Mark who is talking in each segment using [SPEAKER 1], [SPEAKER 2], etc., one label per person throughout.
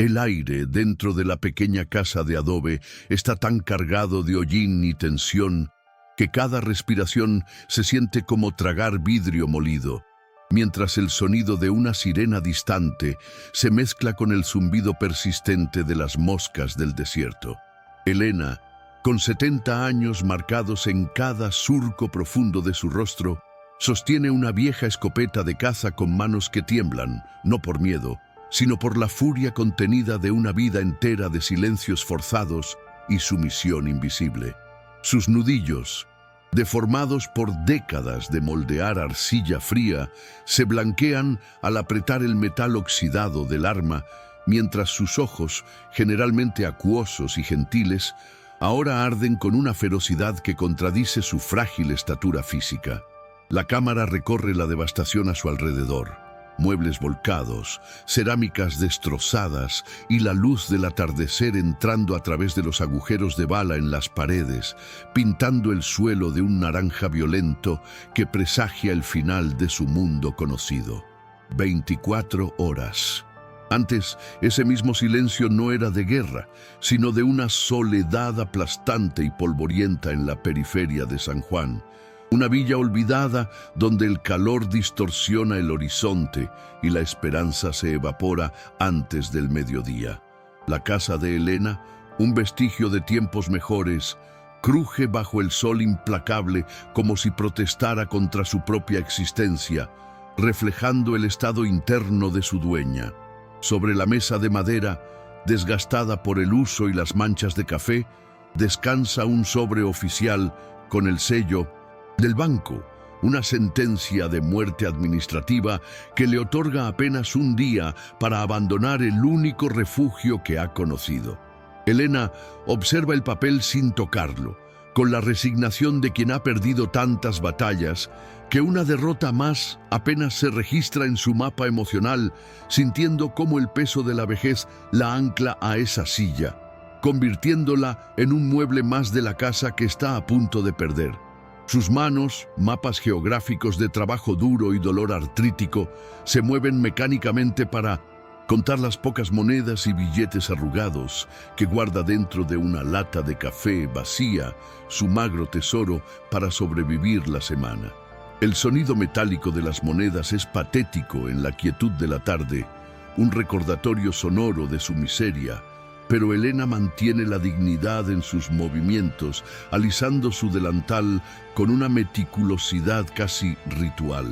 [SPEAKER 1] El aire dentro de la pequeña casa de adobe está tan cargado de hollín y tensión que cada respiración se siente como tragar vidrio molido, mientras el sonido de una sirena distante se mezcla con el zumbido persistente de las moscas del desierto. Elena, con 70 años marcados en cada surco profundo de su rostro, sostiene una vieja escopeta de caza con manos que tiemblan, no por miedo, sino por la furia contenida de una vida entera de silencios forzados y sumisión invisible. Sus nudillos, deformados por décadas de moldear arcilla fría, se blanquean al apretar el metal oxidado del arma, mientras sus ojos, generalmente acuosos y gentiles, ahora arden con una ferocidad que contradice su frágil estatura física. La cámara recorre la devastación a su alrededor. Muebles volcados, cerámicas destrozadas y la luz del atardecer entrando a través de los agujeros de bala en las paredes, pintando el suelo de un naranja violento que presagia el final de su mundo conocido. 24 horas. Antes, ese mismo silencio no era de guerra, sino de una soledad aplastante y polvorienta en la periferia de San Juan. Una villa olvidada donde el calor distorsiona el horizonte y la esperanza se evapora antes del mediodía. La casa de Elena, un vestigio de tiempos mejores, cruje bajo el sol implacable como si protestara contra su propia existencia, reflejando el estado interno de su dueña. Sobre la mesa de madera, desgastada por el uso y las manchas de café, descansa un sobre oficial con el sello del banco, una sentencia de muerte administrativa que le otorga apenas un día para abandonar el único refugio que ha conocido. Elena observa el papel sin tocarlo, con la resignación de quien ha perdido tantas batallas, que una derrota más apenas se registra en su mapa emocional, sintiendo cómo el peso de la vejez la ancla a esa silla, convirtiéndola en un mueble más de la casa que está a punto de perder. Sus manos, mapas geográficos de trabajo duro y dolor artrítico, se mueven mecánicamente para contar las pocas monedas y billetes arrugados que guarda dentro de una lata de café vacía, su magro tesoro para sobrevivir la semana. El sonido metálico de las monedas es patético en la quietud de la tarde, un recordatorio sonoro de su miseria, pero Elena mantiene la dignidad en sus movimientos, alisando su delantal con una meticulosidad casi ritual.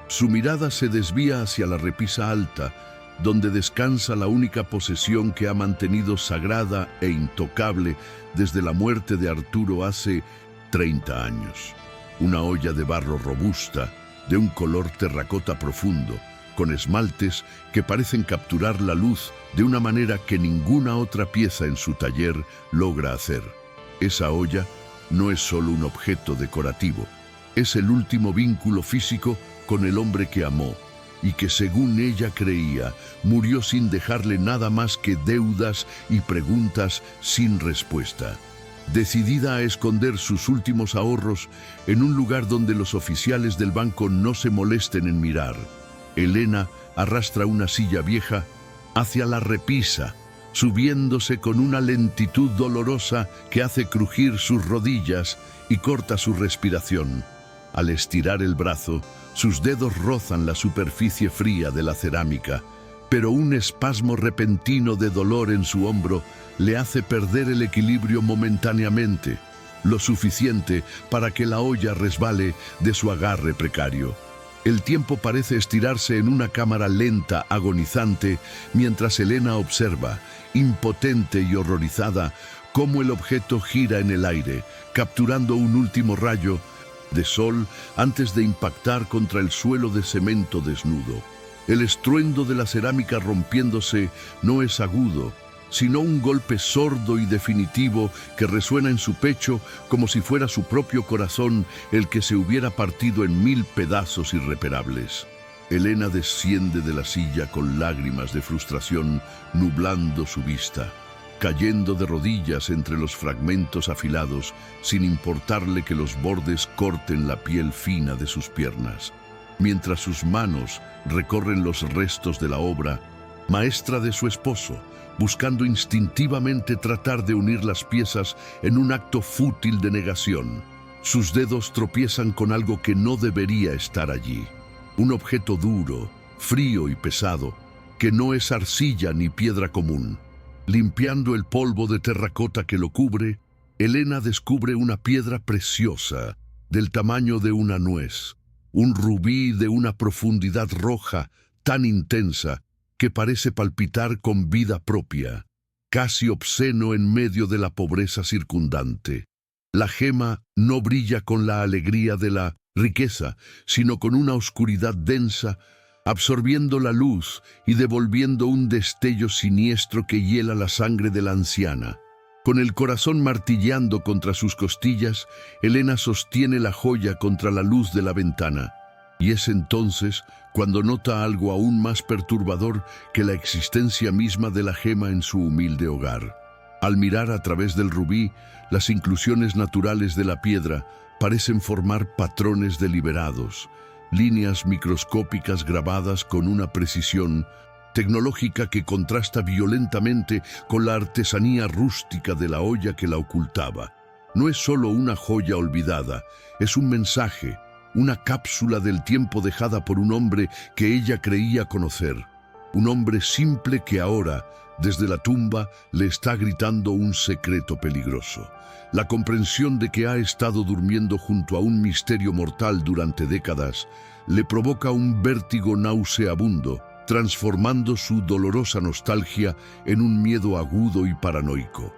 [SPEAKER 1] Su mirada se desvía hacia la repisa alta, donde descansa la única posesión que ha mantenido sagrada e intocable desde la muerte de Arturo hace 30 años. Una olla de barro robusta, de un color terracota profundo, con esmaltes que parecen capturar la luz de una manera que ninguna otra pieza en su taller logra hacer. Esa olla no es solo un objeto decorativo, es el último vínculo físico con el hombre que amó y que, según ella creía, murió sin dejarle nada más que deudas y preguntas sin respuesta. Decidida a esconder sus últimos ahorros en un lugar donde los oficiales del banco no se molesten en mirar, Elena arrastra una silla vieja hacia la repisa, subiéndose con una lentitud dolorosa que hace crujir sus rodillas y corta su respiración. Al estirar el brazo, sus dedos rozan la superficie fría de la cerámica, pero un espasmo repentino de dolor en su hombro le hace perder el equilibrio momentáneamente, lo suficiente para que la olla resbale de su agarre precario. El tiempo parece estirarse en una cámara lenta, agonizante, mientras Elena observa, impotente y horrorizada, cómo el objeto gira en el aire, capturando un último rayo de sol antes de impactar contra el suelo de cemento desnudo. El estruendo de la cerámica rompiéndose no es agudo, sino un golpe sordo y definitivo que resuena en su pecho como si fuera su propio corazón el que se hubiera partido en 1000 pedazos irreparables. Elena desciende de la silla con lágrimas de frustración nublando su vista, cayendo de rodillas entre los fragmentos afilados sin importarle que los bordes corten la piel fina de sus piernas. Mientras sus manos recorren los restos de la obra, maestra de su esposo, buscando instintivamente tratar de unir las piezas en un acto fútil de negación. Sus dedos tropiezan con algo que no debería estar allí. Un objeto duro, frío y pesado, que no es arcilla ni piedra común. Limpiando el polvo de terracota que lo cubre, Elena descubre una piedra preciosa, del tamaño de una nuez, un rubí de una profundidad roja tan intensa que parece palpitar con vida propia, casi obsceno en medio de la pobreza circundante. La gema no brilla con la alegría de la riqueza, sino con una oscuridad densa, absorbiendo la luz y devolviendo un destello siniestro que hiela la sangre de la anciana. Con el corazón martilleando contra sus costillas, Elena sostiene la joya contra la luz de la ventana. Y es entonces cuando nota algo aún más perturbador que la existencia misma de la gema en su humilde hogar. Al mirar a través del rubí, las inclusiones naturales de la piedra parecen formar patrones deliberados, líneas microscópicas grabadas con una precisión tecnológica que contrasta violentamente con la artesanía rústica de la olla que la ocultaba. No es solo una joya olvidada, es un mensaje, una cápsula del tiempo dejada por un hombre que ella creía conocer. Un hombre simple que ahora, desde la tumba, le está gritando un secreto peligroso. La comprensión de que ha estado durmiendo junto a un misterio mortal durante décadas le provoca un vértigo nauseabundo, transformando su dolorosa nostalgia en un miedo agudo y paranoico.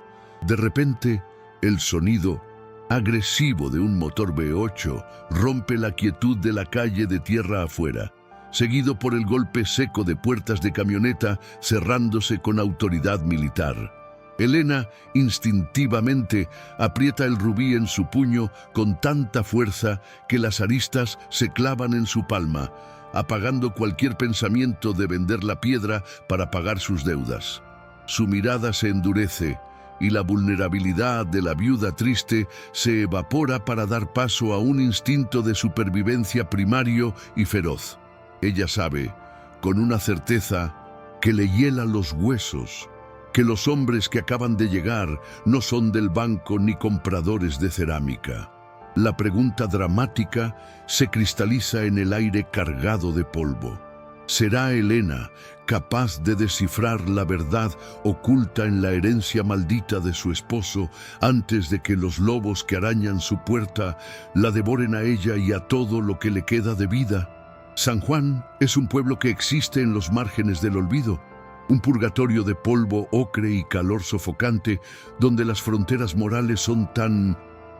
[SPEAKER 1] De repente, el sonido agresivo de un motor V8 rompe la quietud de la calle de tierra afuera, seguido por el golpe seco de puertas de camioneta cerrándose con autoridad militar. Elena instintivamente aprieta el rubí en su puño con tanta fuerza que las aristas se clavan en su palma, apagando cualquier pensamiento de vender la piedra para pagar sus deudas. Su mirada se endurece y la vulnerabilidad de la viuda triste se evapora para dar paso a un instinto de supervivencia primario y feroz. Ella sabe, con una certeza, que le hiela los huesos, que los hombres que acaban de llegar no son del banco ni compradores de cerámica. La pregunta dramática se cristaliza en el aire cargado de polvo. ¿Será Elena capaz de descifrar la verdad oculta en la herencia maldita de su esposo antes de que los lobos que arañan su puerta la devoren a ella y a todo lo que le queda de vida? San Juan es un pueblo que existe en los márgenes del olvido, un purgatorio de polvo, ocre y calor sofocante donde las fronteras morales son tan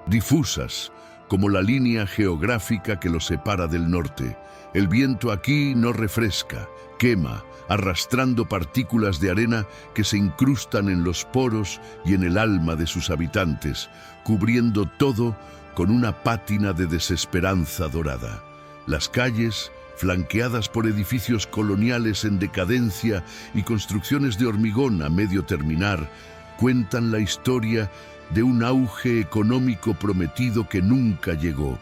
[SPEAKER 1] difusas como la línea geográfica que los separa del norte. El viento aquí no refresca, quema, arrastrando partículas de arena que se incrustan en los poros y en el alma de sus habitantes, cubriendo todo con una pátina de desesperanza dorada. Las calles, flanqueadas por edificios coloniales en decadencia y construcciones de hormigón a medio terminar, cuentan la historia de un auge económico prometido que nunca llegó,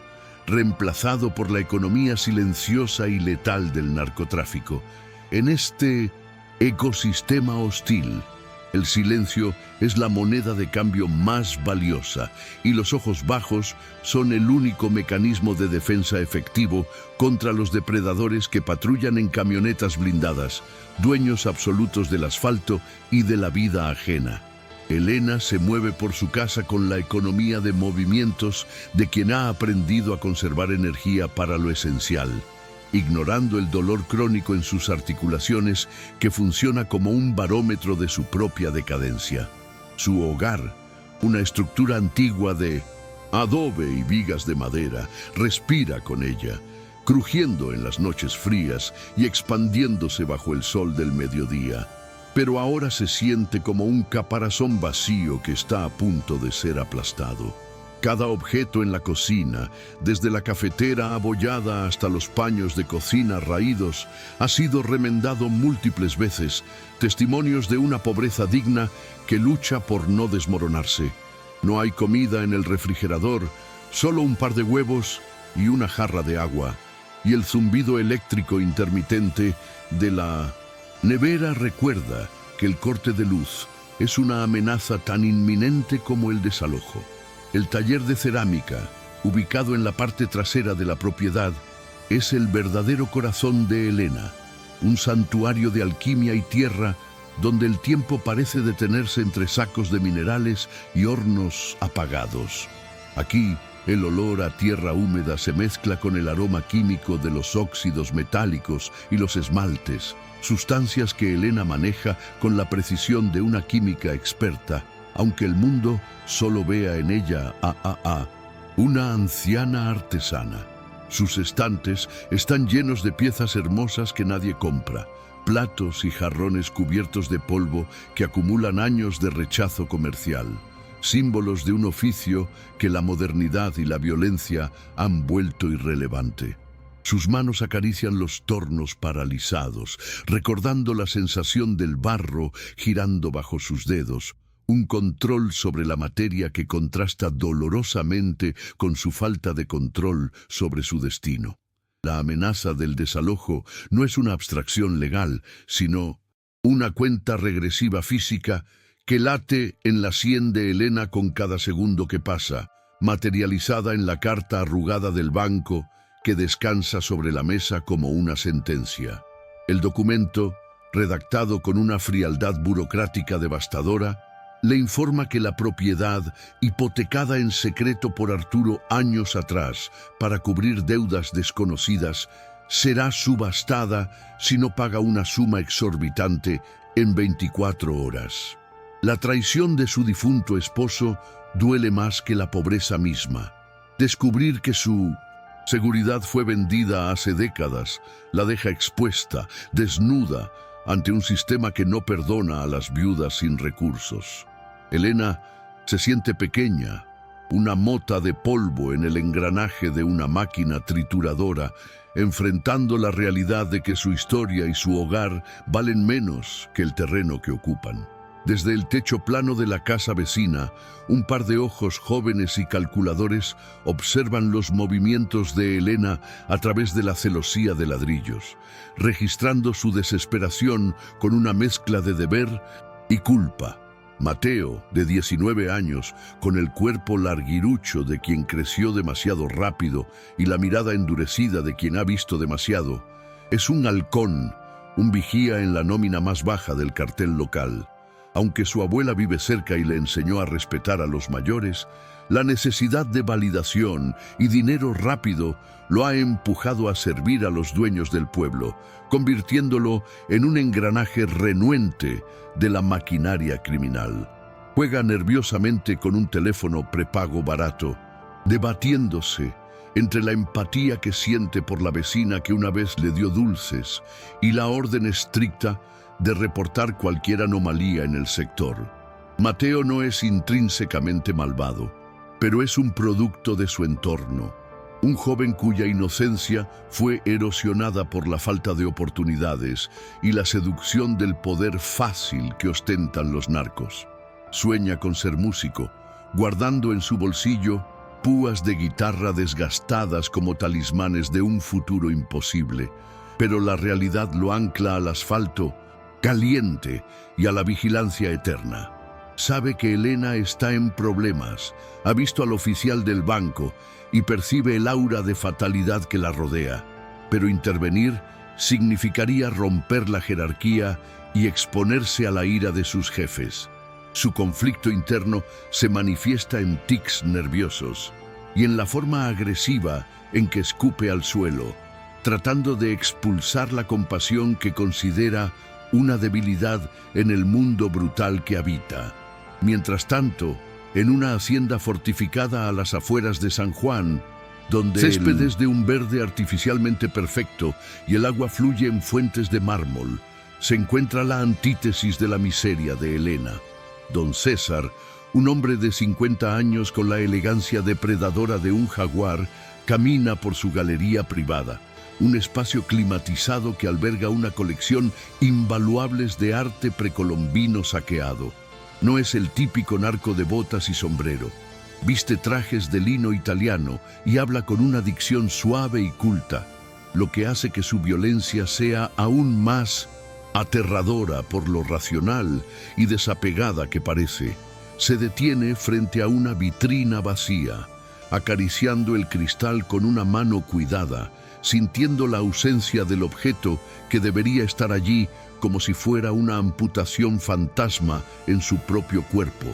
[SPEAKER 1] reemplazado por la economía silenciosa y letal del narcotráfico. En este ecosistema hostil, el silencio es la moneda de cambio más valiosa y los ojos bajos son el único mecanismo de defensa efectivo contra los depredadores que patrullan en camionetas blindadas, dueños absolutos del asfalto y de la vida ajena. Elena se mueve por su casa con la economía de movimientos de quien ha aprendido a conservar energía para lo esencial, ignorando el dolor crónico en sus articulaciones que funciona como un barómetro de su propia decadencia. Su hogar, una estructura antigua de adobe y vigas de madera, respira con ella, crujiendo en las noches frías y expandiéndose bajo el sol del mediodía. Pero ahora se siente como un caparazón vacío que está a punto de ser aplastado. Cada objeto en la cocina, desde la cafetera abollada hasta los paños de cocina raídos, ha sido remendado múltiples veces, testimonios de una pobreza digna que lucha por no desmoronarse. No hay comida en el refrigerador, solo un par de huevos y una jarra de agua, y el zumbido eléctrico intermitente de la Nevera recuerda que el corte de luz es una amenaza tan inminente como el desalojo. El taller de cerámica, ubicado en la parte trasera de la propiedad, es el verdadero corazón de Elena, un santuario de alquimia y tierra donde el tiempo parece detenerse entre sacos de minerales y hornos apagados. Aquí, el olor a tierra húmeda se mezcla con el aroma químico de los óxidos metálicos y los esmaltes, sustancias que Elena maneja con la precisión de una química experta, aunque el mundo solo vea en ella una anciana artesana. Sus estantes están llenos de piezas hermosas que nadie compra, platos y jarrones cubiertos de polvo que acumulan años de rechazo comercial, símbolos de un oficio que la modernidad y la violencia han vuelto irrelevante. Sus manos acarician los tornos paralizados, recordando la sensación del barro girando bajo sus dedos, un control sobre la materia que contrasta dolorosamente con su falta de control sobre su destino. La amenaza del desalojo no es una abstracción legal, sino una cuenta regresiva física que late en la sien de Elena con cada segundo que pasa, materializada en la carta arrugada del banco que descansa sobre la mesa como una sentencia. El documento, redactado con una frialdad burocrática devastadora, le informa que la propiedad, hipotecada en secreto por Arturo años atrás para cubrir deudas desconocidas, será subastada si no paga una suma exorbitante en 24 horas. La traición de su difunto esposo duele más que la pobreza misma. Descubrir que su seguridad fue vendida hace décadas la deja expuesta, desnuda, ante un sistema que no perdona a las viudas sin recursos. Elena se siente pequeña, una mota de polvo en el engranaje de una máquina trituradora, enfrentando la realidad de que su historia y su hogar valen menos que el terreno que ocupan. Desde el techo plano de la casa vecina, un par de ojos jóvenes y calculadores observan los movimientos de Elena a través de la celosía de ladrillos, registrando su desesperación con una mezcla de deber y culpa. Mateo, de 19 años, con el cuerpo larguirucho de quien creció demasiado rápido y la mirada endurecida de quien ha visto demasiado, es un halcón, un vigía en la nómina más baja del cartel local. Aunque su abuela vive cerca y le enseñó a respetar a los mayores, la necesidad de validación y dinero rápido lo ha empujado a servir a los dueños del pueblo, convirtiéndolo en un engranaje renuente de la maquinaria criminal. Juega nerviosamente con un teléfono prepago barato, debatiéndose entre la empatía que siente por la vecina que una vez le dio dulces y la orden estricta de reportar cualquier anomalía en el sector. Mateo no es intrínsecamente malvado, pero es un producto de su entorno. Un joven cuya inocencia fue erosionada por la falta de oportunidades y la seducción del poder fácil que ostentan los narcos. Sueña con ser músico, guardando en su bolsillo púas de guitarra desgastadas como talismanes de un futuro imposible, pero la realidad lo ancla al asfalto caliente y a la vigilancia eterna. Sabe que Elena está en problemas, ha visto al oficial del banco y percibe el aura de fatalidad que la rodea, pero intervenir significaría romper la jerarquía y exponerse a la ira de sus jefes. Su conflicto interno se manifiesta en tics nerviosos y en la forma agresiva en que escupe al suelo, tratando de expulsar la compasión que considera una debilidad en el mundo brutal que habita. Mientras tanto, en una hacienda fortificada a las afueras de San Juan, donde céspedes de un verde artificialmente perfecto y el agua fluye en fuentes de mármol, se encuentra la antítesis de la miseria de Elena. Don César, un hombre de 50 años con la elegancia depredadora de un jaguar, camina por su galería privada, un espacio climatizado que alberga una colección invaluables de arte precolombino saqueado. No es el típico narco de botas y sombrero. Viste trajes de lino italiano y habla con una dicción suave y culta, lo que hace que su violencia sea aún más aterradora por lo racional y desapegada que parece, se detiene frente a una vitrina vacía, acariciando el cristal con una mano cuidada, sintiendo la ausencia del objeto que debería estar allí como si fuera una amputación fantasma en su propio cuerpo.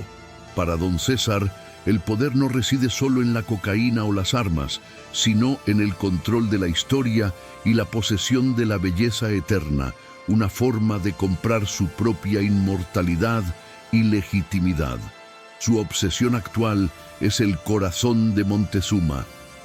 [SPEAKER 1] Para don César, el poder no reside solo en la cocaína o las armas, sino en el control de la historia y la posesión de la belleza eterna, una forma de comprar su propia inmortalidad y legitimidad. Su obsesión actual es el corazón de Montezuma,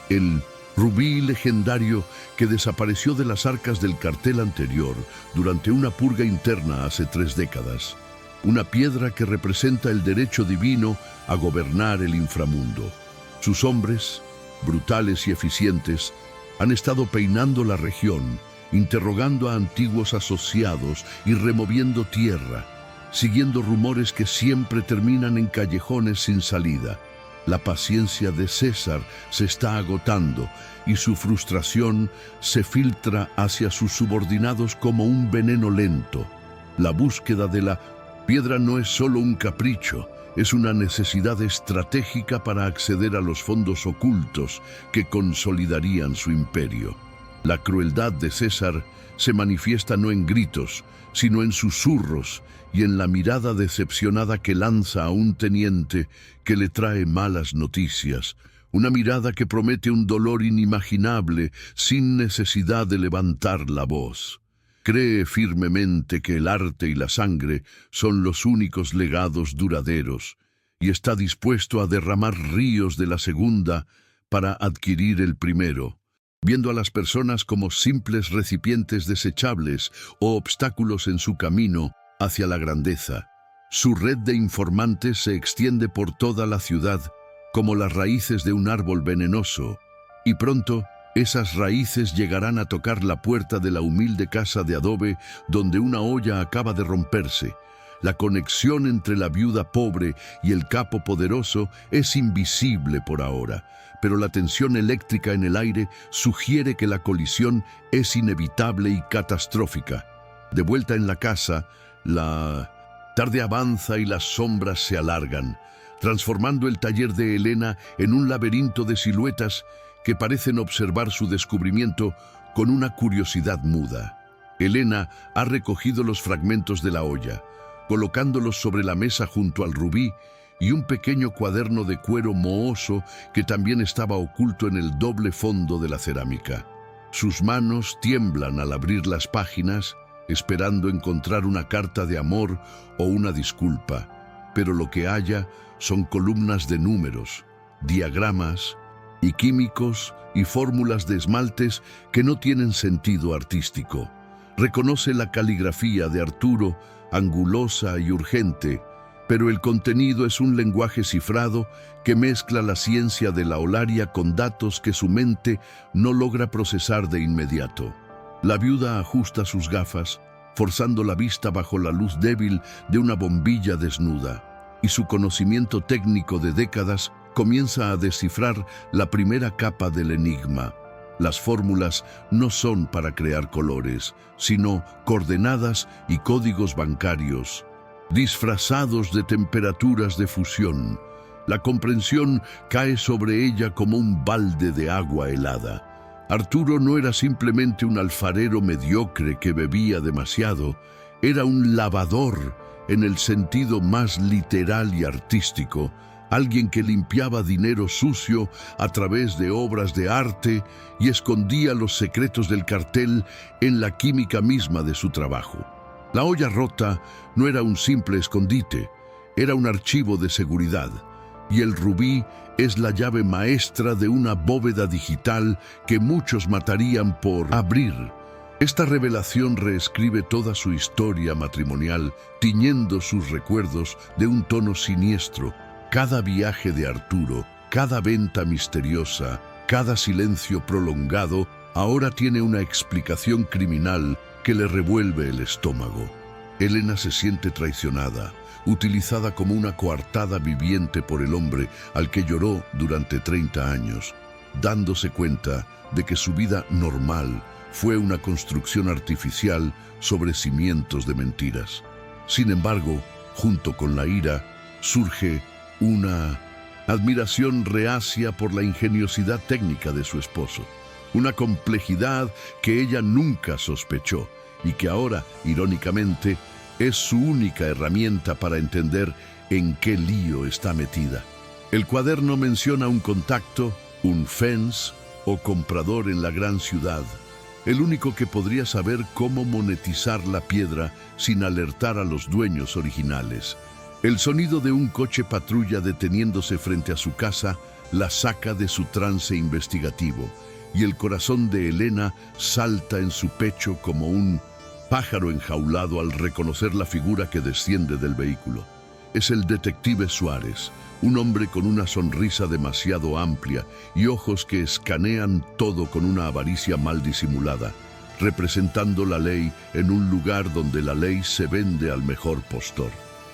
[SPEAKER 1] el rubí legendario que desapareció de las arcas del cartel anterior durante una purga interna hace 3 décadas. Una piedra que representa el derecho divino a gobernar el inframundo. Sus hombres, brutales y eficientes, han estado peinando la región, interrogando a antiguos asociados y removiendo tierra, siguiendo rumores que siempre terminan en callejones sin salida. La paciencia de César se está agotando y su frustración se filtra hacia sus subordinados como un veneno lento. La búsqueda de la piedra no es solo un capricho, es una necesidad estratégica para acceder a los fondos ocultos que consolidarían su imperio. La crueldad de César se manifiesta no en gritos, sino en susurros y en la mirada decepcionada que lanza a un teniente que le trae malas noticias, una mirada que promete un dolor inimaginable sin necesidad de levantar la voz. Cree firmemente que el arte y la sangre son los únicos legados duraderos y está dispuesto a derramar ríos de la segunda para adquirir el primero, viendo a las personas como simples recipientes desechables o obstáculos en su camino hacia la grandeza. Su red de informantes se extiende por toda la ciudad como las raíces de un árbol venenoso, y pronto esas raíces llegarán a tocar la puerta de la humilde casa de adobe donde una olla acaba de romperse. La conexión entre la viuda pobre y el capo poderoso es invisible por ahora, pero la tensión eléctrica en el aire sugiere que la colisión es inevitable y catastrófica. De vuelta en la casa, la tarde avanza y las sombras se alargan, transformando el taller de Elena en un laberinto de siluetas que parecen observar su descubrimiento con una curiosidad muda. Elena ha recogido los fragmentos de la olla, colocándolos sobre la mesa junto al rubí y un pequeño cuaderno de cuero mohoso que también estaba oculto en el doble fondo de la cerámica. Sus manos tiemblan al abrir las páginas, esperando encontrar una carta de amor o una disculpa, pero lo que halla son columnas de números, diagramas y químicos y fórmulas de esmaltes que no tienen sentido artístico. Reconoce la caligrafía de Arturo, angulosa y urgente, pero el contenido es un lenguaje cifrado que mezcla la ciencia de la Olaria con datos que su mente no logra procesar de inmediato. La viuda ajusta sus gafas, forzando la vista bajo la luz débil de una bombilla desnuda, y su conocimiento técnico de décadas comienza a descifrar la primera capa del enigma. Las fórmulas no son para crear colores, sino coordenadas y códigos bancarios, disfrazados de temperaturas de fusión. La comprensión cae sobre ella como un balde de agua helada. Arturo no era simplemente un alfarero mediocre que bebía demasiado, era un lavador en el sentido más literal y artístico, alguien que limpiaba dinero sucio a través de obras de arte y escondía los secretos del cartel en la química misma de su trabajo. La olla rota no era un simple escondite, era un archivo de seguridad, y el rubí es la llave maestra de una bóveda digital que muchos matarían por abrir. Esta revelación reescribe toda su historia matrimonial, tiñendo sus recuerdos de un tono siniestro. Cada viaje de Arturo, cada venta misteriosa, cada silencio prolongado, ahora tiene una explicación criminal que le revuelve el estómago. Elena se siente traicionada, utilizada como una coartada viviente por el hombre al que lloró durante 30 años, dándose cuenta de que su vida normal fue una construcción artificial sobre cimientos de mentiras. Sin embargo, junto con la ira, surge una admiración reacia por la ingeniosidad técnica de su esposo, una complejidad que ella nunca sospechó y que ahora, irónicamente, es su única herramienta para entender en qué lío está metida. El cuaderno menciona un contacto, un fence o comprador en la gran ciudad, el único que podría saber cómo monetizar la piedra sin alertar a los dueños originales. El sonido de un coche patrulla deteniéndose frente a su casa la saca de su trance investigativo, y el corazón de Elena salta en su pecho como un pájaro enjaulado al reconocer la figura que desciende del vehículo. Es el detective Suárez, un hombre con una sonrisa demasiado amplia y ojos que escanean todo con una avaricia mal disimulada, representando la ley en un lugar donde la ley se vende al mejor postor.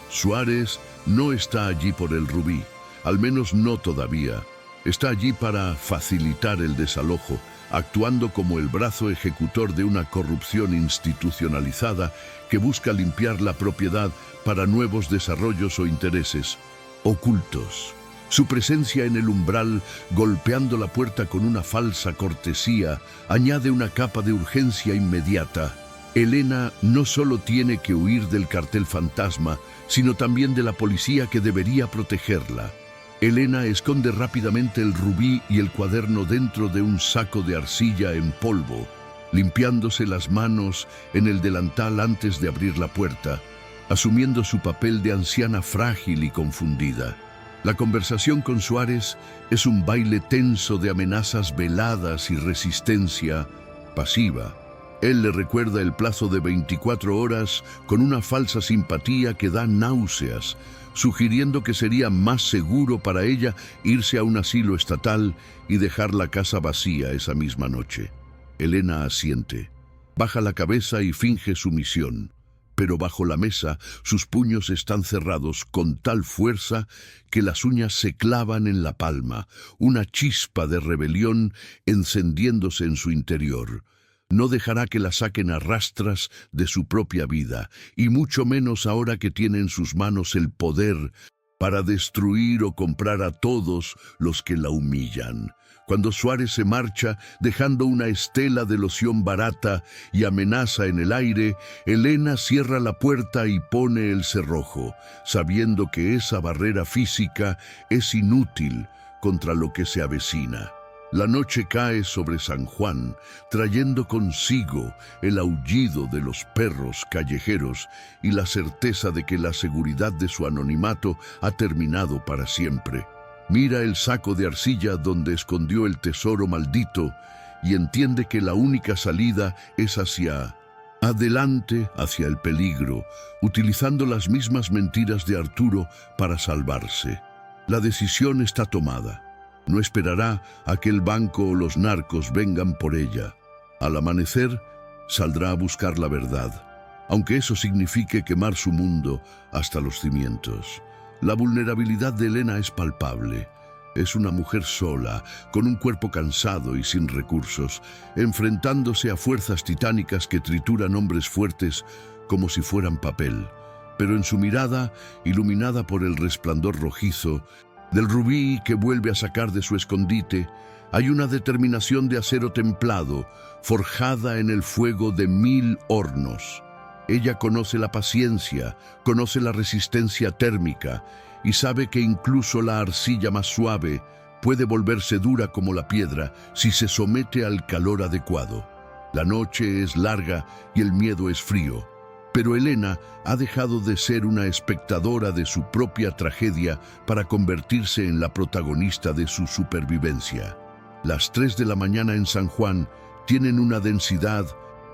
[SPEAKER 1] Suárez no está allí por el rubí, al menos no todavía. Está allí para facilitar el desalojo, actuando como el brazo ejecutor de una corrupción institucionalizada que busca limpiar la propiedad para nuevos desarrollos o intereses ocultos. Su presencia en el umbral, golpeando la puerta con una falsa cortesía, añade una capa de urgencia inmediata. Elena no solo tiene que huir del cartel fantasma, sino también de la policía que debería protegerla. Elena esconde rápidamente el rubí y el cuaderno dentro de un saco de arcilla en polvo, limpiándose las manos en el delantal antes de abrir la puerta, asumiendo su papel de anciana frágil y confundida. La conversación con Suárez es un baile tenso de amenazas veladas y resistencia pasiva. Él le recuerda el plazo de 24 horas con una falsa simpatía que da náuseas, sugiriendo que sería más seguro para ella irse a un asilo estatal y dejar la casa vacía esa misma noche. Elena asiente, baja la cabeza y finge sumisión, pero bajo la mesa sus puños están cerrados con tal fuerza que las uñas se clavan en la palma, una chispa de rebelión encendiéndose en su interior. No dejará que la saquen a rastras de su propia vida, y mucho menos ahora que tiene en sus manos el poder para destruir o comprar a todos los que la humillan. Cuando Suárez se marcha, dejando una estela de loción barata y amenaza en el aire, Elena cierra la puerta y pone el cerrojo, sabiendo que esa barrera física es inútil contra lo que se avecina. La noche cae sobre San Juan, trayendo consigo el aullido de los perros callejeros y la certeza de que la seguridad de su anonimato ha terminado para siempre. Mira el saco de arcilla donde escondió el tesoro maldito y entiende que la única salida es hacia adelante, hacia el peligro, utilizando las mismas mentiras de Arturo para salvarse. La decisión está tomada. No esperará a que el banco o los narcos vengan por ella. Al amanecer, saldrá a buscar la verdad, aunque eso signifique quemar su mundo hasta los cimientos. La vulnerabilidad de Elena es palpable. Es una mujer sola, con un cuerpo cansado y sin recursos, enfrentándose a fuerzas titánicas que trituran hombres fuertes como si fueran papel. Pero en su mirada, iluminada por el resplandor rojizo del rubí que vuelve a sacar de su escondite, hay una determinación de acero templado, forjada en el fuego de 1000 hornos. Ella conoce la paciencia, conoce la resistencia térmica y sabe que incluso la arcilla más suave puede volverse dura como la piedra si se somete al calor adecuado. La noche es larga y el miedo es frío. Pero Elena ha dejado de ser una espectadora de su propia tragedia para convertirse en la protagonista de su supervivencia. Las 3 de la mañana en San Juan tienen una densidad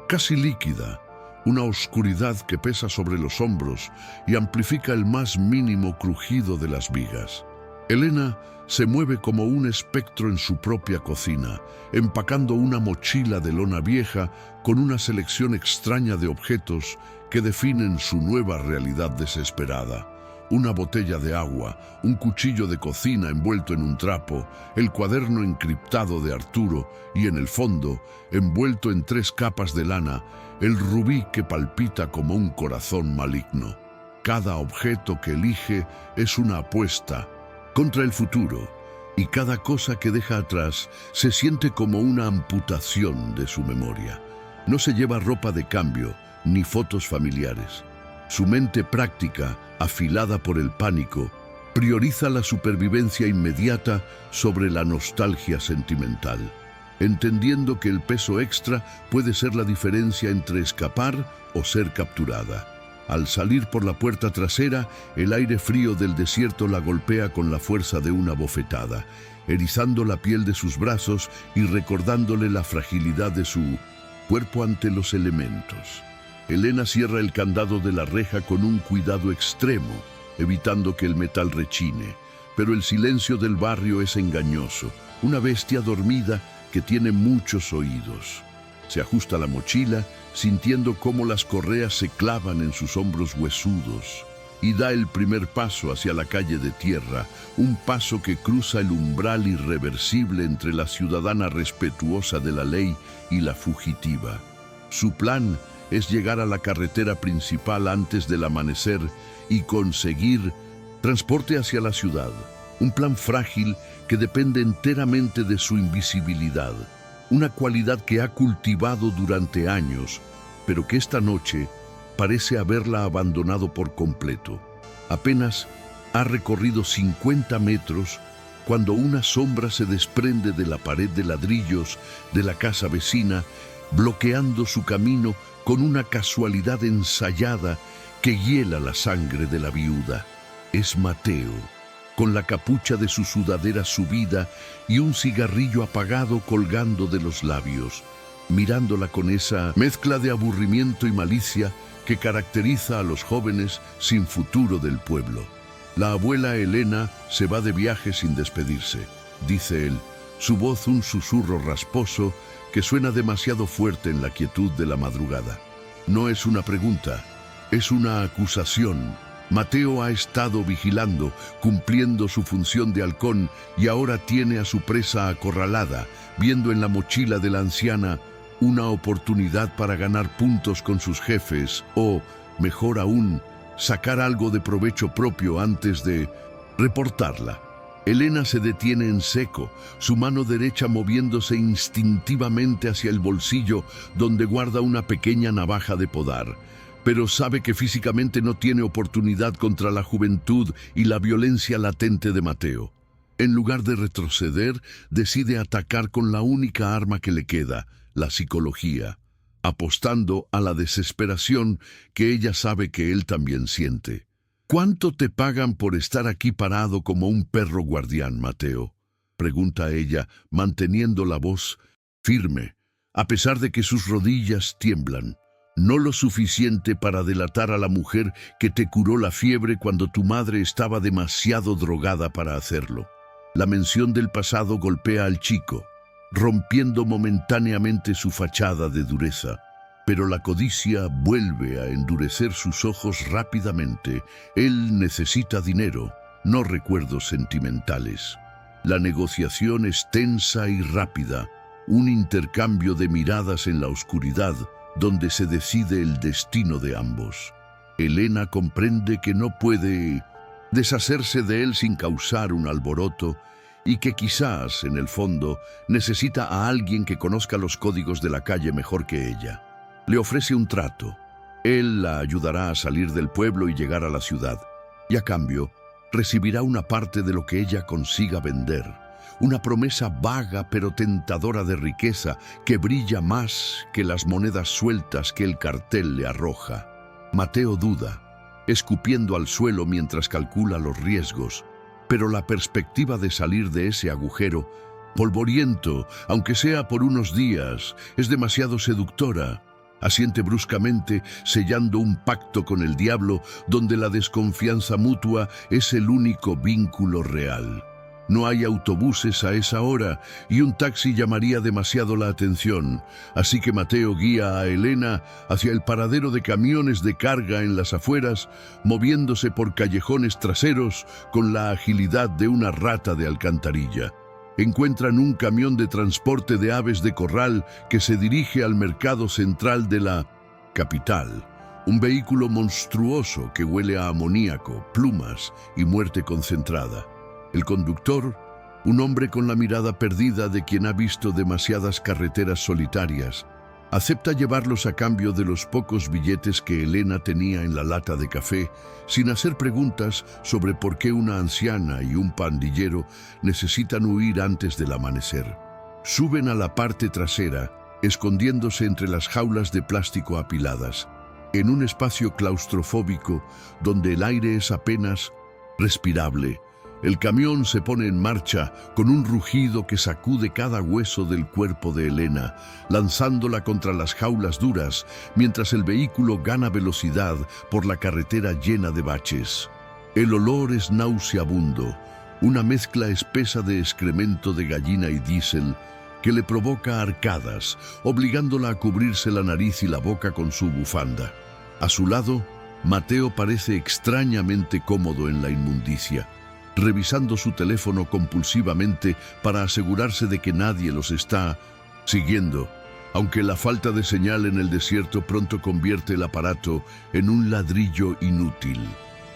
[SPEAKER 1] casi líquida, una oscuridad que pesa sobre los hombros y amplifica el más mínimo crujido de las vigas. Elena se mueve como un espectro en su propia cocina, empacando una mochila de lona vieja con una selección extraña de objetos que definen su nueva realidad desesperada. una botella de agua, un cuchillo de cocina envuelto en un trapo, el cuaderno encriptado de Arturo y en el fondo, envuelto en 3 capas de lana, el rubí que palpita como un corazón maligno. Cada objeto que elige es una apuesta contra el futuro, y cada cosa que deja atrás se siente como una amputación de su memoria. No se lleva ropa de cambio ni fotos familiares. Su mente práctica, afilada por el pánico, prioriza la supervivencia inmediata sobre la nostalgia sentimental, entendiendo que el peso extra puede ser la diferencia entre escapar o ser capturada. Al salir por la puerta trasera, el aire frío del desierto la golpea con la fuerza de una bofetada, erizando la piel de sus brazos y recordándole la fragilidad de su cuerpo ante los elementos. Elena cierra el candado de la reja con un cuidado extremo, evitando que el metal rechine. Pero el silencio del barrio es engañoso, una bestia dormida que tiene muchos oídos. Se ajusta la mochila, sintiendo cómo las correas se clavan en sus hombros huesudos, y da el primer paso hacia la calle de tierra, un paso que cruza el umbral irreversible entre la ciudadana respetuosa de la ley y la fugitiva. Su plan es llegar a la carretera principal antes del amanecer y conseguir transporte hacia la ciudad, un plan frágil que depende enteramente de su invisibilidad, una cualidad que ha cultivado durante años, pero que esta noche parece haberla abandonado por completo. Apenas ha recorrido 50 metros cuando una sombra se desprende de la pared de ladrillos de la casa vecina, bloqueando su camino con una casualidad ensayada que hiela la sangre de la viuda. Es Mateo, con la capucha de su sudadera subida y un cigarrillo apagado colgando de los labios, mirándola con esa mezcla de aburrimiento y malicia que caracteriza a los jóvenes sin futuro del pueblo. La abuela Elena se va de viaje sin despedirse, dice él, su voz un susurro rasposo que suena demasiado fuerte en la quietud de la madrugada. No es una pregunta, es una acusación. Mateo ha estado vigilando, cumpliendo su función de halcón y ahora tiene a su presa acorralada, viendo en la mochila de la anciana una oportunidad para ganar puntos con sus jefes o, mejor aún, sacar algo de provecho propio antes de reportarla. Elena se detiene en seco, su mano derecha moviéndose instintivamente hacia el bolsillo donde guarda una pequeña navaja de podar, pero sabe que físicamente no tiene oportunidad contra la juventud y la violencia latente de Mateo. En lugar de retroceder, decide atacar con la única arma que le queda, la psicología, apostando a la desesperación que ella sabe que él también siente. ¿Cuánto te pagan por estar aquí parado como un perro guardián, Mateo?, pregunta ella, manteniendo la voz firme, a pesar de que sus rodillas tiemblan. No lo suficiente para delatar a la mujer que te curó la fiebre cuando tu madre estaba demasiado drogada para hacerlo. La mención del pasado golpea al chico, rompiendo momentáneamente su fachada de dureza. Pero la codicia vuelve a endurecer sus ojos rápidamente. Él necesita dinero, no recuerdos sentimentales. La negociación es tensa y rápida, un intercambio de miradas en la oscuridad, donde se decide el destino de ambos. Elena comprende que no puede deshacerse de él sin causar un alboroto y que quizás, en el fondo, necesita a alguien que conozca los códigos de la calle mejor que ella. Le ofrece un trato. Él la ayudará a salir del pueblo y llegar a la ciudad, y a cambio recibirá una parte de lo que ella consiga vender, una promesa vaga pero tentadora de riqueza que brilla más que las monedas sueltas que el cartel le arroja. Mateo duda, escupiendo al suelo mientras calcula los riesgos, pero la perspectiva de salir de ese agujero, polvoriento, aunque sea por unos días, es demasiado seductora. Asiente bruscamente, sellando un pacto con el diablo donde la desconfianza mutua es el único vínculo real. No hay autobuses a esa hora y un taxi llamaría demasiado la atención, así que Mateo guía a Elena hacia el paradero de camiones de carga en las afueras, moviéndose por callejones traseros con la agilidad de una rata de alcantarilla. Encuentran un camión de transporte de aves de corral que se dirige al mercado central de la capital. Un vehículo monstruoso que huele a amoníaco, plumas y muerte concentrada. El conductor, un hombre con la mirada perdida de quien ha visto demasiadas carreteras solitarias, acepta llevarlos a cambio de los pocos billetes que Elena tenía en la lata de café, sin hacer preguntas sobre por qué una anciana y un pandillero necesitan huir antes del amanecer. Suben a la parte trasera, escondiéndose entre las jaulas de plástico apiladas, en un espacio claustrofóbico donde el aire es apenas respirable. El camión se pone en marcha con un rugido que sacude cada hueso del cuerpo de Elena, lanzándola contra las jaulas duras, mientras el vehículo gana velocidad por la carretera llena de baches. El olor es nauseabundo, una mezcla espesa de excremento de gallina y diésel que le provoca arcadas, obligándola a cubrirse la nariz y la boca con su bufanda. A su lado, Mateo parece extrañamente cómodo en la inmundicia, revisando su teléfono compulsivamente para asegurarse de que nadie los está siguiendo, aunque la falta de señal en el desierto pronto convierte el aparato en un ladrillo inútil.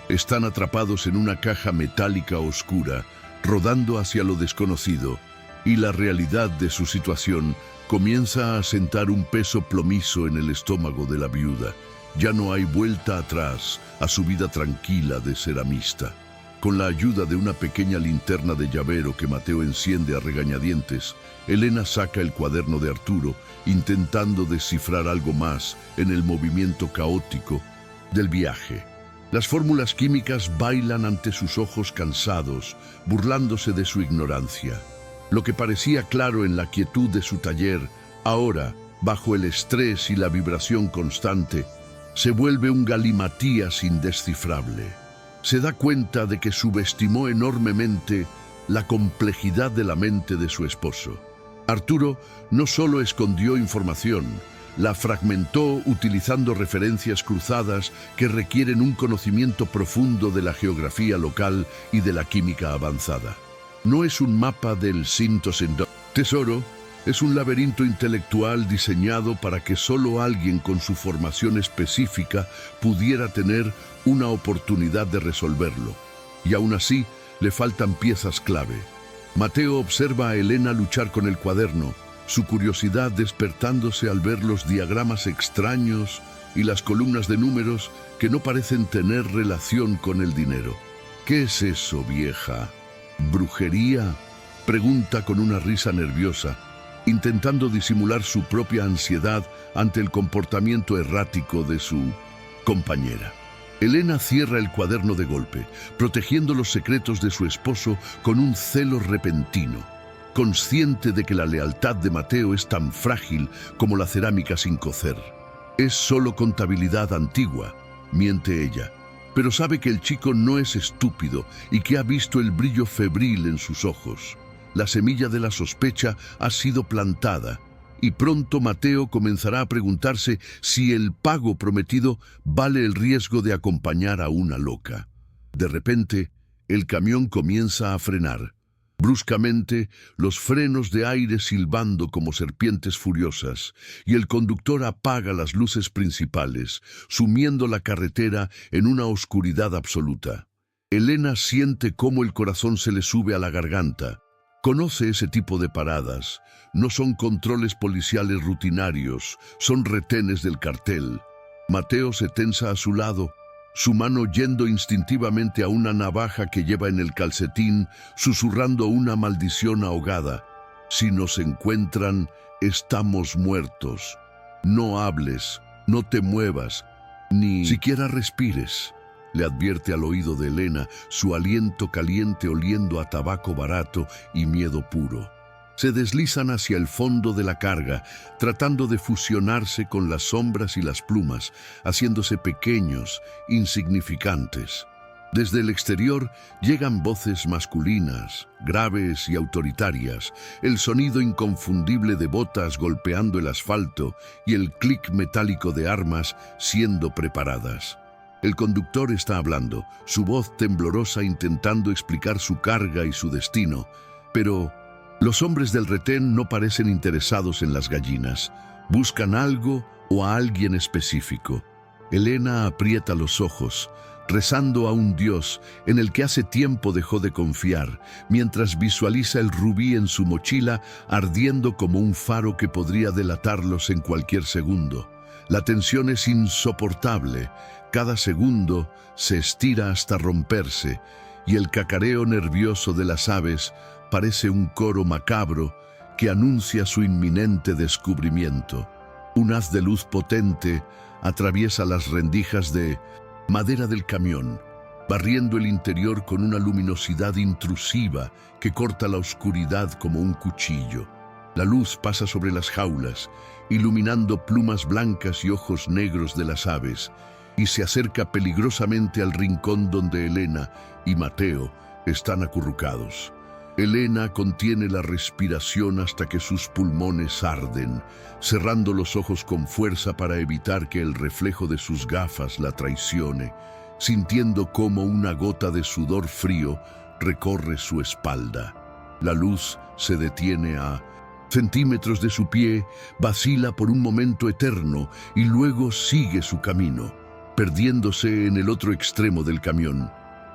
[SPEAKER 1] Están atrapados en una caja metálica oscura, rodando hacia lo desconocido, y la realidad de su situación comienza a sentar un peso plomizo en el estómago de la viuda. Ya no hay vuelta atrás a su vida tranquila de ceramista. Con la ayuda de una pequeña linterna de llavero que Mateo enciende a regañadientes, Elena saca el cuaderno de Arturo, intentando descifrar algo más en el movimiento caótico del viaje. Las fórmulas químicas bailan ante sus ojos cansados, burlándose de su ignorancia. Lo que parecía claro en la quietud de su taller, ahora, bajo el estrés y la vibración constante, se vuelve un galimatías indescifrable. Se da cuenta de que subestimó enormemente la complejidad de la mente de su esposo. Arturo no solo escondió información, la fragmentó utilizando referencias cruzadas que requieren un conocimiento profundo de la geografía local y de la química avanzada. No es un mapa del tesoro, es un laberinto intelectual diseñado para que solo alguien con su formación específica pudiera tener una oportunidad de resolverlo. Y aún así, le faltan piezas clave. Mateo observa a Elena luchar con el cuaderno, su curiosidad despertándose al ver los diagramas extraños y las columnas de números que no parecen tener relación con el dinero. ¿Qué es eso, vieja? ¿Brujería?, pregunta con una risa nerviosa, intentando disimular su propia ansiedad ante el comportamiento errático de su compañera. Elena cierra el cuaderno de golpe, protegiendo los secretos de su esposo con un celo repentino, consciente de que la lealtad de Mateo es tan frágil como la cerámica sin cocer. Es solo contabilidad antigua, miente ella, pero sabe que el chico no es estúpido y que ha visto el brillo febril en sus ojos. La semilla de la sospecha ha sido plantada, y pronto Mateo comenzará a preguntarse si el pago prometido vale el riesgo de acompañar a una loca. De repente, el camión comienza a frenar. Bruscamente, los frenos de aire silbando como serpientes furiosas, y el conductor apaga las luces principales, sumiendo la carretera en una oscuridad absoluta. Elena siente cómo el corazón se le sube a la garganta. Conoce ese tipo de paradas. No son controles policiales rutinarios, son retenes del cartel. Mateo se tensa a su lado, su mano yendo instintivamente a una navaja que lleva en el calcetín, susurrando una maldición ahogada. Si nos encuentran, estamos muertos. No hables, no te muevas, ni siquiera respires, le advierte al oído de Elena, su aliento caliente oliendo a tabaco barato y miedo puro. Se deslizan hacia el fondo de la carga, tratando de fusionarse con las sombras y las plumas, haciéndose pequeños, insignificantes. Desde el exterior llegan voces masculinas, graves y autoritarias, el sonido inconfundible de botas golpeando el asfalto y el clic metálico de armas siendo preparadas. El conductor está hablando, su voz temblorosa intentando explicar su carga y su destino, pero los hombres del retén no parecen interesados en las gallinas. Buscan algo o a alguien específico. Elena aprieta los ojos, rezando a un dios en el que hace tiempo dejó de confiar, mientras visualiza el rubí en su mochila ardiendo como un faro que podría delatarlos en cualquier segundo. La tensión es insoportable. Cada segundo se estira hasta romperse, y el cacareo nervioso de las aves parece un coro macabro que anuncia su inminente descubrimiento. Un haz de luz potente atraviesa las rendijas de madera del camión, barriendo el interior con una luminosidad intrusiva que corta la oscuridad como un cuchillo. La luz pasa sobre las jaulas, iluminando plumas blancas y ojos negros de las aves, y se acerca peligrosamente al rincón donde Elena y Mateo están acurrucados. Elena contiene la respiración hasta que sus pulmones arden, cerrando los ojos con fuerza para evitar que el reflejo de sus gafas la traicione, sintiendo cómo una gota de sudor frío recorre su espalda. La luz se detiene a centímetros de su pie, vacila por un momento eterno y luego sigue su camino, perdiéndose en el otro extremo del camión.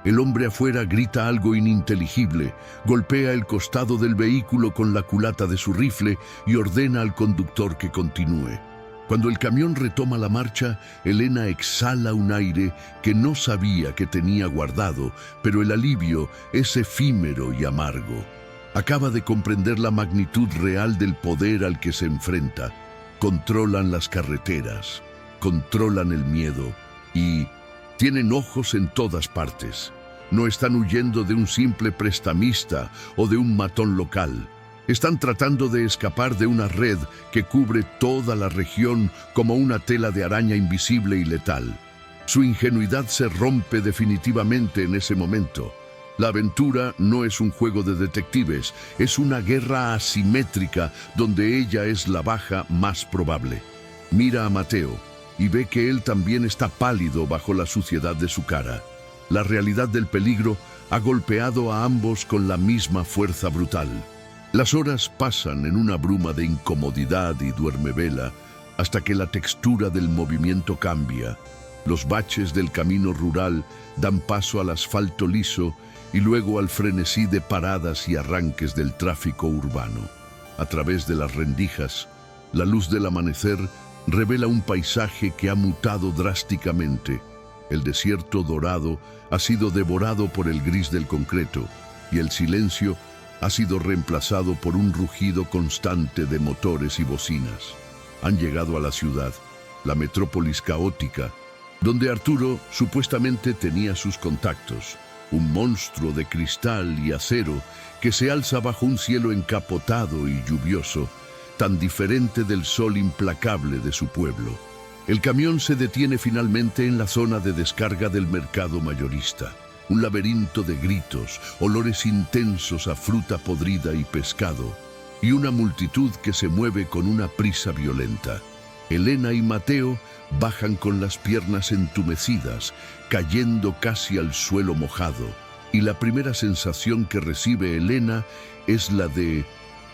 [SPEAKER 1] El hombre afuera grita algo ininteligible, golpea el costado del vehículo con la culata de su rifle y ordena al conductor que continúe. Cuando el camión retoma la marcha, Elena exhala un aire que no sabía que tenía guardado, pero el alivio es efímero y amargo. Acaba de comprender la magnitud real del poder al que se enfrenta. Controlan las carreteras, controlan el miedo y tienen ojos en todas partes. No están huyendo de un simple prestamista o de un matón local. Están tratando de escapar de una red que cubre toda la región como una tela de araña invisible y letal. Su ingenuidad se rompe definitivamente en ese momento. La aventura no es un juego de detectives, es una guerra asimétrica donde ella es la baja más probable. Mira a Mateo y ve que él también está pálido bajo la suciedad de su cara. La realidad del peligro ha golpeado a ambos con la misma fuerza brutal. Las horas pasan en una bruma de incomodidad y duermevela hasta que la textura del movimiento cambia. Los baches del camino rural dan paso al asfalto liso y luego al frenesí de paradas y arranques del tráfico urbano. A través de las rendijas, la luz del amanecer revela un paisaje que ha mutado drásticamente. El desierto dorado ha sido devorado por el gris del concreto y el silencio ha sido reemplazado por un rugido constante de motores y bocinas. Han llegado a la ciudad, la metrópolis caótica, donde Arturo supuestamente tenía sus contactos, un monstruo de cristal y acero que se alza bajo un cielo encapotado y lluvioso, tan diferente del sol implacable de su pueblo. El camión se detiene finalmente en la zona de descarga del mercado mayorista. Un laberinto de gritos, olores intensos a fruta podrida y pescado, y una multitud que se mueve con una prisa violenta. Elena y Mateo bajan con las piernas entumecidas, cayendo casi al suelo mojado, y la primera sensación que recibe Elena es la de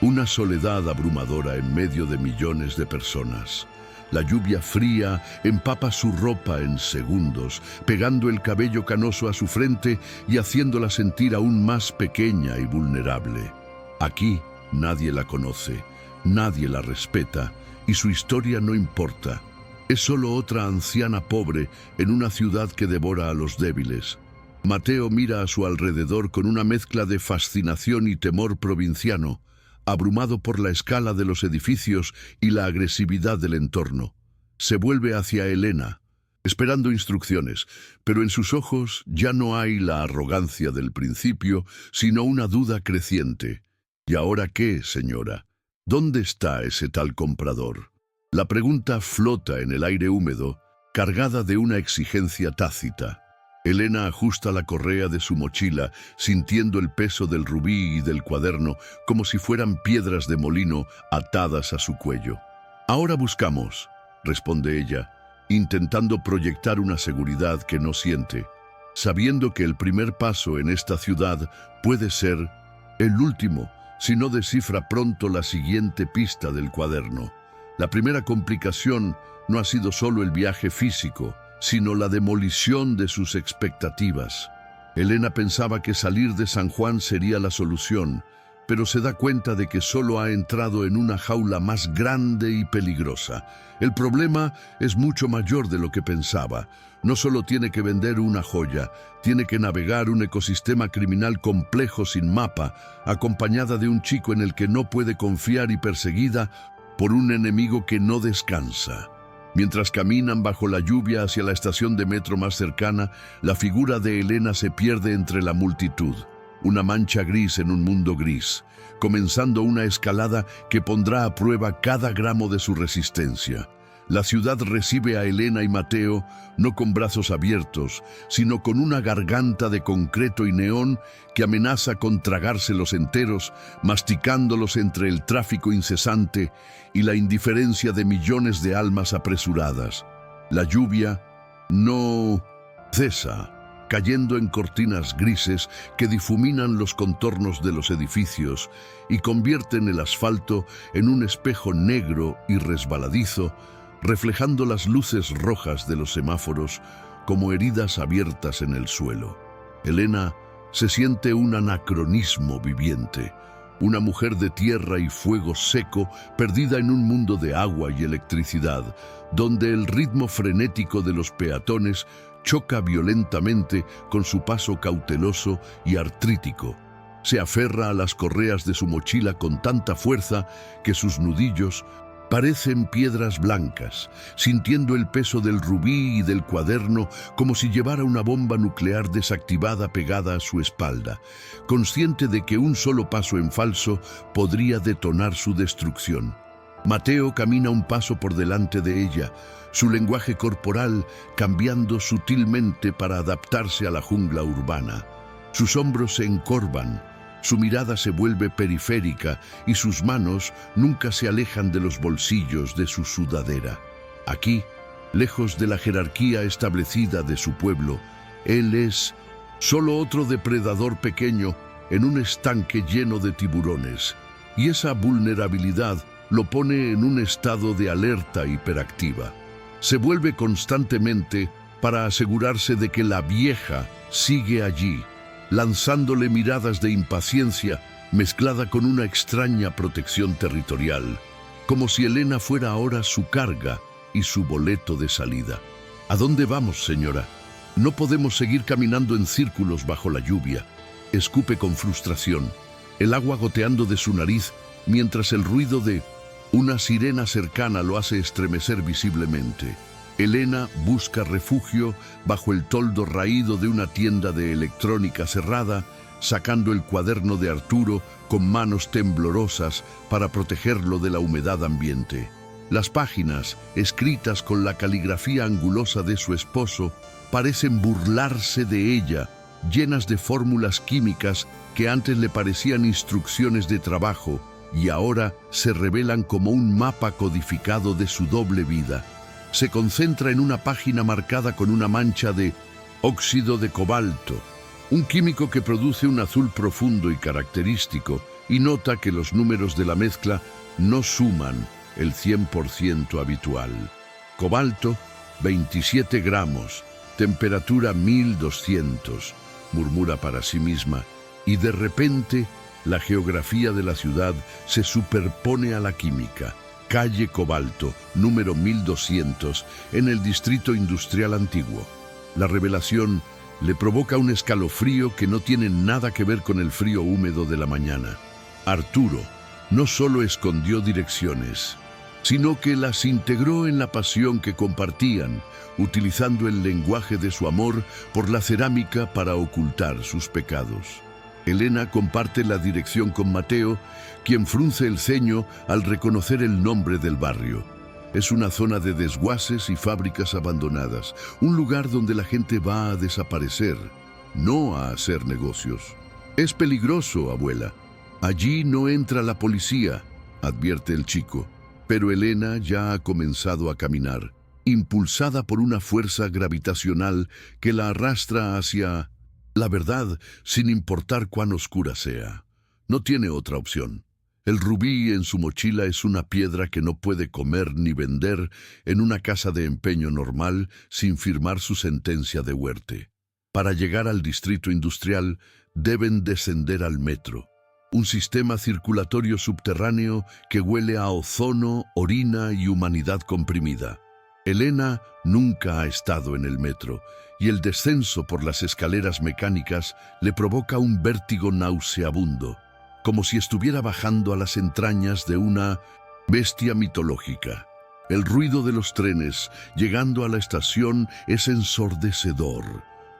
[SPEAKER 1] una soledad abrumadora en medio de millones de personas. La lluvia fría empapa su ropa en segundos, pegando el cabello canoso a su frente y haciéndola sentir aún más pequeña y vulnerable. Aquí nadie la conoce, nadie la respeta, y su historia no importa. Es solo otra anciana pobre en una ciudad que devora a los débiles. Mateo mira a su alrededor con una mezcla de fascinación y temor provinciano, abrumado por la escala de los edificios y la agresividad del entorno. Se vuelve hacia Elena, esperando instrucciones, pero en sus ojos ya no hay la arrogancia del principio, sino una duda creciente. ¿Y ahora qué, señora? ¿Dónde está ese tal comprador? La pregunta flota en el aire húmedo, cargada de una exigencia tácita. Elena ajusta la correa de su mochila, sintiendo el peso del rubí y del cuaderno como si fueran piedras de molino atadas a su cuello. «Ahora buscamos», responde ella, intentando proyectar una seguridad que no siente, sabiendo que el primer paso en esta ciudad puede ser el último si no descifra pronto la siguiente pista del cuaderno. La primera complicación no ha sido solo el viaje físico, sino la demolición de sus expectativas. Elena pensaba que salir de San Juan sería la solución, pero se da cuenta de que solo ha entrado en una jaula más grande y peligrosa. El problema es mucho mayor de lo que pensaba. No solo tiene que vender una joya, tiene que navegar un ecosistema criminal complejo sin mapa, acompañada de un chico en el que no puede confiar y perseguida por un enemigo que no descansa. Mientras caminan bajo la lluvia hacia la estación de metro más cercana, la figura de Elena se pierde entre la multitud. Una mancha gris en un mundo gris, comenzando una escalada que pondrá a prueba cada gramo de su resistencia. La ciudad recibe a Elena y Mateo no con brazos abiertos, sino con una garganta de concreto y neón que amenaza con tragárselos enteros, masticándolos entre el tráfico incesante y la indiferencia de millones de almas apresuradas. La lluvia no cesa, cayendo en cortinas grises que difuminan los contornos de los edificios y convierten el asfalto en un espejo negro y resbaladizo, reflejando las luces rojas de los semáforos como heridas abiertas en el suelo. Elena se siente un anacronismo viviente, una mujer de tierra y fuego seco perdida en un mundo de agua y electricidad, donde el ritmo frenético de los peatones choca violentamente con su paso cauteloso y artrítico. Se aferra a las correas de su mochila con tanta fuerza que sus nudillos parecen piedras blancas, sintiendo el peso del rubí y del cuaderno como si llevara una bomba nuclear desactivada pegada a su espalda, consciente de que un solo paso en falso podría detonar su destrucción. Mateo camina un paso por delante de ella, su lenguaje corporal cambiando sutilmente para adaptarse a la jungla urbana. Sus hombros se encorvan, su mirada se vuelve periférica y sus manos nunca se alejan de los bolsillos de su sudadera. Aquí, lejos de la jerarquía establecida de su pueblo, él es solo otro depredador pequeño en un estanque lleno de tiburones, y esa vulnerabilidad lo pone en un estado de alerta hiperactiva. Se vuelve constantemente para asegurarse de que la vieja sigue allí, lanzándole miradas de impaciencia mezclada con una extraña protección territorial, como si Elena fuera ahora su carga y su boleto de salida. ¿A dónde vamos, señora? No podemos seguir caminando en círculos bajo la lluvia. Escupe con frustración, el agua goteando de su nariz, mientras el ruido de una sirena cercana lo hace estremecer visiblemente. Elena busca refugio bajo el toldo raído de una tienda de electrónica cerrada, sacando el cuaderno de Arturo con manos temblorosas para protegerlo de la humedad ambiente. Las páginas, escritas con la caligrafía angulosa de su esposo, parecen burlarse de ella, llenas de fórmulas químicas que antes le parecían instrucciones de trabajo y ahora se revelan como un mapa codificado de su doble vida. Se concentra en una página marcada con una mancha de óxido de cobalto, un químico que produce un azul profundo y característico, y nota que los números de la mezcla no suman el 100% habitual. Cobalto, 27 gramos, temperatura 1200, murmura para sí misma, y de repente la geografía de la ciudad se superpone a la química. Calle Cobalto, número 1200, en el Distrito Industrial Antiguo. La revelación le provoca un escalofrío que no tiene nada que ver con el frío húmedo de la mañana. Arturo no solo escondió direcciones, sino que las integró en la pasión que compartían, utilizando el lenguaje de su amor por la cerámica para ocultar sus pecados. Elena comparte la dirección con Mateo, quien frunce el ceño al reconocer el nombre del barrio. Es una zona de desguaces y fábricas abandonadas, un lugar donde la gente va a desaparecer, no a hacer negocios. Es peligroso, abuela. Allí no entra la policía, advierte el chico. Pero Elena ya ha comenzado a caminar, impulsada por una fuerza gravitacional que la arrastra hacia la verdad, sin importar cuán oscura sea. No tiene otra opción. El rubí en su mochila es una piedra que no puede comer ni vender en una casa de empeño normal sin firmar su sentencia de muerte. Para llegar al distrito industrial, deben descender al metro, un sistema circulatorio subterráneo que huele a ozono, orina y humanidad comprimida. Elena nunca ha estado en el metro, y el descenso por las escaleras mecánicas le provoca un vértigo nauseabundo, como si estuviera bajando a las entrañas de una bestia mitológica. El ruido de los trenes llegando a la estación es ensordecedor,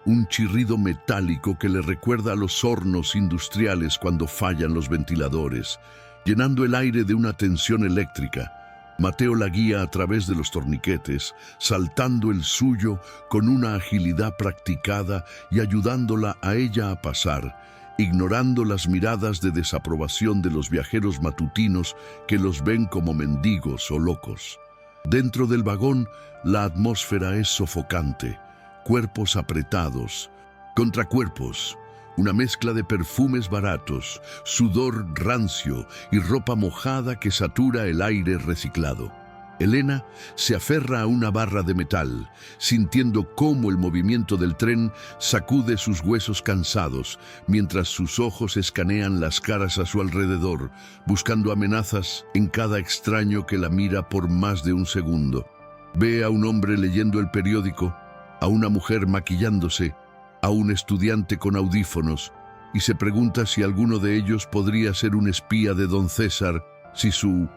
[SPEAKER 1] un chirrido metálico que le recuerda a los hornos industriales cuando fallan los ventiladores, llenando el aire de una tensión eléctrica. Mateo la guía a través de los torniquetes, saltando el suyo con una agilidad practicada y ayudándola a ella a pasar, ignorando las miradas de desaprobación de los viajeros matutinos que los ven como mendigos o locos. Dentro del vagón, la atmósfera es sofocante, cuerpos apretados, contracuerpos, una mezcla de perfumes baratos, sudor rancio y ropa mojada que satura el aire reciclado. Elena se aferra a una barra de metal, sintiendo cómo el movimiento del tren sacude sus huesos cansados, mientras sus ojos escanean las caras a su alrededor, buscando amenazas en cada extraño que la mira por más de un segundo. Ve a un hombre leyendo el periódico, a una mujer maquillándose, a un estudiante con audífonos, y se pregunta si alguno de ellos podría ser un espía de don César, si su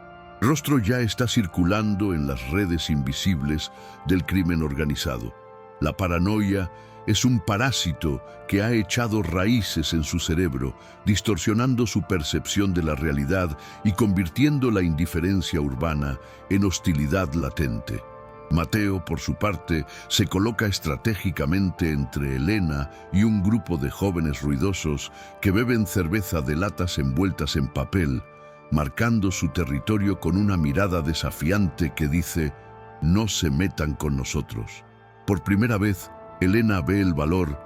[SPEAKER 1] rostro ya está circulando en las redes invisibles del crimen organizado. La paranoia es un parásito que ha echado raíces en su cerebro, distorsionando su percepción de la realidad y convirtiendo la indiferencia urbana en hostilidad latente. Mateo, por su parte, se coloca estratégicamente entre Elena y un grupo de jóvenes ruidosos que beben cerveza de latas envueltas en papel, marcando su territorio con una mirada desafiante que dice: «No se metan con nosotros». Por primera vez, Elena ve el valor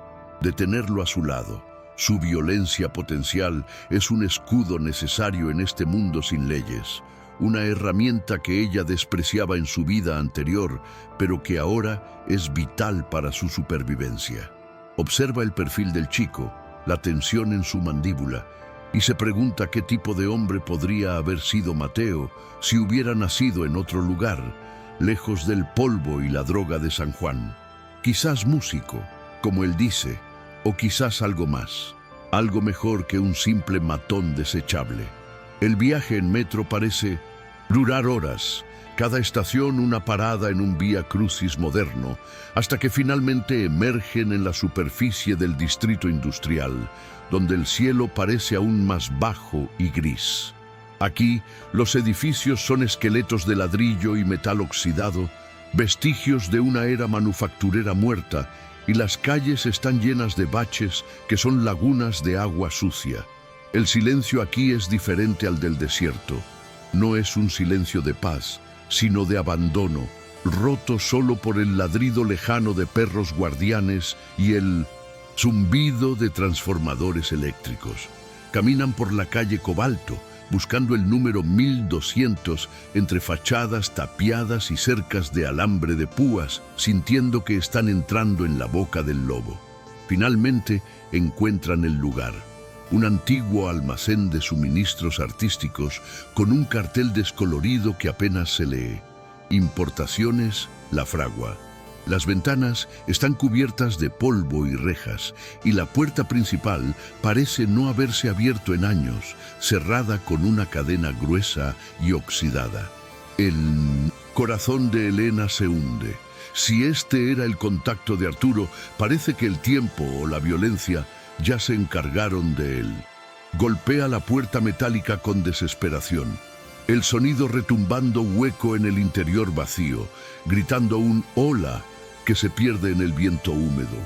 [SPEAKER 1] de tenerlo a su lado. Su violencia potencial es un escudo necesario en este mundo sin leyes, una herramienta que ella despreciaba en su vida anterior, pero que ahora es vital para su supervivencia. Observa el perfil del chico, la tensión en su mandíbula, y se pregunta qué tipo de hombre podría haber sido Mateo si hubiera nacido en otro lugar, lejos del polvo y la droga de San Juan. Quizás músico, como él dice, o quizás algo más, algo mejor que un simple matón desechable. El viaje en metro parece durar horas, cada estación una parada en un vía crucis moderno, hasta que finalmente emergen en la superficie del distrito industrial, donde el cielo parece aún más bajo y gris. Aquí, los edificios son esqueletos de ladrillo y metal oxidado, vestigios de una era manufacturera muerta, y las calles están llenas de baches que son lagunas de agua sucia. El silencio aquí es diferente al del desierto. No es un silencio de paz, sino de abandono, roto solo por el ladrido lejano de perros guardianes y el zumbido de transformadores eléctricos. Caminan por la calle Cobalto, buscando el número 1200 entre fachadas tapiadas y cercas de alambre de púas, sintiendo que están entrando en la boca del lobo. Finalmente encuentran el lugar. Un antiguo almacén de suministros artísticos con un cartel descolorido que apenas se lee. Importaciones La Fragua. Las ventanas están cubiertas de polvo y rejas, y la puerta principal parece no haberse abierto en años, cerrada con una cadena gruesa y oxidada. El corazón de Elena se hunde. Si este era el contacto de Arturo, parece que el tiempo o la violencia ya se encargaron de él. Golpea la puerta metálica con desesperación. el sonido retumbando hueco en el interior vacío, gritando un hola que se pierde en el viento húmedo.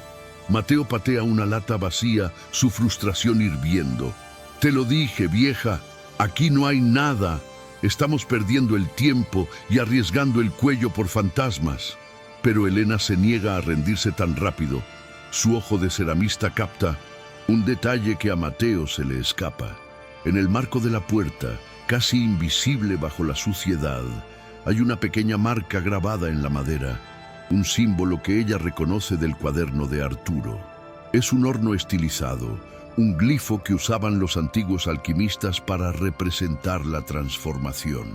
[SPEAKER 1] Mateo patea una lata vacía, su frustración hirviendo. «Te lo dije, vieja, aquí no hay nada. Estamos perdiendo el tiempo y arriesgando el cuello por fantasmas». Pero Elena se niega a rendirse tan rápido. Su ojo de ceramista capta un detalle que a Mateo se le escapa. En el marco de la puerta, casi invisible bajo la suciedad, hay una pequeña marca grabada en la madera, un símbolo que ella reconoce del cuaderno de Arturo. Es un horno estilizado, un glifo que usaban los antiguos alquimistas para representar la transformación.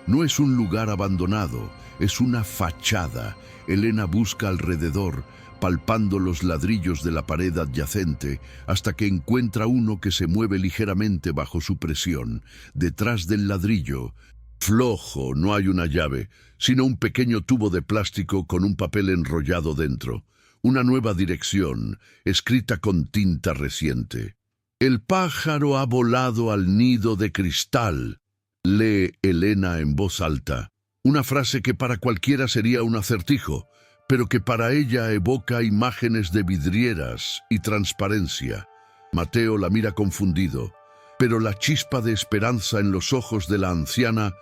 [SPEAKER 1] No es un lugar abandonado, es una fachada. Elena busca alrededor, palpando los ladrillos de la pared adyacente, hasta que encuentra uno que se mueve ligeramente bajo su presión. Detrás del ladrillo, flojo, no hay una llave, sino un pequeño tubo de plástico con un papel enrollado dentro. Una nueva dirección, escrita con tinta reciente. «El pájaro ha volado al nido de cristal», lee Elena en voz alta. Una frase que para cualquiera sería un acertijo, pero que para ella evoca imágenes de vidrieras y transparencia. Mateo la mira confundido, pero la chispa de esperanza en los ojos de la anciana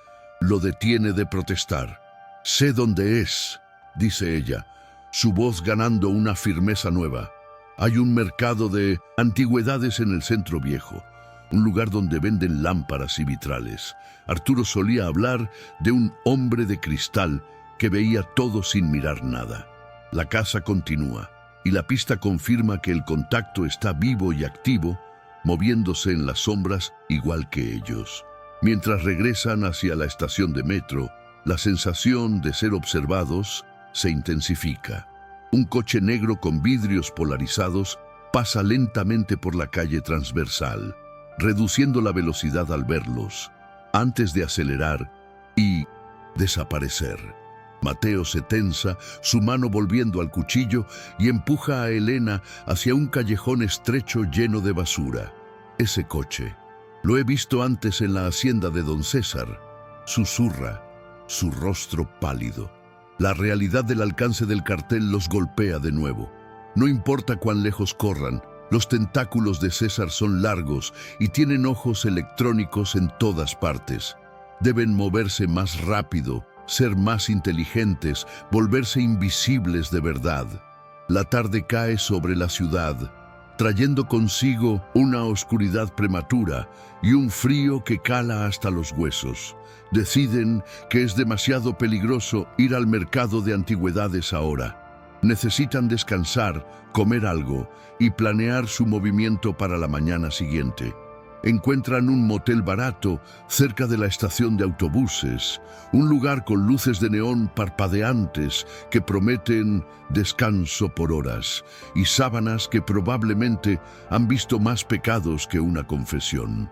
[SPEAKER 1] lo detiene de protestar. «Sé dónde es», dice ella, su voz ganando una firmeza nueva. Hay un mercado de antigüedades en el centro viejo, un lugar donde venden lámparas y vitrales. Arturo solía hablar de un hombre de cristal que veía todo sin mirar nada. La casa continúa, y la pista confirma que el contacto está vivo y activo, moviéndose en las sombras igual que ellos. Mientras regresan hacia la estación de metro, la sensación de ser observados se intensifica. Un coche negro con vidrios polarizados pasa lentamente por la calle transversal, reduciendo la velocidad al verlos, antes de acelerar y desaparecer. Mateo se tensa, su mano volviendo al cuchillo, y empuja a Elena hacia un callejón estrecho lleno de basura. Ese coche. Lo he visto antes en la hacienda de don César. Susurra, su rostro pálido. La realidad del alcance del cartel los golpea de nuevo. No importa cuán lejos corran, los tentáculos de César son largos y tienen ojos electrónicos en todas partes. Deben moverse más rápido, ser más inteligentes, volverse invisibles de verdad. La tarde cae sobre la ciudad, trayendo consigo una oscuridad prematura y un frío que cala hasta los huesos. Deciden que es demasiado peligroso ir al mercado de antigüedades ahora. Necesitan descansar, comer algo y planear su movimiento para la mañana siguiente. Encuentran un motel barato cerca de la estación de autobuses, un lugar con luces de neón parpadeantes que prometen descanso por horas y sábanas que probablemente han visto más pecados que una confesión.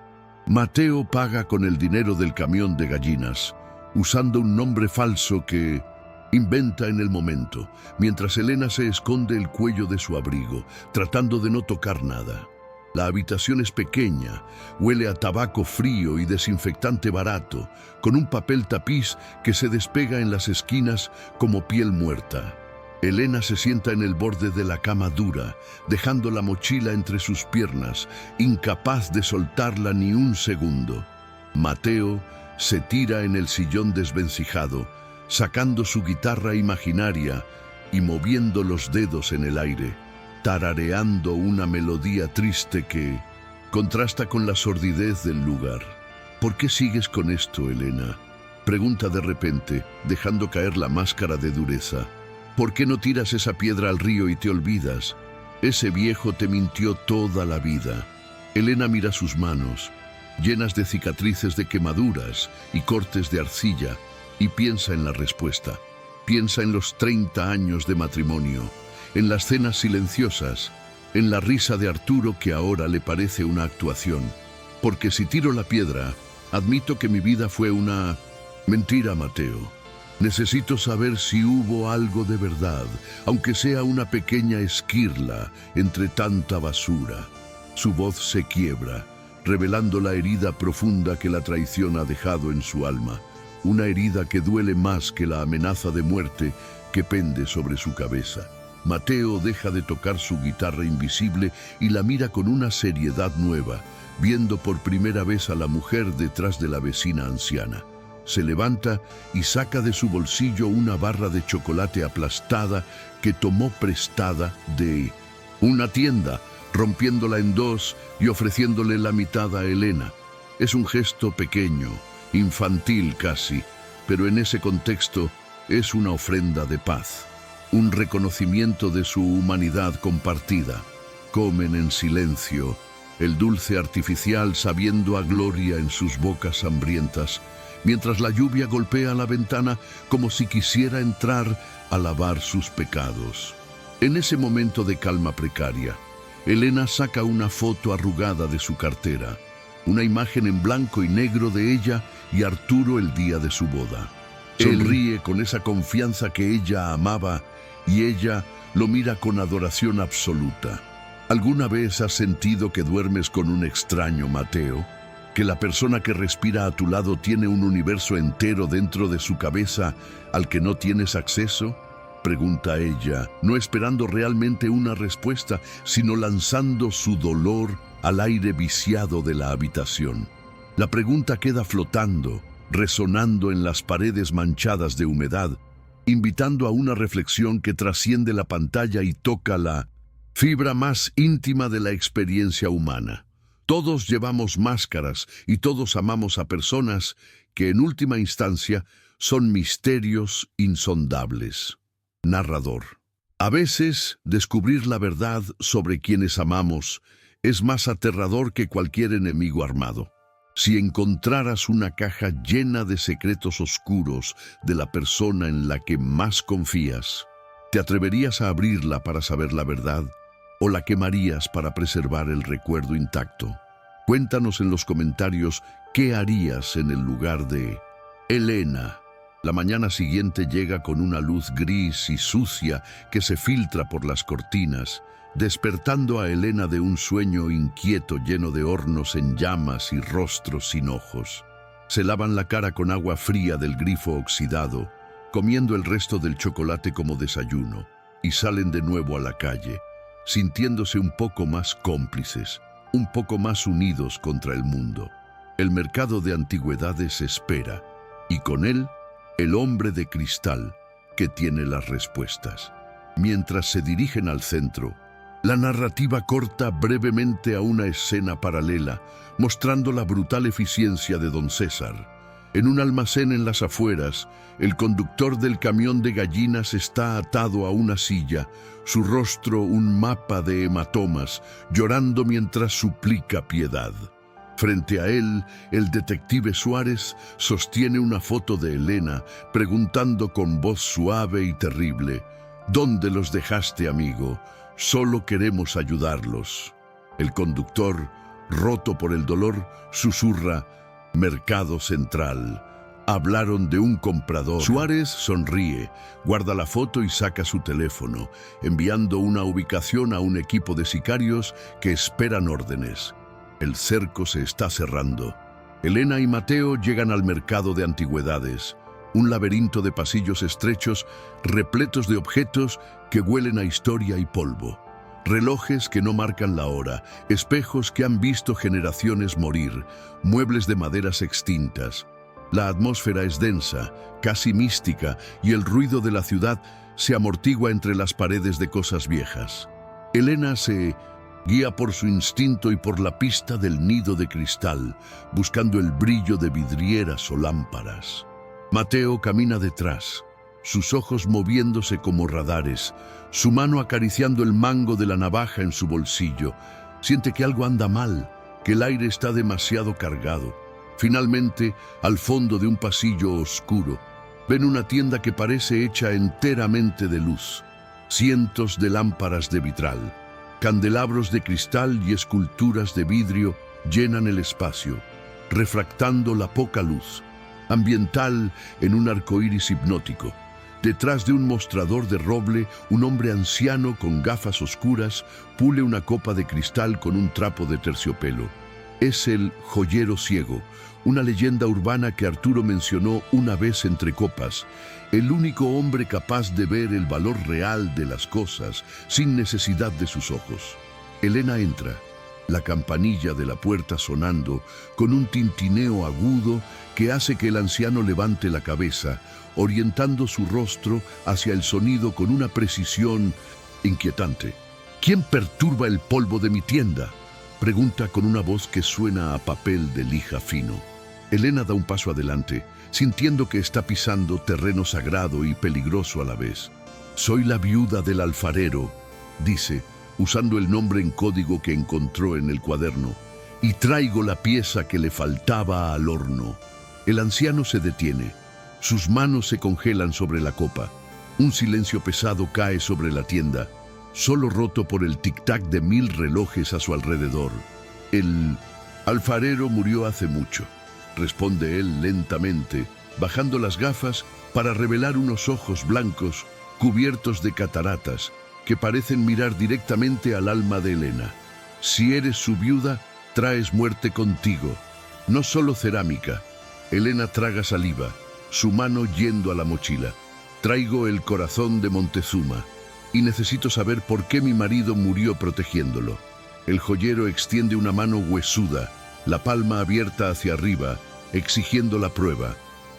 [SPEAKER 1] Mateo paga con el dinero del camión de gallinas, usando un nombre falso que inventa en el momento, mientras Elena se esconde el cuello de su abrigo, tratando de no tocar nada. La habitación es pequeña, huele a tabaco frío y desinfectante barato, con un papel tapiz que se despega en las esquinas como piel muerta. Elena se sienta en el borde de la cama dura, dejando la mochila entre sus piernas, incapaz de soltarla ni un segundo. Mateo se tira en el sillón desvencijado, sacando su guitarra imaginaria y moviendo los dedos en el aire, tarareando una melodía triste que contrasta con la sordidez del lugar. ¿Por qué sigues con esto, Elena?, pregunta de repente, dejando caer la máscara de dureza. ¿Por qué no tiras esa piedra al río y te olvidas? Ese viejo te mintió toda la vida. Elena mira sus manos, llenas de cicatrices de quemaduras y cortes de arcilla, y piensa en la respuesta. Piensa en los 30 años de matrimonio, en las cenas silenciosas, en la risa de Arturo que ahora le parece una actuación. Porque si tiro la piedra, admito que mi vida fue una mentira, Mateo. Necesito saber si hubo algo de verdad, aunque sea una pequeña esquirla entre tanta basura. Su voz se quiebra, revelando la herida profunda que la traición ha dejado en su alma, una herida que duele más que la amenaza de muerte que pende sobre su cabeza. Mateo deja de tocar su guitarra invisible y la mira con una seriedad nueva, viendo por primera vez a la mujer detrás de la vecina anciana. Se levanta y saca de su bolsillo una barra de chocolate aplastada que tomó prestada de una tienda, rompiéndola en dos y ofreciéndole la mitad a Elena. Es un gesto pequeño, infantil casi, pero en ese contexto es una ofrenda de paz, un reconocimiento de su humanidad compartida. Comen en silencio, el dulce artificial sabiendo a gloria en sus bocas hambrientas, mientras la lluvia golpea la ventana como si quisiera entrar a lavar sus pecados. En ese momento de calma precaria, Elena saca una foto arrugada de su cartera, una imagen en blanco y negro de ella y Arturo el día de su boda. Él ríe con esa confianza que ella amaba y ella lo mira con adoración absoluta. ¿Alguna vez has sentido que duermes con un extraño, Mateo? ¿Que la persona que respira a tu lado tiene un universo entero dentro de su cabeza al que no tienes acceso? Pregunta ella, no esperando realmente una respuesta, sino lanzando su dolor al aire viciado de la habitación. La pregunta queda flotando, resonando en las paredes manchadas de humedad, invitando a una reflexión que trasciende la pantalla y toca la fibra más íntima de la experiencia humana. Todos llevamos máscaras y todos amamos a personas que en última instancia son misterios insondables. Narrador. A veces, descubrir la verdad sobre quienes amamos es más aterrador que cualquier enemigo armado. Si encontraras una caja llena de secretos oscuros de la persona en la que más confías, ¿te atreverías a abrirla para saber la verdad o la quemarías para preservar el recuerdo intacto? Cuéntanos en los comentarios qué harías en el lugar de Elena. La mañana siguiente llega con una luz gris y sucia que se filtra por las cortinas, despertando a Elena de un sueño inquieto lleno de hornos en llamas y rostros sin ojos. Se lavan la cara con agua fría del grifo oxidado, comiendo el resto del chocolate como desayuno, y salen de nuevo a la calle, sintiéndose un poco más cómplices, un poco más unidos contra el mundo. El mercado de antigüedades espera, y con él, el hombre de cristal que tiene las respuestas. Mientras se dirigen al centro, la narrativa corta brevemente a una escena paralela, mostrando la brutal eficiencia de don César. En un almacén en las afueras, el conductor del camión de gallinas está atado a una silla, su rostro un mapa de hematomas, llorando mientras suplica piedad. Frente a él, el detective Suárez sostiene una foto de Elena, preguntando con voz suave y terrible, ¿dónde los dejaste, amigo? Solo queremos ayudarlos. El conductor, roto por el dolor, susurra, Mercado Central. Hablaron de un comprador. Suárez sonríe, guarda la foto y saca su teléfono, enviando una ubicación a un equipo de sicarios que esperan órdenes. El cerco se está cerrando. Elena y Mateo llegan al mercado de antigüedades, un laberinto de pasillos estrechos repletos de objetos que huelen a historia y polvo. Relojes que no marcan la hora, espejos que han visto generaciones morir, muebles de maderas extintas. La atmósfera es densa, casi mística, y el ruido de la ciudad se amortigua entre las paredes de cosas viejas. Elena se guía por su instinto y por la pista del nido de cristal, buscando el brillo de vidrieras o lámparas. Mateo camina detrás, sus ojos moviéndose como radares, su mano acariciando el mango de la navaja en su bolsillo. Siente que algo anda mal, que el aire está demasiado cargado. Finalmente, al fondo de un pasillo oscuro, ven una tienda que parece hecha enteramente de luz. Cientos de lámparas de vitral, candelabros de cristal y esculturas de vidrio llenan el espacio, refractando la poca luz ambiental en un arcoíris hipnótico. Detrás de un mostrador de roble, un hombre anciano con gafas oscuras pule una copa de cristal con un trapo de terciopelo. Es el joyero ciego, una leyenda urbana que Arturo mencionó una vez entre copas, el único hombre capaz de ver el valor real de las cosas sin necesidad de sus ojos. Elena entra, la campanilla de la puerta sonando con un tintineo agudo que hace que el anciano levante la cabeza, orientando su rostro hacia el sonido con una precisión inquietante. ¿Quién perturba el polvo de mi tienda?, pregunta con una voz que suena a papel de lija fino. Elena da un paso adelante, sintiendo que está pisando terreno sagrado y peligroso a la vez. Soy la viuda del alfarero, dice, usando el nombre en código que encontró en el cuaderno, y traigo la pieza que le faltaba al horno. El anciano se detiene. Sus manos se congelan sobre la copa. Un silencio pesado cae sobre la tienda, solo roto por el tic-tac de 1000 relojes a su alrededor. El alfarero murió hace mucho, responde él lentamente, bajando las gafas para revelar unos ojos blancos cubiertos de cataratas que parecen mirar directamente al alma de Elena. Si eres su viuda, traes muerte contigo. No solo cerámica. Elena traga saliva, su mano yendo a la mochila. Traigo el corazón de Montezuma y necesito saber por qué mi marido murió protegiéndolo. El joyero extiende una mano huesuda, la palma abierta hacia arriba, exigiendo la prueba.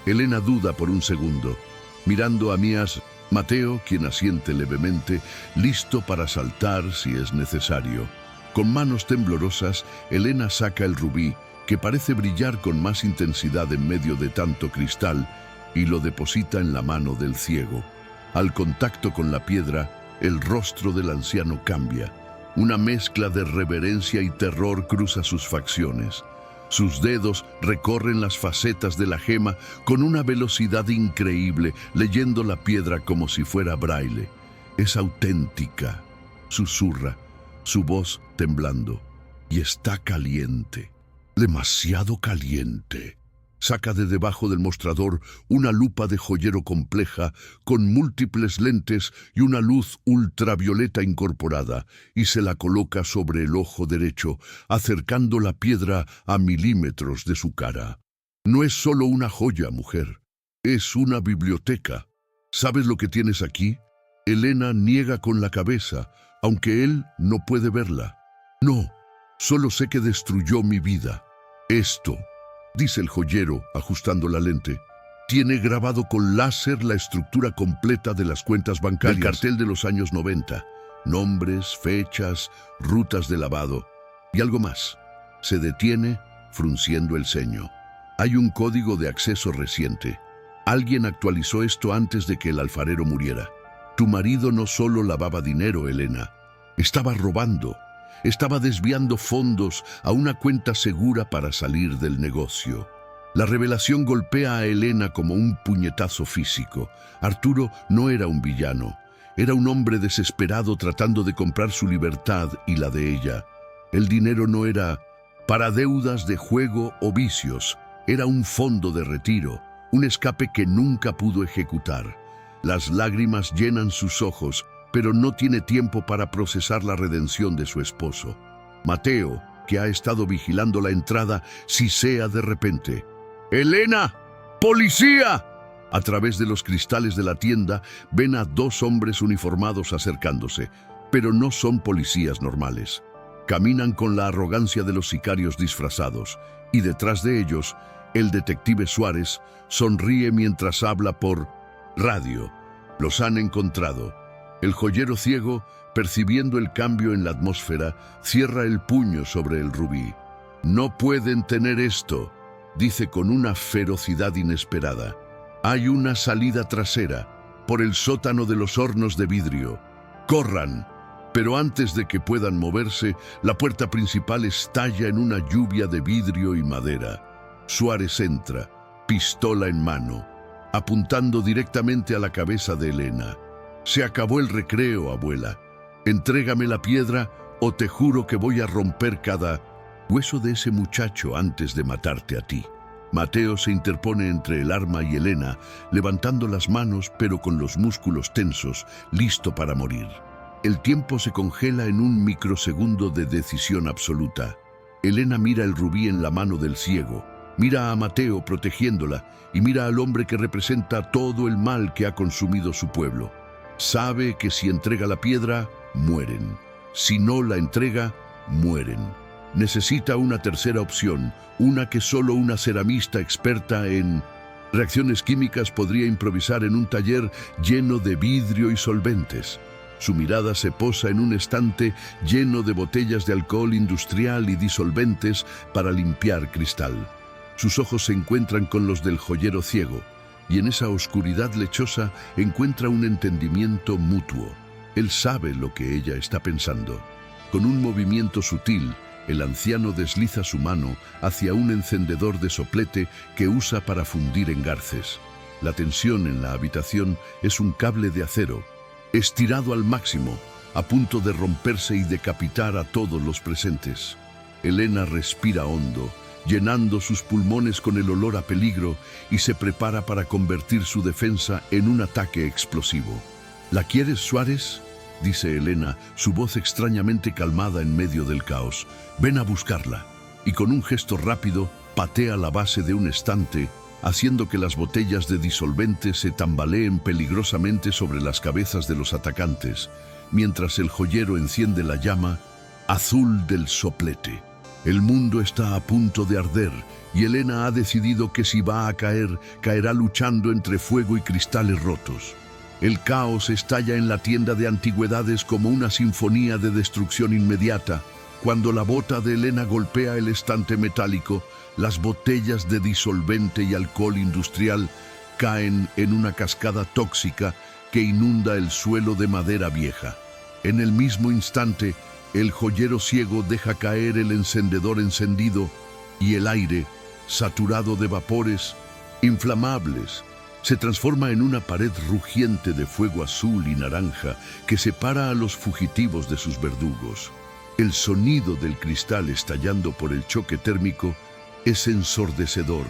[SPEAKER 1] Elena duda por un segundo, mirando a Mías, Mateo, quien asiente levemente, listo para saltar si es necesario. Con manos temblorosas, Elena saca el rubí, que parece brillar con más intensidad en medio de tanto cristal, y lo deposita en la mano del ciego. Al contacto con la piedra, el rostro del anciano cambia. Una mezcla de reverencia y terror cruza sus facciones. Sus dedos recorren las facetas de la gema con una velocidad increíble, leyendo la piedra como si fuera braille. Es auténtica, susurra, su voz temblando. Y está caliente, demasiado caliente. Saca de debajo del mostrador una lupa de joyero compleja con múltiples lentes y una luz ultravioleta incorporada y se la coloca sobre el ojo derecho, acercando la piedra a milímetros de su cara. No es solo una joya, mujer. Es una biblioteca. ¿Sabes lo que tienes aquí? Elena niega con la cabeza, aunque él no puede verla. No, solo sé que destruyó mi vida. Esto, dice el joyero, ajustando la lente, tiene grabado con láser la estructura completa de las cuentas bancarias del cartel de los años 90. Nombres, fechas, rutas de lavado y algo más. Se detiene, frunciendo el ceño. Hay un código de acceso reciente. Alguien actualizó esto antes de que el alfarero muriera. Tu marido no solo lavaba dinero, Elena. Estaba robando. Estaba desviando fondos a una cuenta segura para salir del negocio. La revelación golpea a Elena como un puñetazo físico. Arturo no era un villano. Era un hombre desesperado tratando de comprar su libertad y la de ella. El dinero no era para deudas de juego o vicios. Era un fondo de retiro, un escape que nunca pudo ejecutar. Las lágrimas llenan sus ojos, pero no tiene tiempo para procesar la redención de su esposo. Mateo, que ha estado vigilando la entrada, sisea de repente. ¡Elena! ¡Policía! A través de los cristales de la tienda ven a 2 hombres uniformados acercándose, pero no son policías normales. Caminan con la arrogancia de los sicarios disfrazados, y detrás de ellos, el detective Suárez sonríe mientras habla por radio. Los han encontrado. El joyero ciego, percibiendo el cambio en la atmósfera, cierra el puño sobre el rubí. No pueden tener esto, dice con una ferocidad inesperada. Hay una salida trasera, por el sótano de los hornos de vidrio. ¡Corran! Pero antes de que puedan moverse, la puerta principal estalla en una lluvia de vidrio y madera. Suárez entra, pistola en mano, apuntando directamente a la cabeza de Elena. Se acabó el recreo, abuela. Entrégame la piedra o te juro que voy a romper cada hueso de ese muchacho antes de matarte a ti. Mateo se interpone entre el arma y Elena, levantando las manos pero con los músculos tensos, listo para morir. El tiempo se congela en un microsegundo de decisión absoluta. Elena mira el rubí en la mano del ciego, mira a Mateo protegiéndola y mira al hombre que representa todo el mal que ha consumido su pueblo. Sabe que si entrega la piedra, mueren. Si no la entrega, mueren. Necesita una tercera opción, una que solo una ceramista experta en reacciones químicas podría improvisar en un taller lleno de vidrio y solventes. Su mirada se posa en un estante lleno de botellas de alcohol industrial y disolventes para limpiar cristal. Sus ojos se encuentran con los del joyero ciego, y en esa oscuridad lechosa encuentra un entendimiento mutuo. Él sabe lo que ella está pensando. Con un movimiento sutil, el anciano desliza su mano hacia un encendedor de soplete que usa para fundir engarces. La tensión en la habitación es un cable de acero, estirado al máximo, a punto de romperse y decapitar a todos los presentes. Elena respira hondo, llenando sus pulmones con el olor a peligro, y se prepara para convertir su defensa en un ataque explosivo. ¿La quieres, Suárez?, dice Elena, su voz extrañamente calmada en medio del caos. Ven a buscarla. Y con un gesto rápido, patea la base de un estante, haciendo que las botellas de disolvente se tambaleen peligrosamente sobre las cabezas de los atacantes, mientras el joyero enciende la llama azul del soplete. El mundo está a punto de arder, y Elena ha decidido que si va a caer, caerá luchando entre fuego y cristales rotos. El caos estalla en la tienda de antigüedades como una sinfonía de destrucción inmediata. Cuando la bota de Elena golpea el estante metálico, las botellas de disolvente y alcohol industrial caen en una cascada tóxica que inunda el suelo de madera vieja. En el mismo instante, el joyero ciego deja caer el encendedor encendido y el aire, saturado de vapores inflamables, se transforma en una pared rugiente de fuego azul y naranja que separa a los fugitivos de sus verdugos. El sonido del cristal estallando por el choque térmico es ensordecedor.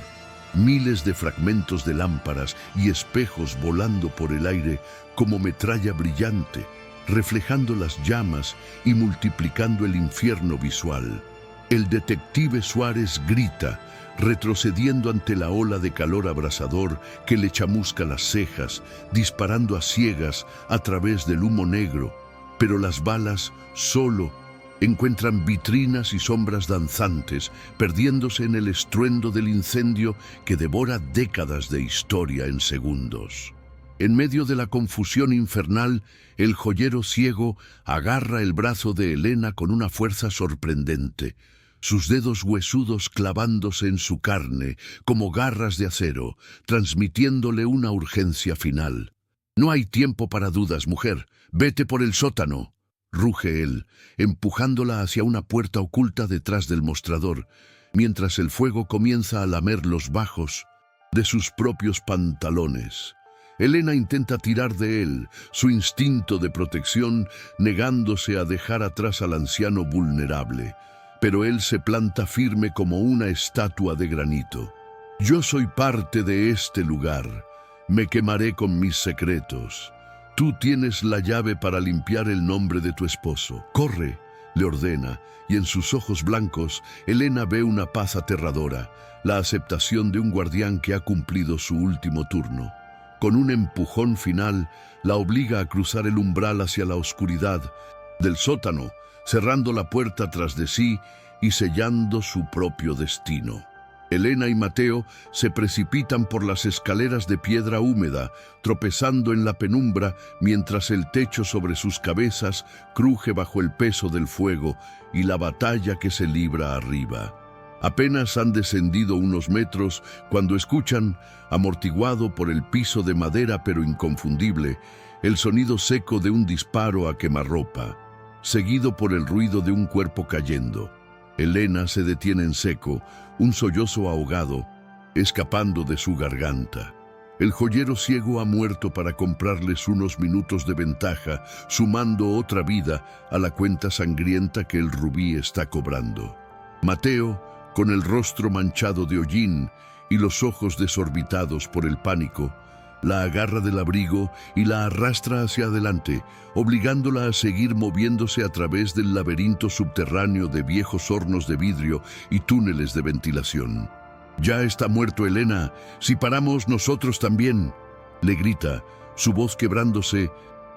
[SPEAKER 1] Miles de fragmentos de lámparas y espejos volando por el aire como metralla brillante, reflejando las llamas y multiplicando el infierno visual. El detective Suárez grita, retrocediendo ante la ola de calor abrasador que le chamusca las cejas, disparando a ciegas a través del humo negro, pero las balas solo encuentran vitrinas y sombras danzantes, perdiéndose en el estruendo del incendio que devora décadas de historia en segundos. En medio de la confusión infernal, el joyero ciego agarra el brazo de Elena con una fuerza sorprendente, sus dedos huesudos clavándose en su carne como garras de acero, transmitiéndole una urgencia final. «No hay tiempo para dudas, mujer. Vete por el sótano», ruge él, empujándola hacia una puerta oculta detrás del mostrador, mientras el fuego comienza a lamer los bajos de sus propios pantalones. Elena intenta tirar de él, su instinto de protección negándose a dejar atrás al anciano vulnerable, pero él se planta firme como una estatua de granito. «Yo soy parte de este lugar. Me quemaré con mis secretos. Tú tienes la llave para limpiar el nombre de tu esposo. Corre», le ordena, y en sus ojos blancos, Elena ve una paz aterradora, la aceptación de un guardián que ha cumplido su último turno. Con un empujón final, la obliga a cruzar el umbral hacia la oscuridad del sótano, cerrando la puerta tras de sí y sellando su propio destino. Elena y Mateo se precipitan por las escaleras de piedra húmeda, tropezando en la penumbra mientras el techo sobre sus cabezas cruje bajo el peso del fuego y la batalla que se libra arriba. Apenas han descendido unos metros cuando escuchan, amortiguado por el piso de madera pero inconfundible, el sonido seco de un disparo a quemarropa, seguido por el ruido de un cuerpo cayendo. Elena se detiene en seco, un sollozo ahogado, escapando de su garganta. El joyero ciego ha muerto para comprarles unos minutos de ventaja, sumando otra vida a la cuenta sangrienta que el rubí está cobrando. Mateo, con el rostro manchado de hollín y los ojos desorbitados por el pánico, La agarra del abrigo y la arrastra hacia adelante, obligándola a seguir moviéndose a través del laberinto subterráneo de viejos hornos de vidrio y túneles de ventilación. «Ya está muerto Elena, si paramos nosotros también», le grita, su voz quebrándose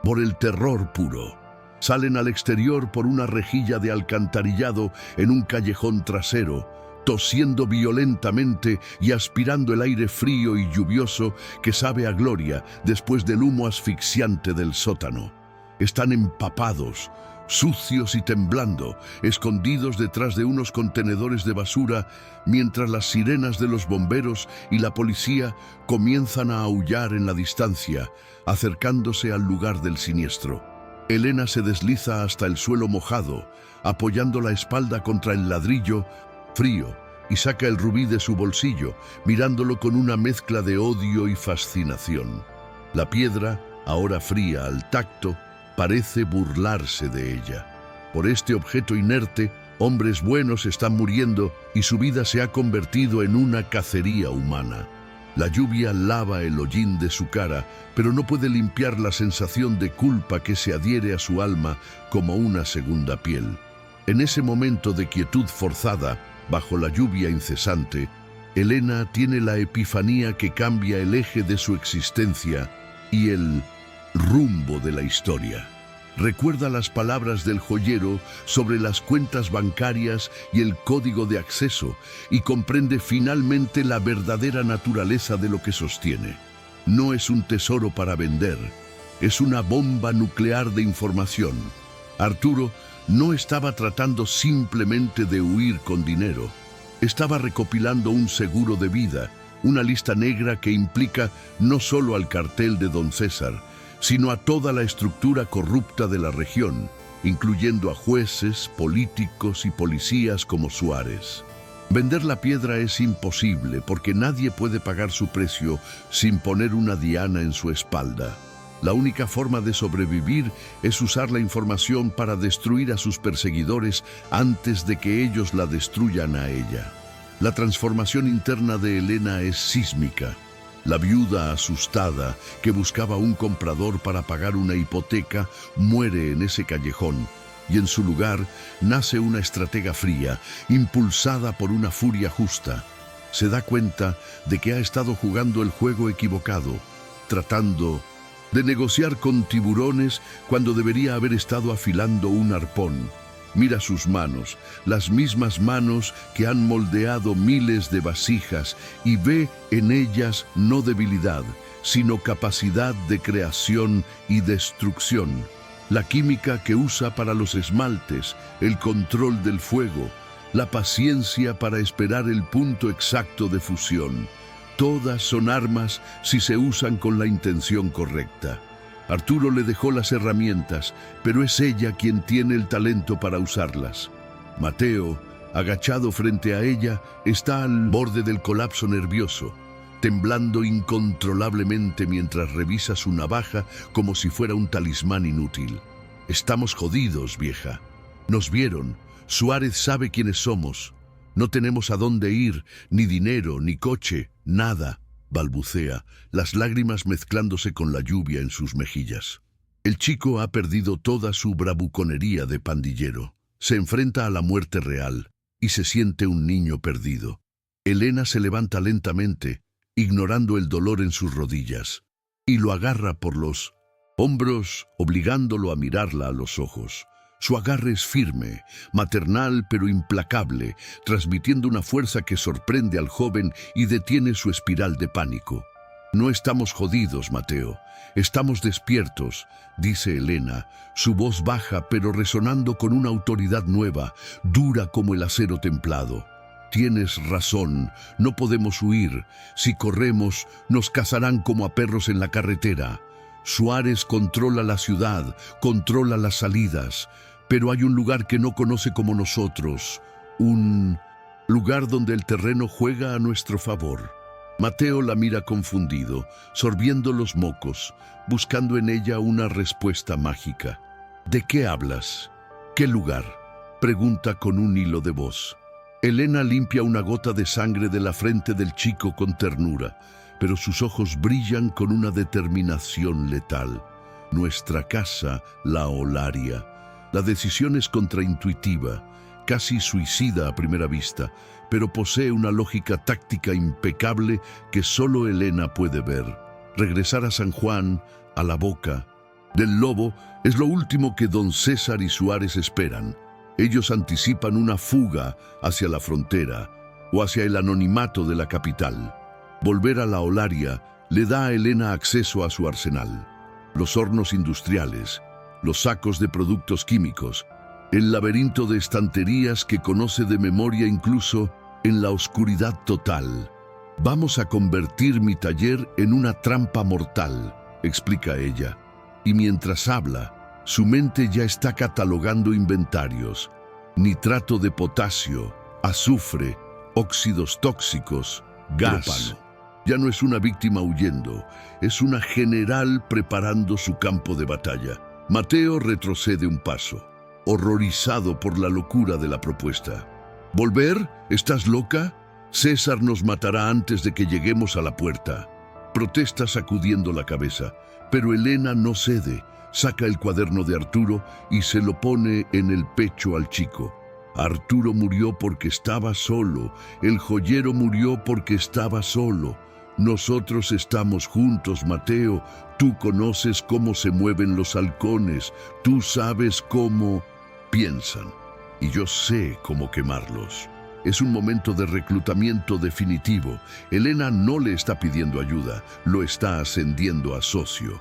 [SPEAKER 1] por el terror puro. Salen al exterior por una rejilla de alcantarillado en un callejón trasero, tosiendo violentamente y aspirando el aire frío y lluvioso que sabe a gloria después del humo asfixiante del sótano. Están empapados, sucios y temblando, escondidos detrás de unos contenedores de basura, mientras las sirenas de los bomberos y la policía comienzan a aullar en la distancia, acercándose al lugar del siniestro. Elena se desliza hasta el suelo mojado, apoyando la espalda contra el ladrillo frío, y saca el rubí de su bolsillo, mirándolo con una mezcla de odio y fascinación. La piedra, ahora fría al tacto, parece burlarse de ella. Por este objeto inerte, hombres buenos están muriendo y su vida se ha convertido en una cacería humana. La lluvia lava el hollín de su cara, pero no puede limpiar la sensación de culpa que se adhiere a su alma como una segunda piel. En ese momento de quietud forzada, bajo la lluvia incesante, Elena tiene la epifanía que cambia el eje de su existencia y el rumbo de la historia. Recuerda las palabras del joyero sobre las cuentas bancarias y el código de acceso y comprende finalmente la verdadera naturaleza de lo que sostiene. No es un tesoro para vender, es una bomba nuclear de información. Arturo no estaba tratando simplemente de huir con dinero. Estaba recopilando un seguro de vida, una lista negra que implica no solo al cartel de Don César, sino a toda la estructura corrupta de la región, incluyendo a jueces, políticos y policías como Suárez. Vender la piedra es imposible porque nadie puede pagar su precio sin poner una diana en su espalda. La única forma de sobrevivir es usar la información para destruir a sus perseguidores antes de que ellos la destruyan a ella. La transformación interna de Elena es sísmica. La viuda asustada, que buscaba un comprador para pagar una hipoteca, muere en ese callejón, y en su lugar nace una estratega fría, impulsada por una furia justa. Se da cuenta de que ha estado jugando el juego equivocado, tratando de negociar con tiburones cuando debería haber estado afilando un arpón. Mira sus manos, las mismas manos que han moldeado miles de vasijas, y ve en ellas no debilidad, sino capacidad de creación y destrucción. La química que usa para los esmaltes, el control del fuego, la paciencia para esperar el punto exacto de fusión. Todas son armas si se usan con la intención correcta. Arturo le dejó las herramientas, pero es ella quien tiene el talento para usarlas. Mateo, agachado frente a ella, está al borde del colapso nervioso, temblando incontrolablemente mientras revisa su navaja como si fuera un talismán inútil. «Estamos jodidos, vieja. Nos vieron. Suárez sabe quiénes somos. No tenemos a dónde ir, ni dinero, ni coche, nada», balbucea, las lágrimas mezclándose con la lluvia en sus mejillas. El chico ha perdido toda su bravuconería de pandillero. Se enfrenta a la muerte real y se siente un niño perdido. Elena se levanta lentamente, ignorando el dolor en sus rodillas, y lo agarra por los hombros, obligándolo a mirarla a los ojos. Su agarre es firme, maternal pero implacable, transmitiendo una fuerza que sorprende al joven y detiene su espiral de pánico. «No estamos jodidos, Mateo. Estamos despiertos», dice Elena, su voz baja pero resonando con una autoridad nueva, dura como el acero templado. «Tienes razón, no podemos huir. Si corremos, nos cazarán como a perros en la carretera. Suárez controla la ciudad, controla las salidas. Pero hay un lugar que no conoce como nosotros, un lugar donde el terreno juega a nuestro favor». Mateo la mira confundido, sorbiendo los mocos, buscando en ella una respuesta mágica. «¿De qué hablas? ¿Qué lugar?», pregunta con un hilo de voz. Elena limpia una gota de sangre de la frente del chico con ternura, pero sus ojos brillan con una determinación letal. Nuestra casa, la Olaria. La decisión es contraintuitiva, casi suicida a primera vista, pero posee una lógica táctica impecable que solo Elena puede ver. Regresar a San Juan, a la boca del lobo, es lo último que don César y Suárez esperan. Ellos anticipan una fuga hacia la frontera o hacia el anonimato de la capital. Volver a la Olaria le da a Elena acceso a su arsenal. Los hornos industriales, los sacos de productos químicos, el laberinto de estanterías que conoce de memoria incluso en la oscuridad total. Vamos a convertir mi taller en una trampa mortal, explica ella. Y mientras habla, su mente ya está catalogando inventarios. Nitrato de potasio, azufre, óxidos tóxicos, gas. Propano. Ya no es una víctima huyendo, es una general preparando su campo de batalla. Mateo retrocede un paso, horrorizado por la locura de la propuesta. ¿Volver? ¿Estás loca? César nos matará antes de que lleguemos a la puerta. Protesta sacudiendo la cabeza, pero Elena no cede. Saca el cuaderno de Arturo y se lo pone en el pecho al chico. Arturo murió porque estaba solo. El joyero murió porque estaba solo. Nosotros estamos juntos, Mateo. Tú conoces cómo se mueven los halcones. Tú sabes cómo piensan. Y yo sé cómo quemarlos. Es un momento de reclutamiento definitivo. Elena no le está pidiendo ayuda, lo está ascendiendo a socio.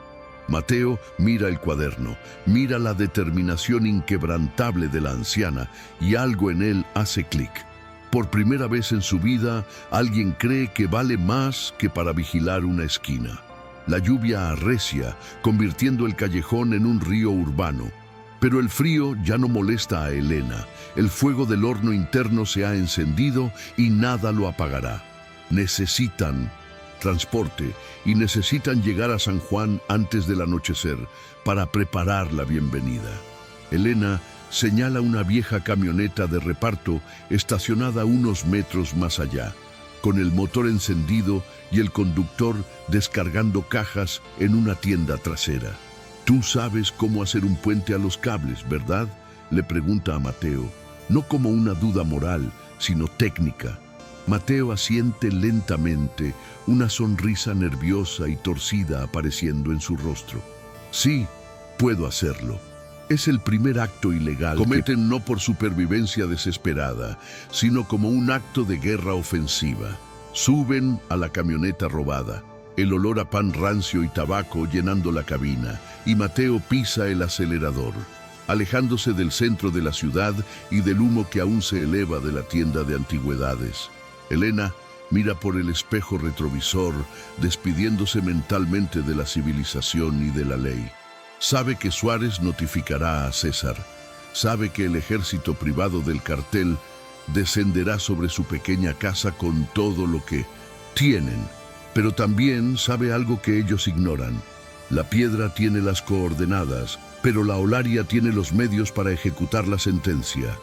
[SPEAKER 1] Mateo mira el cuaderno, mira la determinación inquebrantable de la anciana y algo en él hace clic. Por primera vez en su vida, alguien cree que vale más que para vigilar una esquina. La lluvia arrecia, convirtiendo el callejón en un río urbano. Pero el frío ya no molesta a Elena. El fuego del horno interno se ha encendido y nada lo apagará. Necesitan transporte y necesitan llegar a San Juan antes del anochecer para preparar la bienvenida. Elena señala una vieja camioneta de reparto estacionada unos metros más allá, con el motor encendido y el conductor descargando cajas en una tienda trasera. Tú sabes cómo hacer un puente a los cables, ¿verdad? Le pregunta a Mateo, no como una duda moral, sino técnica. Mateo asiente lentamente, una sonrisa nerviosa y torcida apareciendo en su rostro. Sí, puedo hacerlo. Es el primer acto ilegal. Cometen no por supervivencia desesperada, sino como un acto de guerra ofensiva. Suben a la camioneta robada. El olor a pan rancio y tabaco llenando la cabina, y Mateo pisa el acelerador, alejándose del centro de la ciudad y del humo que aún se eleva de la tienda de antigüedades. Elena mira por el espejo retrovisor, despidiéndose mentalmente de la civilización y de la ley. Sabe que Suárez notificará a César. Sabe que el ejército privado del cartel descenderá sobre su pequeña casa con todo lo que tienen. Pero también sabe algo que ellos ignoran. La piedra tiene las coordenadas, pero la Olaria tiene los medios para ejecutar la sentencia.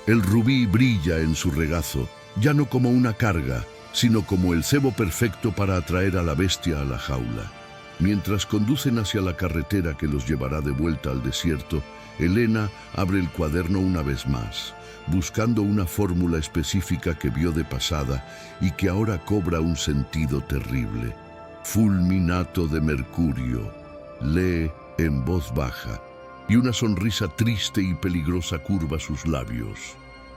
[SPEAKER 1] El rubí brilla en su regazo, ya no como una carga, sino como el cebo perfecto para atraer a la bestia a la jaula. Mientras conducen hacia la carretera que los llevará de vuelta al desierto, Elena abre el cuaderno una vez más, buscando una fórmula específica que vio de pasada y que ahora cobra un sentido terrible. Fulminato de mercurio, lee en voz baja, y una sonrisa triste y peligrosa curva sus labios.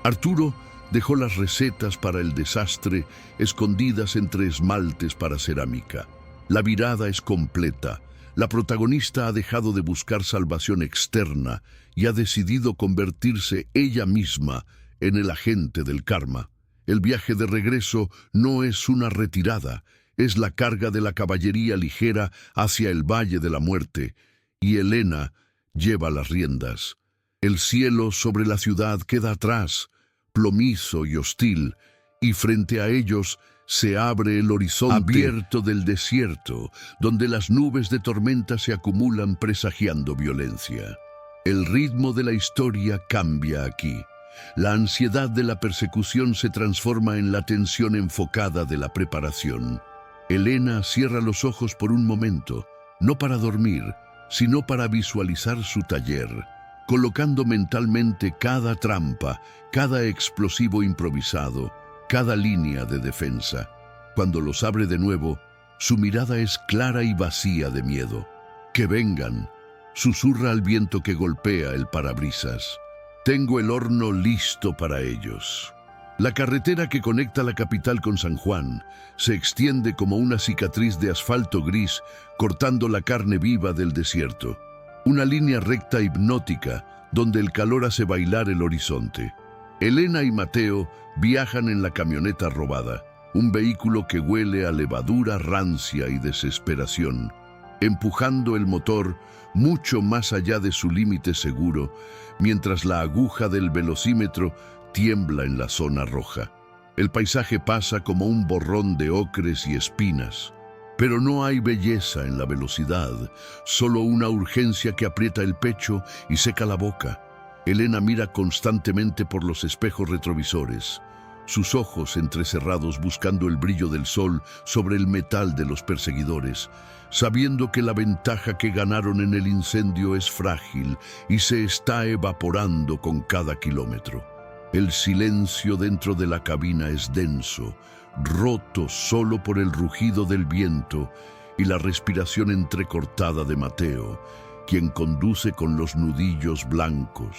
[SPEAKER 1] Arturo dejó las recetas para el desastre escondidas entre esmaltes para cerámica. La virada es completa. La protagonista ha dejado de buscar salvación externa y ha decidido convertirse ella misma en el agente del karma. El viaje de regreso no es una retirada, es la carga de la caballería ligera hacia el Valle de la Muerte, y Elena lleva las riendas. El cielo sobre la ciudad queda atrás, plomizo y hostil, y frente a ellos se abre el horizonte abierto del desierto, donde las nubes de tormenta se acumulan presagiando violencia. El ritmo de la historia cambia aquí. La ansiedad de la persecución se transforma en la tensión enfocada de la preparación. Elena cierra los ojos por un momento, no para dormir, sino para visualizar su taller, colocando mentalmente cada trampa, cada explosivo improvisado, cada línea de defensa. Cuando los abre de nuevo, su mirada es clara y vacía de miedo. «Que vengan», susurra al viento que golpea el parabrisas. «Tengo el horno listo para ellos». La carretera que conecta la capital con San Juan se extiende como una cicatriz de asfalto gris, cortando la carne viva del desierto. Una línea recta hipnótica, donde el calor hace bailar el horizonte. Elena y Mateo viajan en la camioneta robada, un vehículo que huele a levadura rancia y desesperación, empujando el motor mucho más allá de su límite seguro, mientras la aguja del velocímetro tiembla en la zona roja. El paisaje pasa como un borrón de ocres y espinas, pero no hay belleza en la velocidad, solo una urgencia que aprieta el pecho y seca la boca. Elena mira constantemente por los espejos retrovisores, sus ojos entrecerrados buscando el brillo del sol sobre el metal de los perseguidores, sabiendo que la ventaja que ganaron en el incendio es frágil y se está evaporando con cada kilómetro. El silencio dentro de la cabina es denso, roto solo por el rugido del viento y la respiración entrecortada de Mateo, quien conduce con los nudillos blancos.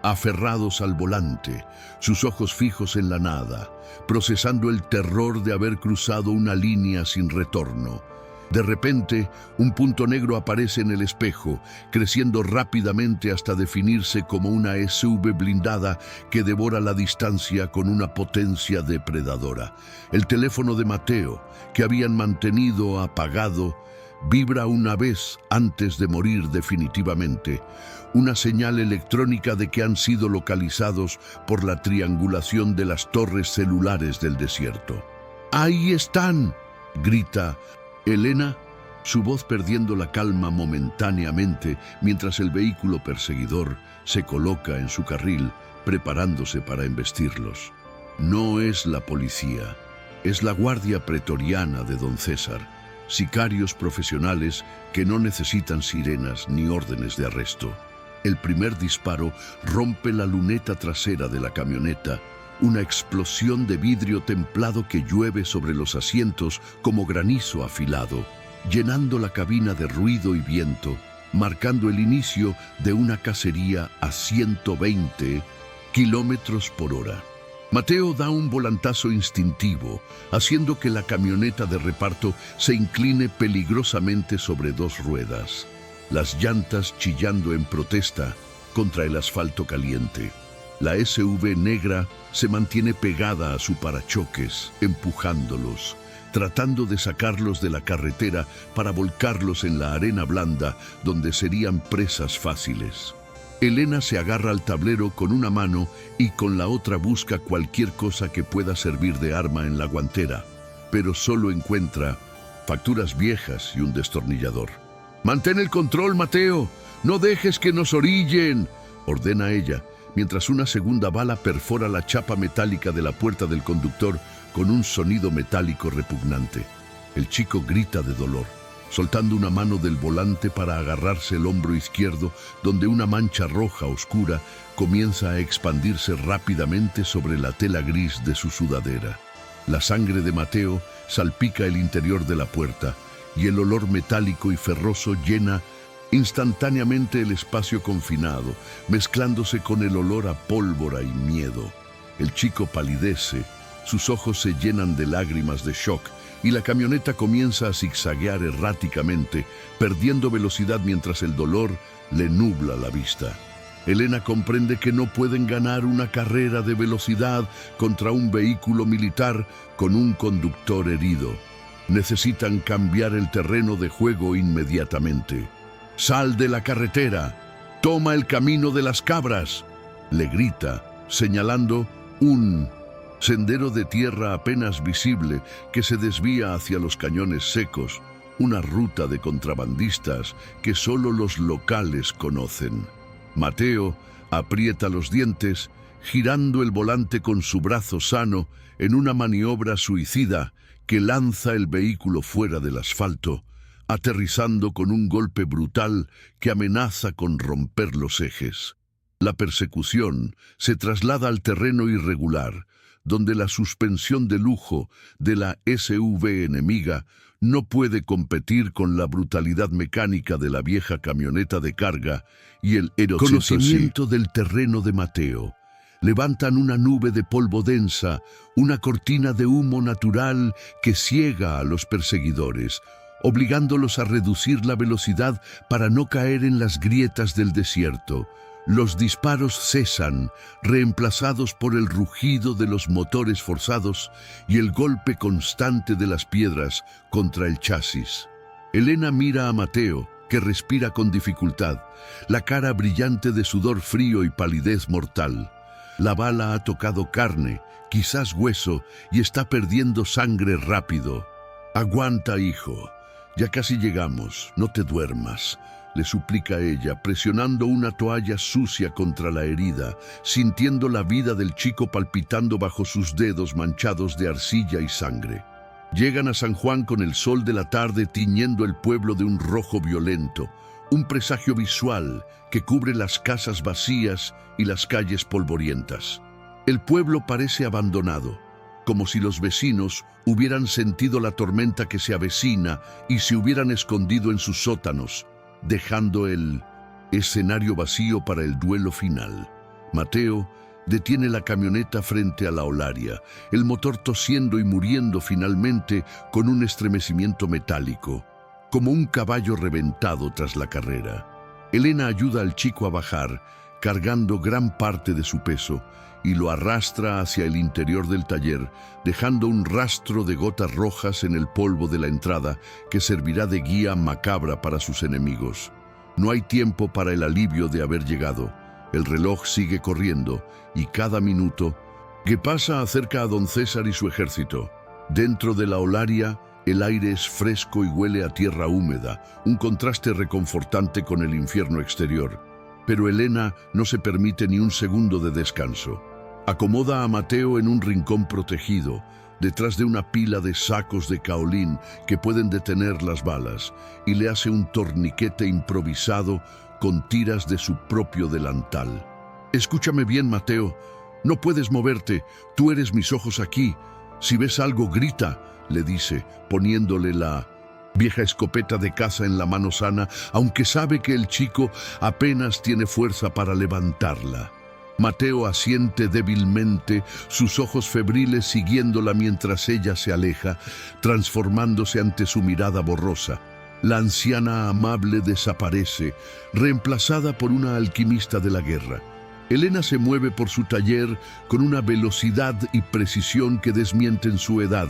[SPEAKER 1] Aferrados al volante, sus ojos fijos en la nada, procesando el terror de haber cruzado una línea sin retorno. De repente, un punto negro aparece en el espejo, creciendo rápidamente hasta definirse como una SUV blindada que devora la distancia con una potencia depredadora. El teléfono de Mateo, que habían mantenido apagado, vibra una vez antes de morir definitivamente, una señal electrónica de que han sido localizados por la triangulación de las torres celulares del desierto. ¡Ahí están!, grita Elena, su voz perdiendo la calma momentáneamente mientras el vehículo perseguidor se coloca en su carril, preparándose para embestirlos. No es la policía, es la guardia pretoriana de don César, sicarios profesionales que no necesitan sirenas ni órdenes de arresto. El primer disparo rompe la luneta trasera de la camioneta, una explosión de vidrio templado que llueve sobre los asientos como granizo afilado, llenando la cabina de ruido y viento, marcando el inicio de una cacería a 120 kilómetros por hora. Mateo da un volantazo instintivo, haciendo que la camioneta de reparto se incline peligrosamente sobre dos ruedas, las llantas chillando en protesta contra el asfalto caliente. La SUV negra se mantiene pegada a su parachoques, empujándolos, tratando de sacarlos de la carretera para volcarlos en la arena blanda donde serían presas fáciles. Elena se agarra al tablero con una mano y con la otra busca cualquier cosa que pueda servir de arma en la guantera, pero solo encuentra facturas viejas y un destornillador. «¡Mantén el control, Mateo! ¡No dejes que nos orillen!», ordena ella, mientras una segunda bala perfora la chapa metálica de la puerta del conductor con un sonido metálico repugnante. El chico grita de dolor, soltando una mano del volante para agarrarse el hombro izquierdo, donde una mancha roja oscura comienza a expandirse rápidamente sobre la tela gris de su sudadera. La sangre de Mateo salpica el interior de la puerta y el olor metálico y ferroso llena instantáneamente el espacio confinado, mezclándose con el olor a pólvora y miedo. El chico palidece, sus ojos se llenan de lágrimas de shock y la camioneta comienza a zigzaguear erráticamente, perdiendo velocidad mientras el dolor le nubla la vista. Elena comprende que no pueden ganar una carrera de velocidad contra un vehículo militar con un conductor herido. Necesitan cambiar el terreno de juego inmediatamente. «¡Sal de la carretera! ¡Toma el camino de las cabras!», le grita, señalando un sendero de tierra apenas visible que se desvía hacia los cañones secos, una ruta de contrabandistas que solo los locales conocen. Mateo aprieta los dientes girando el volante con su brazo sano en una maniobra suicida que lanza el vehículo fuera del asfalto, aterrizando con un golpe brutal que amenaza con romper los ejes. La persecución se traslada al terreno irregular, donde la suspensión de lujo de la SUV enemiga no puede competir con la brutalidad mecánica de la vieja camioneta de carga, y el conocimiento del terreno de Mateo levantan una nube de polvo densa, una cortina de humo natural que ciega a los perseguidores, obligándolos a reducir la velocidad para no caer en las grietas del desierto. Los disparos cesan, reemplazados por el rugido de los motores forzados y el golpe constante de las piedras contra el chasis. Elena mira a Mateo, que respira con dificultad, la cara brillante de sudor frío y palidez mortal. La bala ha tocado carne, quizás hueso, y está perdiendo sangre rápido. «Aguanta, hijo. Ya casi llegamos. No te duermas», le suplica ella, presionando una toalla sucia contra la herida, sintiendo la vida del chico palpitando bajo sus dedos manchados de arcilla y sangre. Llegan a San Juan con el sol de la tarde tiñendo el pueblo de un rojo violento, un presagio visual que cubre las casas vacías y las calles polvorientas. El pueblo parece abandonado, como si los vecinos hubieran sentido la tormenta que se avecina y se hubieran escondido en sus sótanos, dejando el escenario vacío para el duelo final. Mateo detiene la camioneta frente a la Olaria, el motor tosiendo y muriendo finalmente con un estremecimiento metálico, como un caballo reventado tras la carrera. Elena ayuda al chico a bajar, cargando gran parte de su peso, y lo arrastra hacia el interior del taller, dejando un rastro de gotas rojas en el polvo de la entrada que servirá de guía macabra para sus enemigos. No hay tiempo para el alivio de haber llegado. El reloj sigue corriendo y cada minuto que pasa acerca a don César y su ejército. Dentro de la Olaria, el aire es fresco y huele a tierra húmeda, un contraste reconfortante con el infierno exterior. Pero Elena no se permite ni un segundo de descanso. Acomoda a Mateo en un rincón protegido, detrás de una pila de sacos de caolín que pueden detener las balas, y le hace un torniquete improvisado con tiras de su propio delantal. «Escúchame bien, Mateo. No puedes moverte. Tú eres mis ojos aquí. Si ves algo, grita», le dice, poniéndole la vieja escopeta de caza en la mano sana, aunque sabe que el chico apenas tiene fuerza para levantarla. Mateo asiente débilmente, sus ojos febriles siguiéndola mientras ella se aleja, transformándose ante su mirada borrosa. La anciana amable desaparece, reemplazada por una alquimista de la guerra. Elena se mueve por su taller con una velocidad y precisión que desmienten su edad,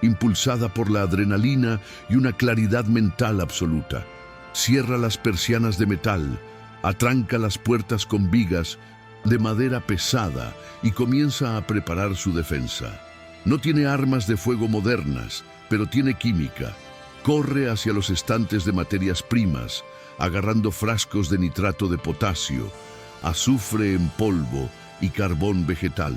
[SPEAKER 1] impulsada por la adrenalina y una claridad mental absoluta. Cierra las persianas de metal, atranca las puertas con vigas de madera pesada y comienza a preparar su defensa. No tiene armas de fuego modernas, pero tiene química. Corre hacia los estantes de materias primas, agarrando frascos de nitrato de potasio, azufre en polvo y carbón vegetal,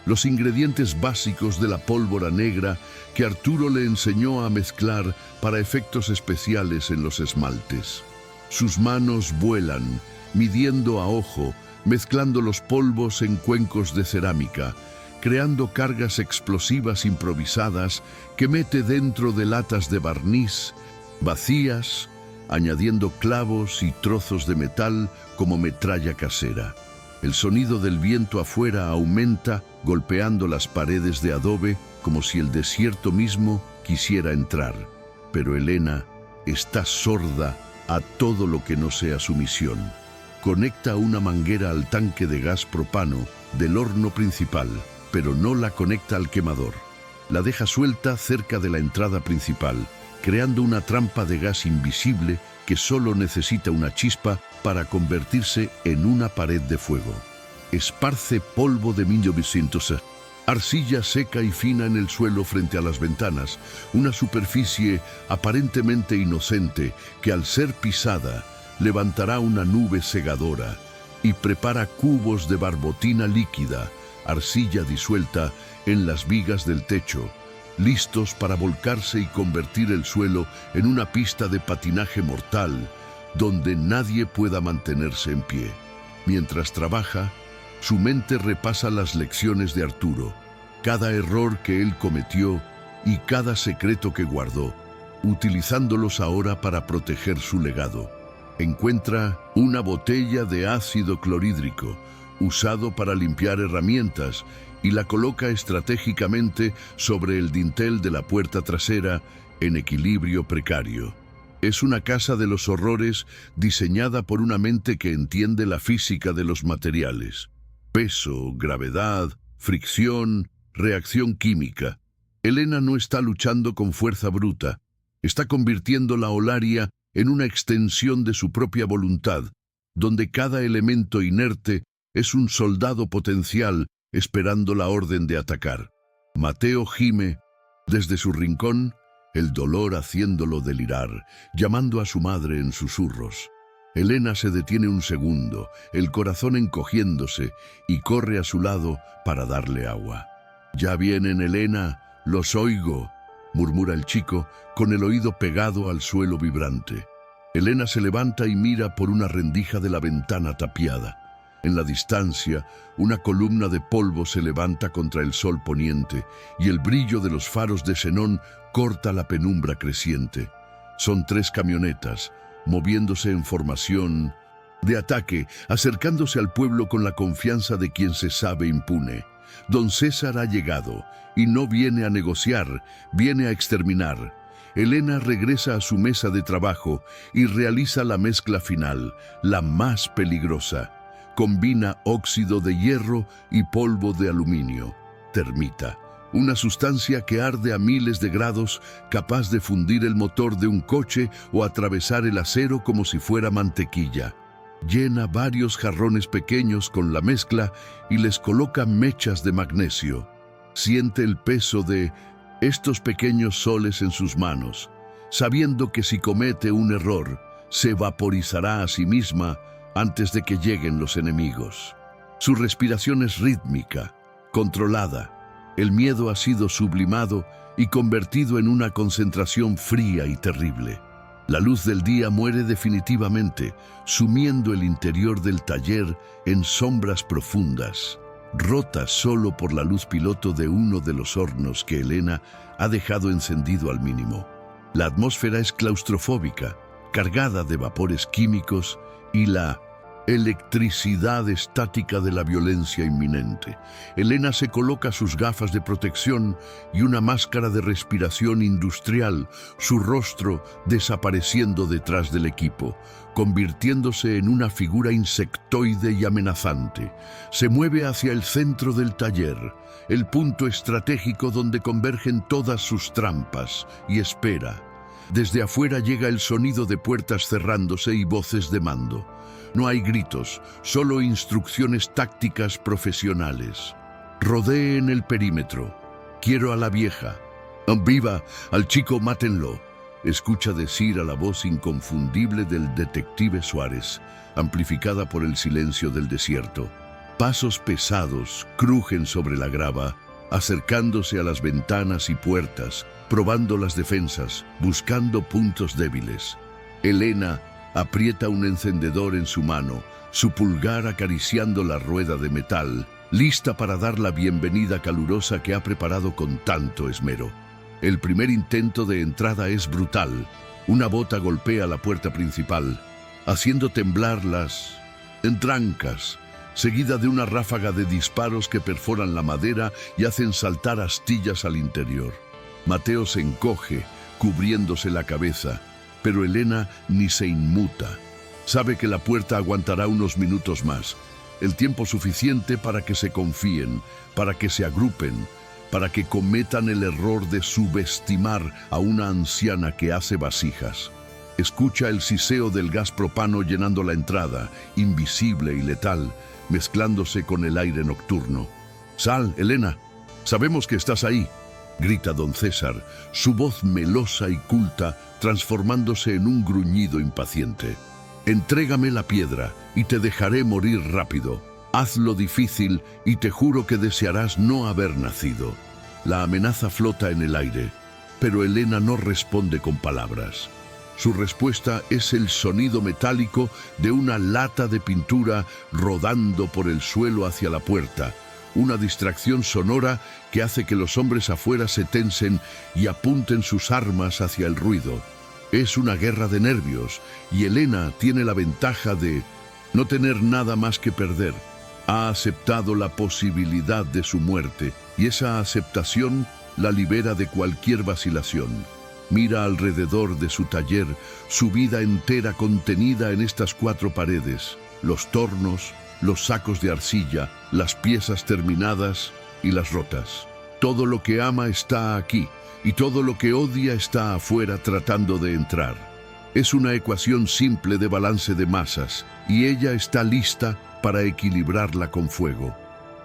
[SPEAKER 1] los ingredientes básicos de la pólvora negra que Arturo le enseñó a mezclar para efectos especiales en los esmaltes. Sus manos vuelan, midiendo a ojo, mezclando los polvos en cuencos de cerámica, creando cargas explosivas improvisadas que mete dentro de latas de barniz vacías, añadiendo clavos y trozos de metal como metralla casera. El sonido del viento afuera aumenta, golpeando las paredes de adobe como si el desierto mismo quisiera entrar. Pero Elena está sorda a todo lo que no sea su misión. Conecta una manguera al tanque de gas propano del horno principal, pero no la conecta al quemador. La deja suelta cerca de la entrada principal, creando una trampa de gas invisible que solo necesita una chispa para convertirse en una pared de fuego. Esparce polvo de 1900, arcilla seca y fina en el suelo frente a las ventanas, una superficie aparentemente inocente que al ser pisada levantará una nube cegadora, y prepara cubos de barbotina líquida, arcilla disuelta, en las vigas del techo, listos para volcarse y convertir el suelo en una pista de patinaje mortal, donde nadie pueda mantenerse en pie. Mientras trabaja, su mente repasa las lecciones de Arturo, cada error que él cometió y cada secreto que guardó, utilizándolos ahora para proteger su legado. Encuentra una botella de ácido clorhídrico, usado para limpiar herramientas, y la coloca estratégicamente sobre el dintel de la puerta trasera en equilibrio precario. Es una casa de los horrores diseñada por una mente que entiende la física de los materiales. Peso, gravedad, fricción, reacción química. Elena no está luchando con fuerza bruta, está convirtiendo la Olaria en una extensión de su propia voluntad, donde cada elemento inerte es un soldado potencial esperando la orden de atacar. Mateo gime desde su rincón, el dolor haciéndolo delirar, llamando a su madre en susurros. Elena se detiene un segundo, el corazón encogiéndose, y corre a su lado para darle agua. «Ya vienen, Elena, los oigo», murmura el chico, con el oído pegado al suelo vibrante. Elena se levanta y mira por una rendija de la ventana tapiada. En la distancia, una columna de polvo se levanta contra el sol poniente y el brillo de los faros de xenón corta la penumbra creciente. Son 3 camionetas, moviéndose en formación de ataque, acercándose al pueblo con la confianza de quien se sabe impune. Don César ha llegado y no viene a negociar, viene a exterminar. Elena regresa a su mesa de trabajo y realiza la mezcla final, la más peligrosa. Combina óxido de hierro y polvo de aluminio, termita, una sustancia que arde a miles de grados, capaz de fundir el motor de un coche o atravesar el acero como si fuera mantequilla. Llena varios jarrones pequeños con la mezcla y les coloca mechas de magnesio. Siente el peso de estos pequeños soles en sus manos, sabiendo que si comete un error, se vaporizará a sí misma antes de que lleguen los enemigos. Su respiración es rítmica, controlada. El miedo ha sido sublimado y convertido en una concentración fría y terrible. La luz del día muere definitivamente, sumiendo el interior del taller en sombras profundas, rotas solo por la luz piloto de uno de los hornos que Elena ha dejado encendido al mínimo. La atmósfera es claustrofóbica, cargada de vapores químicos y la electricidad estática de la violencia inminente. Elena se coloca sus gafas de protección y una máscara de respiración industrial, su rostro desapareciendo detrás del equipo, convirtiéndose en una figura insectoide y amenazante. Se mueve hacia el centro del taller, el punto estratégico donde convergen todas sus trampas, y espera. Desde afuera llega el sonido de puertas cerrándose y voces de mando. No hay gritos, solo instrucciones tácticas profesionales. Rodeen el perímetro. Quiero a la vieja. ¡Viva! Al chico mátenlo. Escucha decir a la voz inconfundible del detective Suárez, amplificada por el silencio del desierto. Pasos pesados crujen sobre la grava, acercándose a las ventanas y puertas, probando las defensas, buscando puntos débiles. Elena aprieta un encendedor en su mano, su pulgar acariciando la rueda de metal, lista para dar la bienvenida calurosa que ha preparado con tanto esmero. El primer intento de entrada es brutal. Una bota golpea la puerta principal, haciendo temblar las entrancas, seguida de una ráfaga de disparos que perforan la madera y hacen saltar astillas al interior. Mateo se encoge, cubriéndose la cabeza, pero Elena ni se inmuta. Sabe que la puerta aguantará unos minutos más, el tiempo suficiente para que se confíen, para que se agrupen, para que cometan el error de subestimar a una anciana que hace vasijas. Escucha el siseo del gas propano llenando la entrada, invisible y letal, mezclándose con el aire nocturno. «Sal, Elena, sabemos que estás ahí», grita don César, su voz melosa y culta transformándose en un gruñido impaciente. Entrégame la piedra y te dejaré morir rápido. Hazlo difícil y te juro que desearás no haber nacido. La amenaza flota en el aire, pero Helena no responde con palabras. Su respuesta es el sonido metálico de una lata de pintura rodando por el suelo hacia la puerta, una distracción sonora que hace que los hombres afuera se tensen y apunten sus armas hacia el ruido. Es una guerra de nervios y Helena tiene la ventaja de no tener nada más que perder. Ha aceptado la posibilidad de su muerte y esa aceptación la libera de cualquier vacilación. Mira alrededor de su taller, su vida entera contenida en estas 4 paredes, los tornos, los sacos de arcilla, las piezas terminadas y las rotas. Todo lo que ama está aquí y todo lo que odia está afuera tratando de entrar. Es una ecuación simple de balance de masas y ella está lista para equilibrarla con fuego.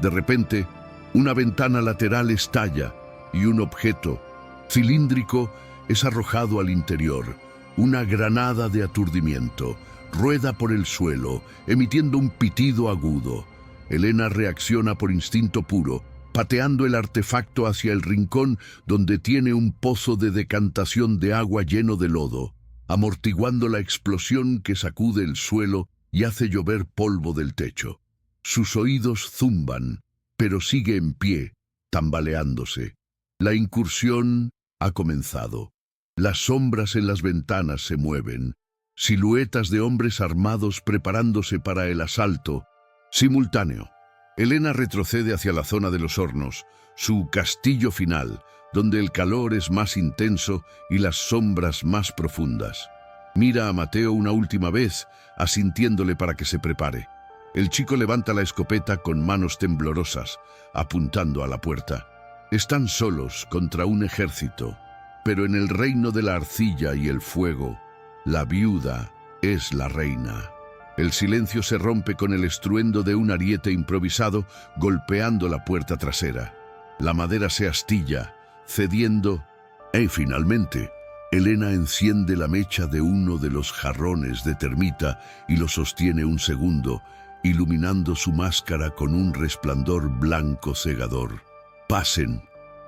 [SPEAKER 1] De repente, una ventana lateral estalla y un objeto cilíndrico es arrojado al interior. Una granada de aturdimiento rueda por el suelo, emitiendo un pitido agudo. Helena reacciona por instinto puro, pateando el artefacto hacia el rincón donde tiene un pozo de decantación de agua lleno de lodo, amortiguando la explosión que sacude el suelo y hace llover polvo del techo. Sus oídos zumban, pero sigue en pie, tambaleándose. La incursión ha comenzado. Las sombras en las ventanas se mueven, siluetas de hombres armados preparándose para el asalto. Simultáneo, Helena retrocede hacia la zona de los hornos, su castillo final, donde el calor es más intenso y las sombras más profundas. Mira a Mateo una última vez, asintiéndole para que se prepare. El chico levanta la escopeta con manos temblorosas, apuntando a la puerta. Están solos contra un ejército, pero en el reino de la arcilla y el fuego, la viuda es la reina. El silencio se rompe con el estruendo de un ariete improvisado golpeando la puerta trasera. La madera se astilla, cediendo, y finalmente, Helena enciende la mecha de uno de los jarrones de termita y lo sostiene un segundo, iluminando su máscara con un resplandor blanco cegador. «Pasen»,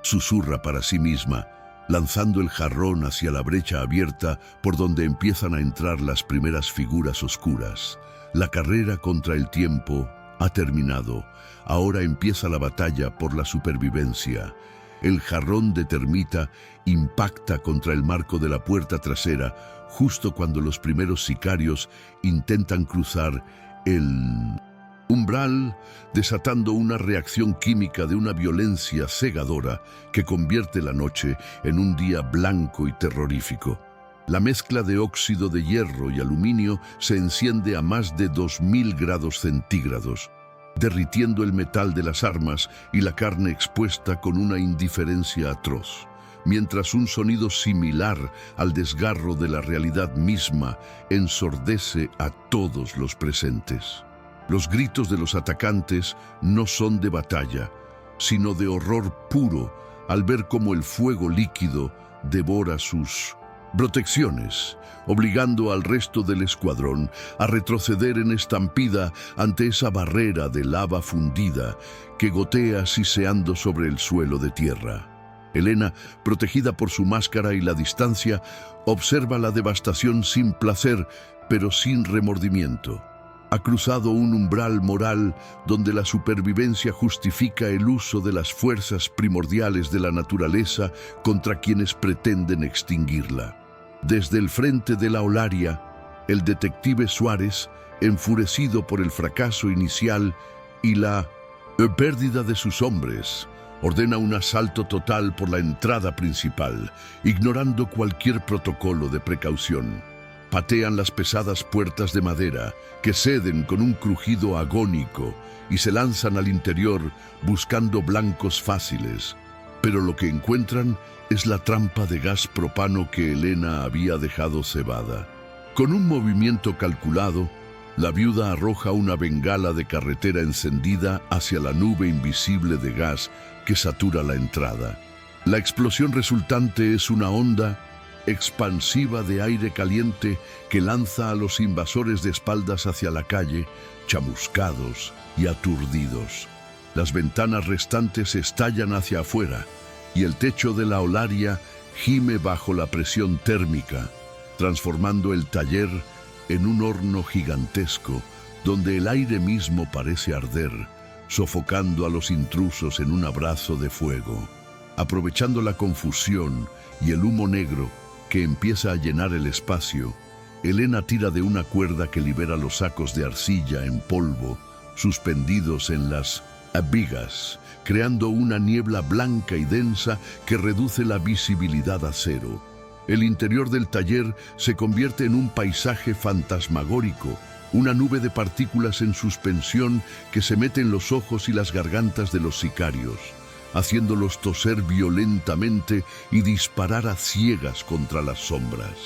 [SPEAKER 1] susurra para sí misma, lanzando el jarrón hacia la brecha abierta por donde empiezan a entrar las primeras figuras oscuras. La carrera contra el tiempo ha terminado. Ahora empieza la batalla por la supervivencia. El jarrón de termita impacta contra el marco de la puerta trasera justo cuando los primeros sicarios intentan cruzar el umbral, desatando una reacción química de una violencia cegadora que convierte la noche en un día blanco y terrorífico. La mezcla de óxido de hierro y aluminio se enciende a más de 2000 grados centígrados, derritiendo el metal de las armas y la carne expuesta con una indiferencia atroz, mientras un sonido similar al desgarro de la realidad misma ensordece a todos los presentes. Los gritos de los atacantes no son de batalla, sino de horror puro al ver cómo el fuego líquido devora sus protecciones, obligando al resto del escuadrón a retroceder en estampida ante esa barrera de lava fundida que gotea siseando sobre el suelo de tierra. Helena, protegida por su máscara y la distancia, observa la devastación sin placer, pero sin remordimiento. Ha cruzado un umbral moral donde la supervivencia justifica el uso de las fuerzas primordiales de la naturaleza contra quienes pretenden extinguirla. Desde el frente de la Olaria, el detective Suárez, enfurecido por el fracaso inicial y la pérdida de sus hombres, ordena un asalto total por la entrada principal, ignorando cualquier protocolo de precaución. Patean las pesadas puertas de madera, que ceden con un crujido agónico, y se lanzan al interior buscando blancos fáciles. Pero lo que encuentran es la trampa de gas propano que Helena había dejado cebada. Con un movimiento calculado, la viuda arroja una bengala de carretera encendida hacia la nube invisible de gas que satura la entrada. La explosión resultante es una onda expansiva de aire caliente que lanza a los invasores de espaldas hacia la calle, chamuscados y aturdidos. Las ventanas restantes estallan hacia afuera y el techo de la olaria gime bajo la presión térmica, transformando el taller en un horno gigantesco donde el aire mismo parece arder, sofocando a los intrusos en un abrazo de fuego. Aprovechando la confusión y el humo negro que empieza a llenar el espacio, Elena tira de una cuerda que libera los sacos de arcilla en polvo suspendidos en las vigas, creando una niebla blanca y densa que reduce la visibilidad a cero. El interior del taller se convierte en un paisaje fantasmagórico, una nube de partículas en suspensión que se mete en los ojos y las gargantas de los sicarios, haciéndolos toser violentamente y disparar a ciegas contra las sombras.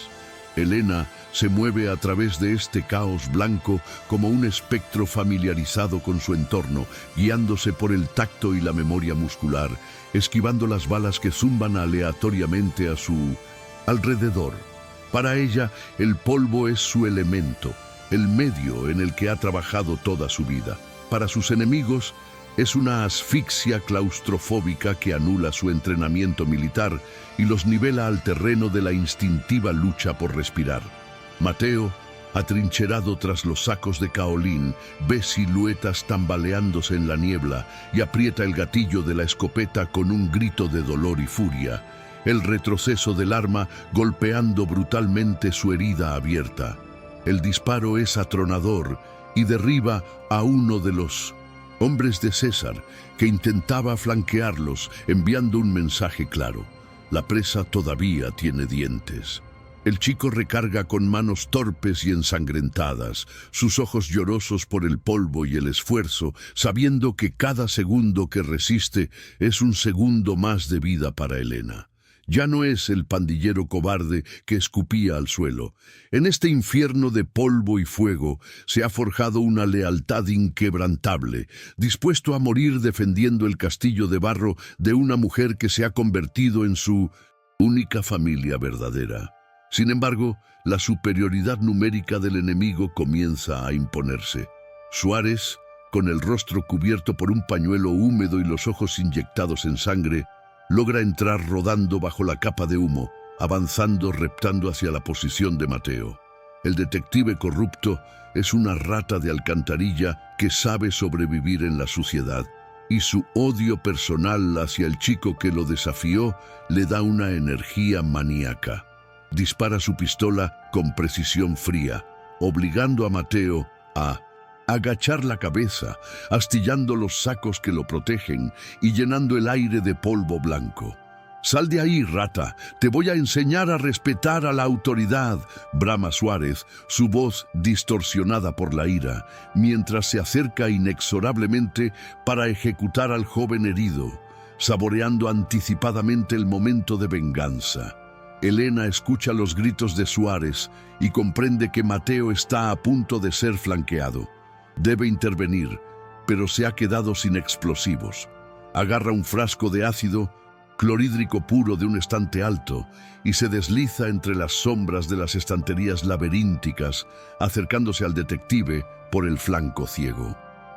[SPEAKER 1] Elena se mueve a través de este caos blanco como un espectro familiarizado con su entorno, guiándose por el tacto y la memoria muscular, esquivando las balas que zumban aleatoriamente a su alrededor. Para ella, el polvo es su elemento, el medio en el que ha trabajado toda su vida. Para sus enemigos, es una asfixia claustrofóbica que anula su entrenamiento militar y los nivela al terreno de la instintiva lucha por respirar. Mateo, atrincherado tras los sacos de caolín, ve siluetas tambaleándose en la niebla y aprieta el gatillo de la escopeta con un grito de dolor y furia, el retroceso del arma golpeando brutalmente su herida abierta. El disparo es atronador y derriba a uno de los hombres de César, que intentaba flanquearlos, enviando un mensaje claro: la presa todavía tiene dientes. El chico recarga con manos torpes y ensangrentadas, sus ojos llorosos por el polvo y el esfuerzo, sabiendo que cada segundo que resiste es un segundo más de vida para Elena. Ya no es el pandillero cobarde que escupía al suelo. En este infierno de polvo y fuego se ha forjado una lealtad inquebrantable, dispuesto a morir defendiendo el castillo de barro de una mujer que se ha convertido en su única familia verdadera. Sin embargo, la superioridad numérica del enemigo comienza a imponerse. Suárez, con el rostro cubierto por un pañuelo húmedo y los ojos inyectados en sangre, logra entrar rodando bajo la capa de humo, avanzando reptando hacia la posición de Mateo. El detective corrupto es una rata de alcantarilla que sabe sobrevivir en la suciedad, y su odio personal hacia el chico que lo desafió le da una energía maníaca. Dispara su pistola con precisión fría, obligando a Mateo a agachar la cabeza, astillando los sacos que lo protegen y llenando el aire de polvo blanco. «Sal de ahí, rata, te voy a enseñar a respetar a la autoridad», brama Suárez, su voz distorsionada por la ira, mientras se acerca inexorablemente para ejecutar al joven herido, saboreando anticipadamente el momento de venganza. Elena escucha los gritos de Suárez y comprende que Mateo está a punto de ser flanqueado. Debe intervenir, pero se ha quedado sin explosivos. Agarra un frasco de ácido clorhídrico puro de un estante alto y se desliza entre las sombras de las estanterías laberínticas, acercándose al detective por el flanco ciego.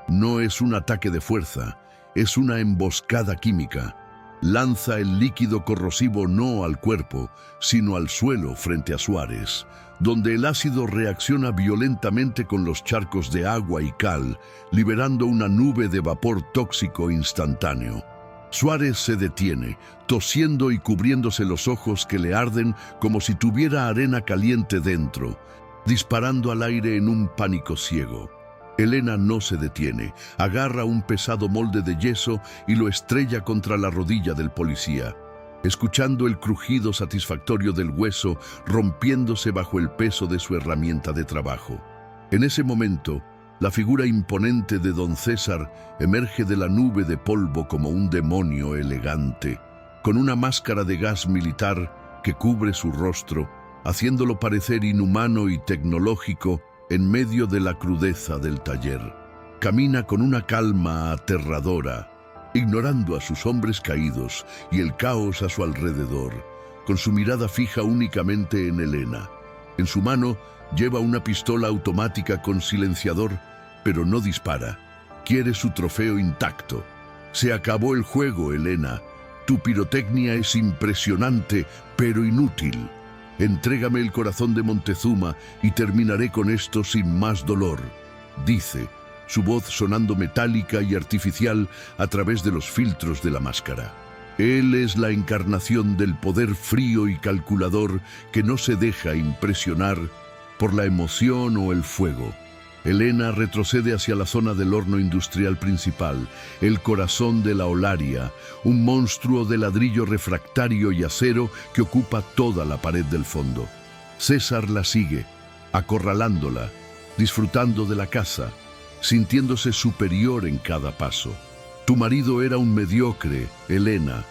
[SPEAKER 1] No es un ataque de fuerza, es una emboscada química. Lanza el líquido corrosivo no al cuerpo, sino al suelo frente a Suárez, donde el ácido reacciona violentamente con los charcos de agua y cal, liberando una nube de vapor tóxico instantáneo. Suárez se detiene, tosiendo y cubriéndose los ojos que le arden como si tuviera arena caliente dentro, disparando al aire en un pánico ciego. Elena no se detiene, agarra un pesado molde de yeso y lo estrella contra la rodilla del policía, escuchando el crujido satisfactorio del hueso rompiéndose bajo el peso de su herramienta de trabajo. En ese momento, la figura imponente de don César emerge de la nube de polvo como un demonio elegante, con una máscara de gas militar que cubre su rostro, haciéndolo parecer inhumano y tecnológico en medio de la crudeza del taller. Camina con una calma aterradora, ignorando a sus hombres caídos y el caos a su alrededor, con su mirada fija únicamente en Elena. En su mano lleva una pistola automática con silenciador, pero no dispara. Quiere su trofeo intacto. Se acabó el juego, Elena. Tu pirotecnia es impresionante, pero inútil. Entrégame el corazón de Montezuma y terminaré con esto sin más dolor, dice, su voz sonando metálica y artificial a través de los filtros de la máscara. Él es la encarnación del poder frío y calculador que no se deja impresionar por la emoción o el fuego. Elena retrocede hacia la zona del horno industrial principal, el corazón de la Olaria, un monstruo de ladrillo refractario y acero que ocupa toda la pared del fondo. César la sigue, acorralándola, disfrutando de la caza, sintiéndose superior en cada paso. Tu marido era un mediocre, Elena,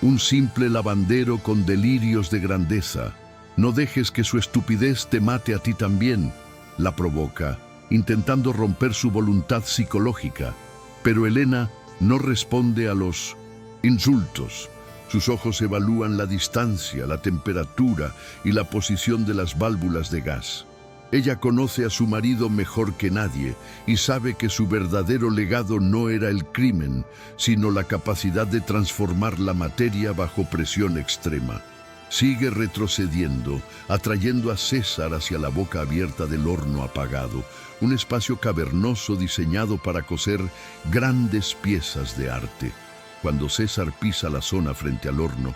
[SPEAKER 1] un simple lavandero con delirios de grandeza. No dejes que su estupidez te mate a ti también, la provoca, intentando romper su voluntad psicológica. Pero Elena no responde a los insultos. Sus ojos evalúan la distancia, la temperatura y la posición de las válvulas de gas. Ella conoce a su marido mejor que nadie y sabe que su verdadero legado no era el crimen, sino la capacidad de transformar la materia bajo presión extrema. Sigue retrocediendo, atrayendo a César hacia la boca abierta del horno apagado, un espacio cavernoso diseñado para coser grandes piezas de arte. Cuando César pisa la zona frente al horno,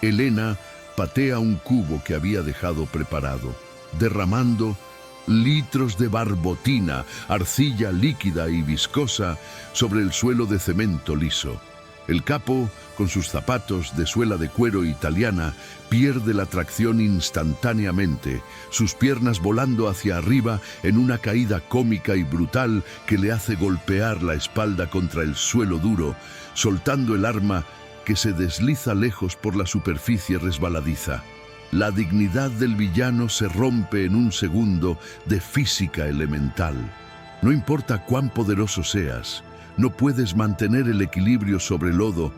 [SPEAKER 1] Elena patea un cubo que había dejado preparado, derramando litros de barbotina, arcilla líquida y viscosa sobre el suelo de cemento liso. El capo, con sus zapatos de suela de cuero italiana, pierde la tracción instantáneamente, sus piernas volando hacia arriba en una caída cómica y brutal que le hace golpear la espalda contra el suelo duro, soltando el arma que se desliza lejos por la superficie resbaladiza. La dignidad del villano se rompe en un segundo de física elemental. No importa cuán poderoso seas, no puedes mantener el equilibrio sobre lodo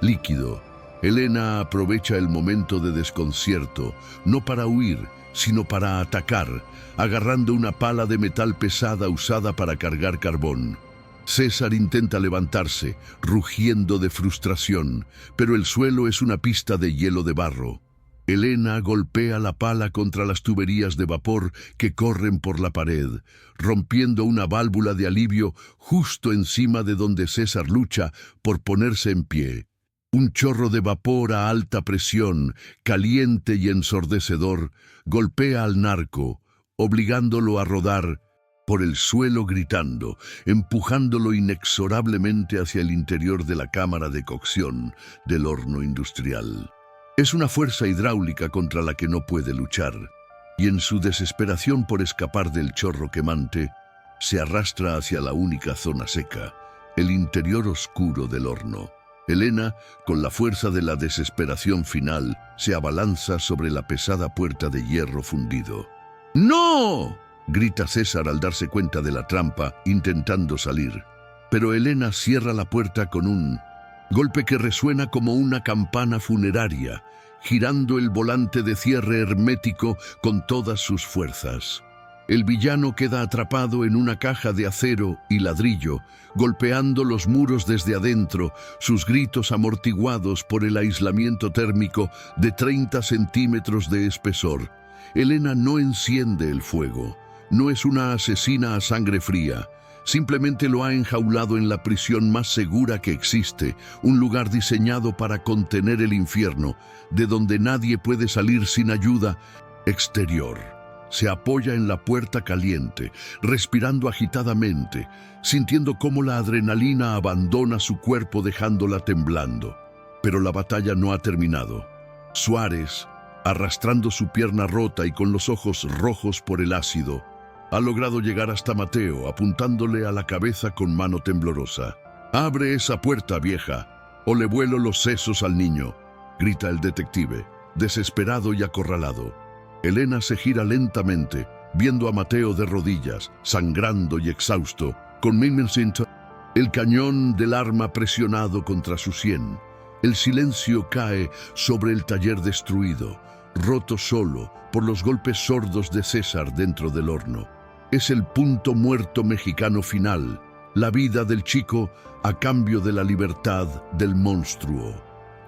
[SPEAKER 1] líquido. Elena aprovecha el momento de desconcierto, no para huir, sino para atacar, agarrando una pala de metal pesada usada para cargar carbón. César intenta levantarse, rugiendo de frustración, pero el suelo es una pista de hielo de barro. Elena golpea la pala contra las tuberías de vapor que corren por la pared, rompiendo una válvula de alivio justo encima de donde César lucha por ponerse en pie. Un chorro de vapor a alta presión, caliente y ensordecedor, golpea al narco, obligándolo a rodar por el suelo gritando, empujándolo inexorablemente hacia el interior de la cámara de cocción del horno industrial. Es una fuerza hidráulica contra la que no puede luchar, y en su desesperación por escapar del chorro quemante, se arrastra hacia la única zona seca, el interior oscuro del horno. Elena, con la fuerza de la desesperación final, se abalanza sobre la pesada puerta de hierro fundido. ¡No!, grita César al darse cuenta de la trampa, intentando salir. Pero Elena cierra la puerta con un golpe que resuena como una campana funeraria, girando el volante de cierre hermético con todas sus fuerzas. El villano queda atrapado en una caja de acero y ladrillo, golpeando los muros desde adentro, sus gritos amortiguados por el aislamiento térmico de 30 centímetros de espesor. Elena no enciende el fuego, no es una asesina a sangre fría. Simplemente lo ha enjaulado en la prisión más segura que existe, un lugar diseñado para contener el infierno, de donde nadie puede salir sin ayuda exterior. Se apoya en la puerta caliente, respirando agitadamente, sintiendo cómo la adrenalina abandona su cuerpo dejándola temblando. Pero la batalla no ha terminado. Suárez, arrastrando su pierna rota y con los ojos rojos por el ácido, ha logrado llegar hasta Mateo, apuntándole a la cabeza con mano temblorosa. «Abre esa puerta, vieja, o le vuelo los sesos al niño», grita el detective, desesperado y acorralado. Elena se gira lentamente, viendo a Mateo de rodillas, sangrando y exhausto, con el cañón del arma presionado contra su sien. El silencio cae sobre el taller destruido, roto solo por los golpes sordos de César dentro del horno. Es el punto muerto mexicano final, la vida del chico a cambio de la libertad del monstruo.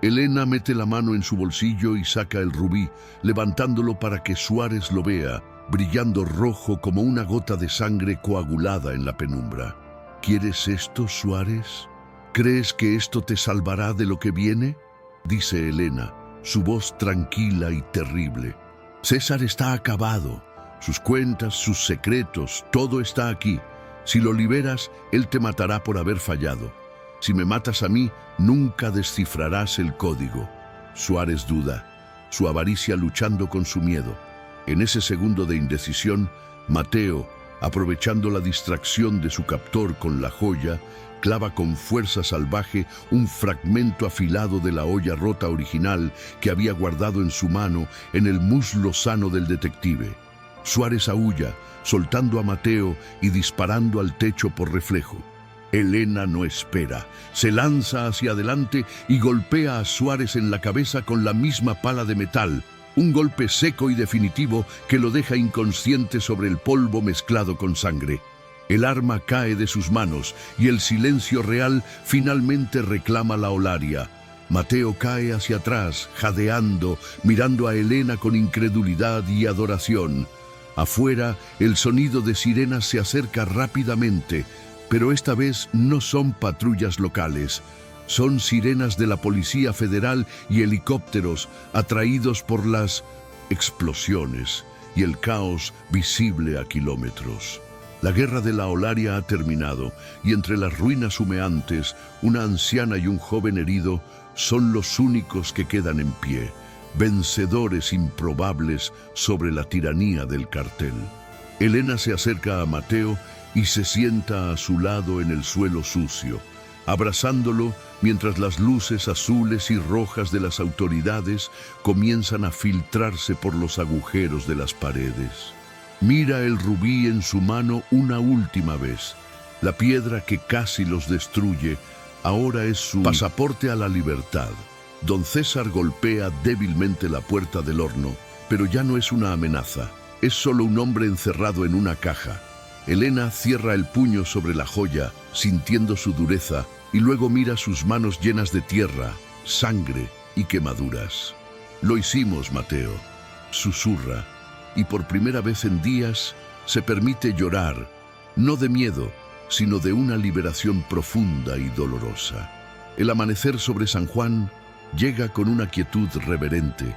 [SPEAKER 1] Elena mete la mano en su bolsillo y saca el rubí, levantándolo para que Suárez lo vea, brillando rojo como una gota de sangre coagulada en la penumbra. ¿Quieres esto, Suárez? ¿Crees que esto te salvará de lo que viene? Dice Elena, su voz tranquila y terrible. César está acabado. Sus cuentas, sus secretos, todo está aquí. Si lo liberas, él te matará por haber fallado. Si me matas a mí, nunca descifrarás el código. Suárez duda, su avaricia luchando con su miedo. En ese segundo de indecisión, Mateo, aprovechando la distracción de su captor con la joya, clava con fuerza salvaje un fragmento afilado de la olla rota original que había guardado en su mano en el muslo sano del detective. Suárez aúlla, soltando a Mateo y disparando al techo por reflejo. Elena no espera, se lanza hacia adelante y golpea a Suárez en la cabeza con la misma pala de metal, un golpe seco y definitivo que lo deja inconsciente sobre el polvo mezclado con sangre. El arma cae de sus manos y el silencio real finalmente reclama la Olaria. Mateo cae hacia atrás, jadeando, mirando a Elena con incredulidad y adoración. Afuera, el sonido de sirenas se acerca rápidamente, pero esta vez no son patrullas locales. Son sirenas de la Policía Federal y helicópteros atraídos por las explosiones y el caos visible a kilómetros. La guerra de la Olaria ha terminado y entre las ruinas humeantes, una anciana y un joven herido son los únicos que quedan en pie, vencedores improbables sobre la tiranía del cartel. Elena se acerca a Mateo y se sienta a su lado en el suelo sucio, abrazándolo mientras las luces azules y rojas de las autoridades comienzan a filtrarse por los agujeros de las paredes. Mira el rubí en su mano una última vez. La piedra que casi los destruye ahora es su pasaporte a la libertad. Don César golpea débilmente la puerta del horno, pero ya no es una amenaza. Es solo un hombre encerrado en una caja. Elena cierra el puño sobre la joya, sintiendo su dureza, y luego mira sus manos llenas de tierra, sangre y quemaduras. Lo hicimos, Mateo, susurra, y por primera vez en días se permite llorar, no de miedo, sino de una liberación profunda y dolorosa. El amanecer sobre San Juan llega con una quietud reverente,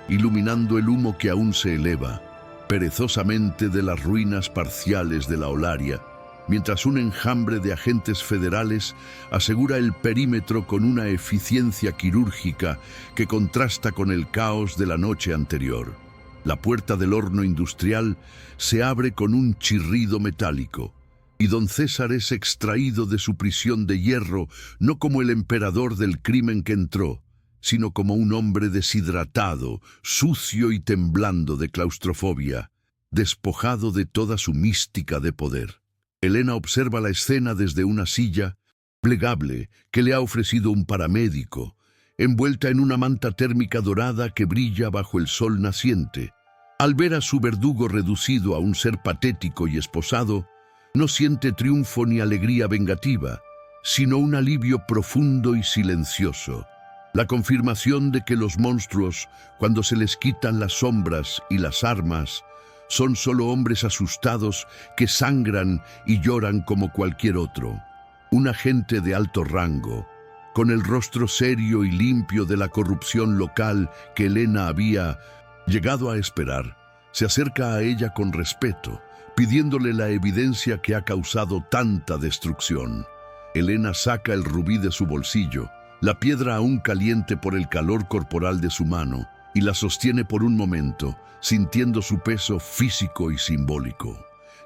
[SPEAKER 1] iluminando el humo que aún se eleva, perezosamente de las ruinas parciales de la Olaria, mientras un enjambre de agentes federales asegura el perímetro con una eficiencia quirúrgica que contrasta con el caos de la noche anterior. La puerta del horno industrial se abre con un chirrido metálico, y don César es extraído de su prisión de hierro no como el emperador del crimen que entró, sino como un hombre deshidratado, sucio y temblando de claustrofobia, despojado de toda su mística de poder. Elena observa la escena desde una silla plegable que le ha ofrecido un paramédico, envuelta en una manta térmica dorada que brilla bajo el sol naciente. Al ver a su verdugo reducido a un ser patético y esposado, no siente triunfo ni alegría vengativa, sino un alivio profundo y silencioso. La confirmación de que los monstruos, cuando se les quitan las sombras y las armas, son solo hombres asustados que sangran y lloran como cualquier otro. Un agente de alto rango, con el rostro serio y limpio de la corrupción local que Elena había llegado a esperar, se acerca a ella con respeto, pidiéndole la evidencia que ha causado tanta destrucción. Elena saca el rubí de su bolsillo, la piedra aún caliente por el calor corporal de su mano, y la sostiene por un momento, sintiendo su peso físico y simbólico.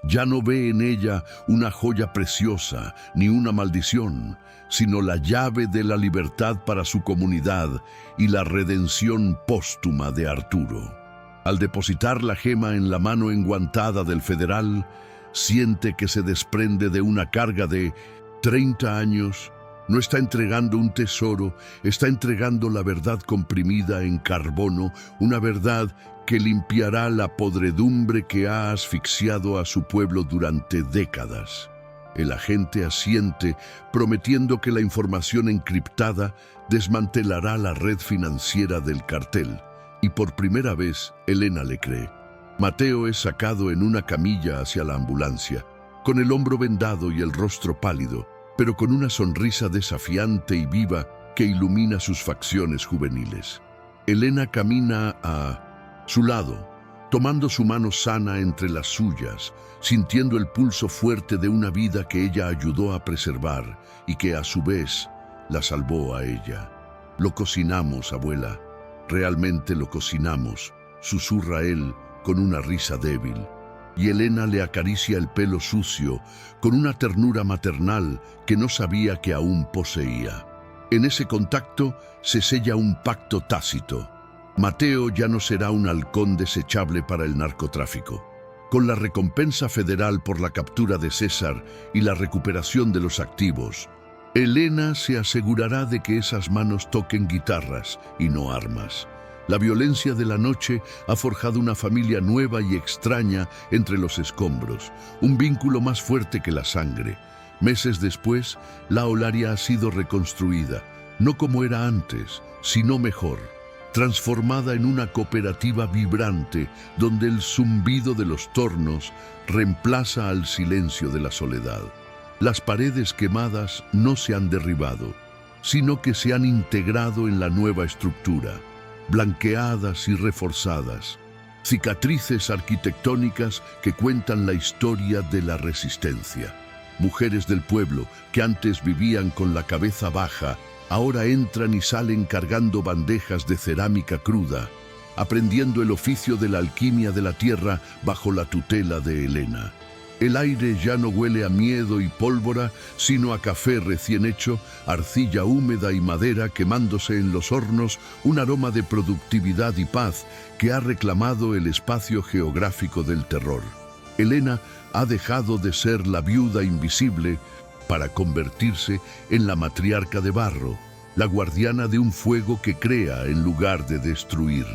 [SPEAKER 1] Ya no ve en ella una joya preciosa ni una maldición, sino la llave de la libertad para su comunidad y la redención póstuma de Arturo. Al depositar la gema en la mano enguantada del federal, siente que se desprende de una carga de 30 años No está entregando un tesoro, está entregando la verdad comprimida en carbono, una verdad que limpiará la podredumbre que ha asfixiado a su pueblo durante décadas. El agente asiente, prometiendo que la información encriptada desmantelará la red financiera del cartel. Y por primera vez, Elena le cree. Mateo es sacado en una camilla hacia la ambulancia, con el hombro vendado y el rostro pálido, pero con una sonrisa desafiante y viva que ilumina sus facciones juveniles. Elena camina a su lado, tomando su mano sana entre las suyas, sintiendo el pulso fuerte de una vida que ella ayudó a preservar y que a su vez la salvó a ella. «Lo cocinamos, abuela, realmente lo cocinamos», susurra él con una risa débil. Y Elena le acaricia el pelo sucio con una ternura maternal que no sabía que aún poseía. En ese contacto se sella un pacto tácito. Mateo ya no será un halcón desechable para el narcotráfico. Con la recompensa federal por la captura de César y la recuperación de los activos, Elena se asegurará de que esas manos toquen guitarras y no armas. La violencia de la noche ha forjado una familia nueva y extraña entre los escombros, un vínculo más fuerte que la sangre. Meses después, la Olaria ha sido reconstruida, no como era antes, sino mejor, transformada en una cooperativa vibrante donde el zumbido de los tornos reemplaza al silencio de la soledad. Las paredes quemadas no se han derribado, sino que se han integrado en la nueva estructura, blanqueadas y reforzadas, cicatrices arquitectónicas que cuentan la historia de la resistencia. Mujeres del pueblo que antes vivían con la cabeza baja, ahora entran y salen cargando bandejas de cerámica cruda, aprendiendo el oficio de la alquimia de la tierra bajo la tutela de Elena. El aire ya no huele a miedo y pólvora, sino a café recién hecho, arcilla húmeda y madera quemándose en los hornos, un aroma de productividad y paz que ha reclamado el espacio geográfico del terror. Elena ha dejado de ser la viuda invisible para convertirse en la matriarca de barro, la guardiana de un fuego que crea en lugar de destruir.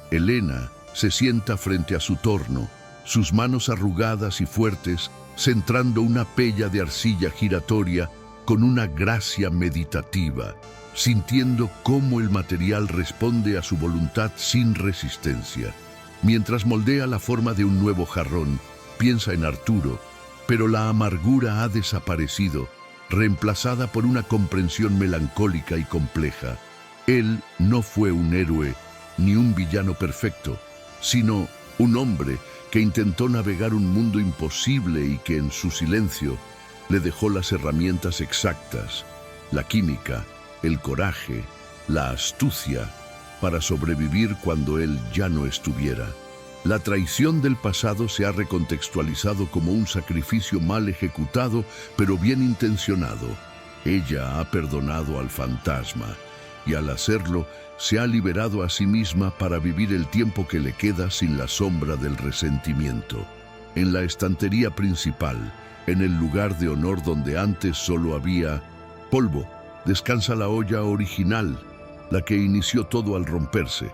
[SPEAKER 1] Elena se sienta frente a su torno, sus manos arrugadas y fuertes, centrando una pella de arcilla giratoria con una gracia meditativa, sintiendo cómo el material responde a su voluntad sin resistencia. Mientras moldea la forma de un nuevo jarrón, piensa en Arturo, pero la amargura ha desaparecido, reemplazada por una comprensión melancólica y compleja. Él no fue un héroe ni un villano perfecto, sino un hombre que intentó navegar un mundo imposible y que en su silencio le dejó las herramientas exactas, la química, el coraje, la astucia, para sobrevivir cuando él ya no estuviera. La traición del pasado se ha recontextualizado como un sacrificio mal ejecutado, pero bien intencionado. Ella ha perdonado al fantasma y al hacerlo se ha liberado a sí misma para vivir el tiempo que le queda sin la sombra del resentimiento. En la estantería principal, en el lugar de honor donde antes solo había polvo, descansa la olla original, la que inició todo al romperse.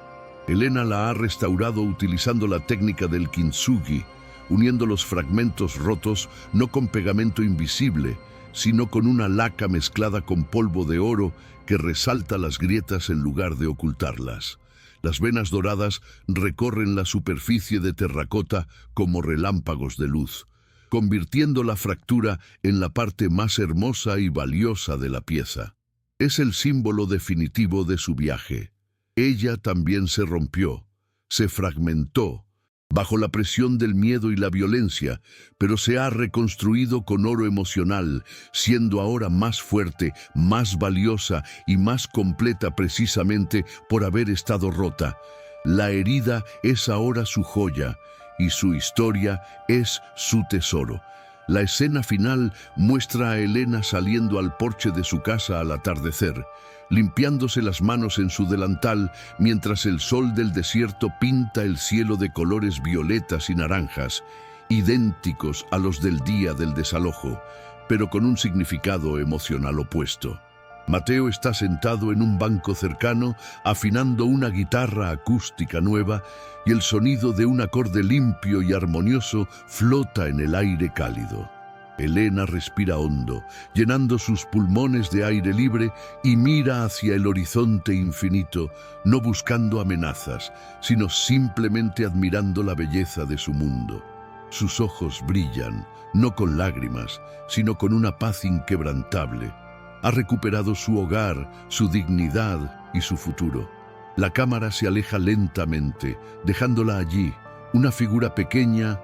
[SPEAKER 1] Elena la ha restaurado utilizando la técnica del kintsugi, uniendo los fragmentos rotos no con pegamento invisible, sino con una laca mezclada con polvo de oro que resalta las grietas en lugar de ocultarlas. Las venas doradas recorren la superficie de terracota como relámpagos de luz, convirtiendo la fractura en la parte más hermosa y valiosa de la pieza. Es el símbolo definitivo de su viaje. Ella también se rompió, se fragmentó, bajo la presión del miedo y la violencia, pero se ha reconstruido con oro emocional, siendo ahora más fuerte, más valiosa y más completa precisamente por haber estado rota. La herida es ahora su joya y su historia es su tesoro. La escena final muestra a Elena saliendo al porche de su casa al atardecer, limpiándose las manos en su delantal mientras el sol del desierto pinta el cielo de colores violetas y naranjas, idénticos a los del día del desalojo, pero con un significado emocional opuesto. Mateo está sentado en un banco cercano, afinando una guitarra acústica nueva, y el sonido de un acorde limpio y armonioso flota en el aire cálido. Elena respira hondo, llenando sus pulmones de aire libre, y mira hacia el horizonte infinito, no buscando amenazas, sino simplemente admirando la belleza de su mundo. Sus ojos brillan, no con lágrimas, sino con una paz inquebrantable. Ha recuperado su hogar, su dignidad y su futuro. La cámara se aleja lentamente, dejándola allí, una figura pequeña,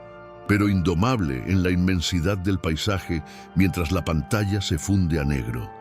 [SPEAKER 1] pero indomable en la inmensidad del paisaje, mientras la pantalla se funde a negro.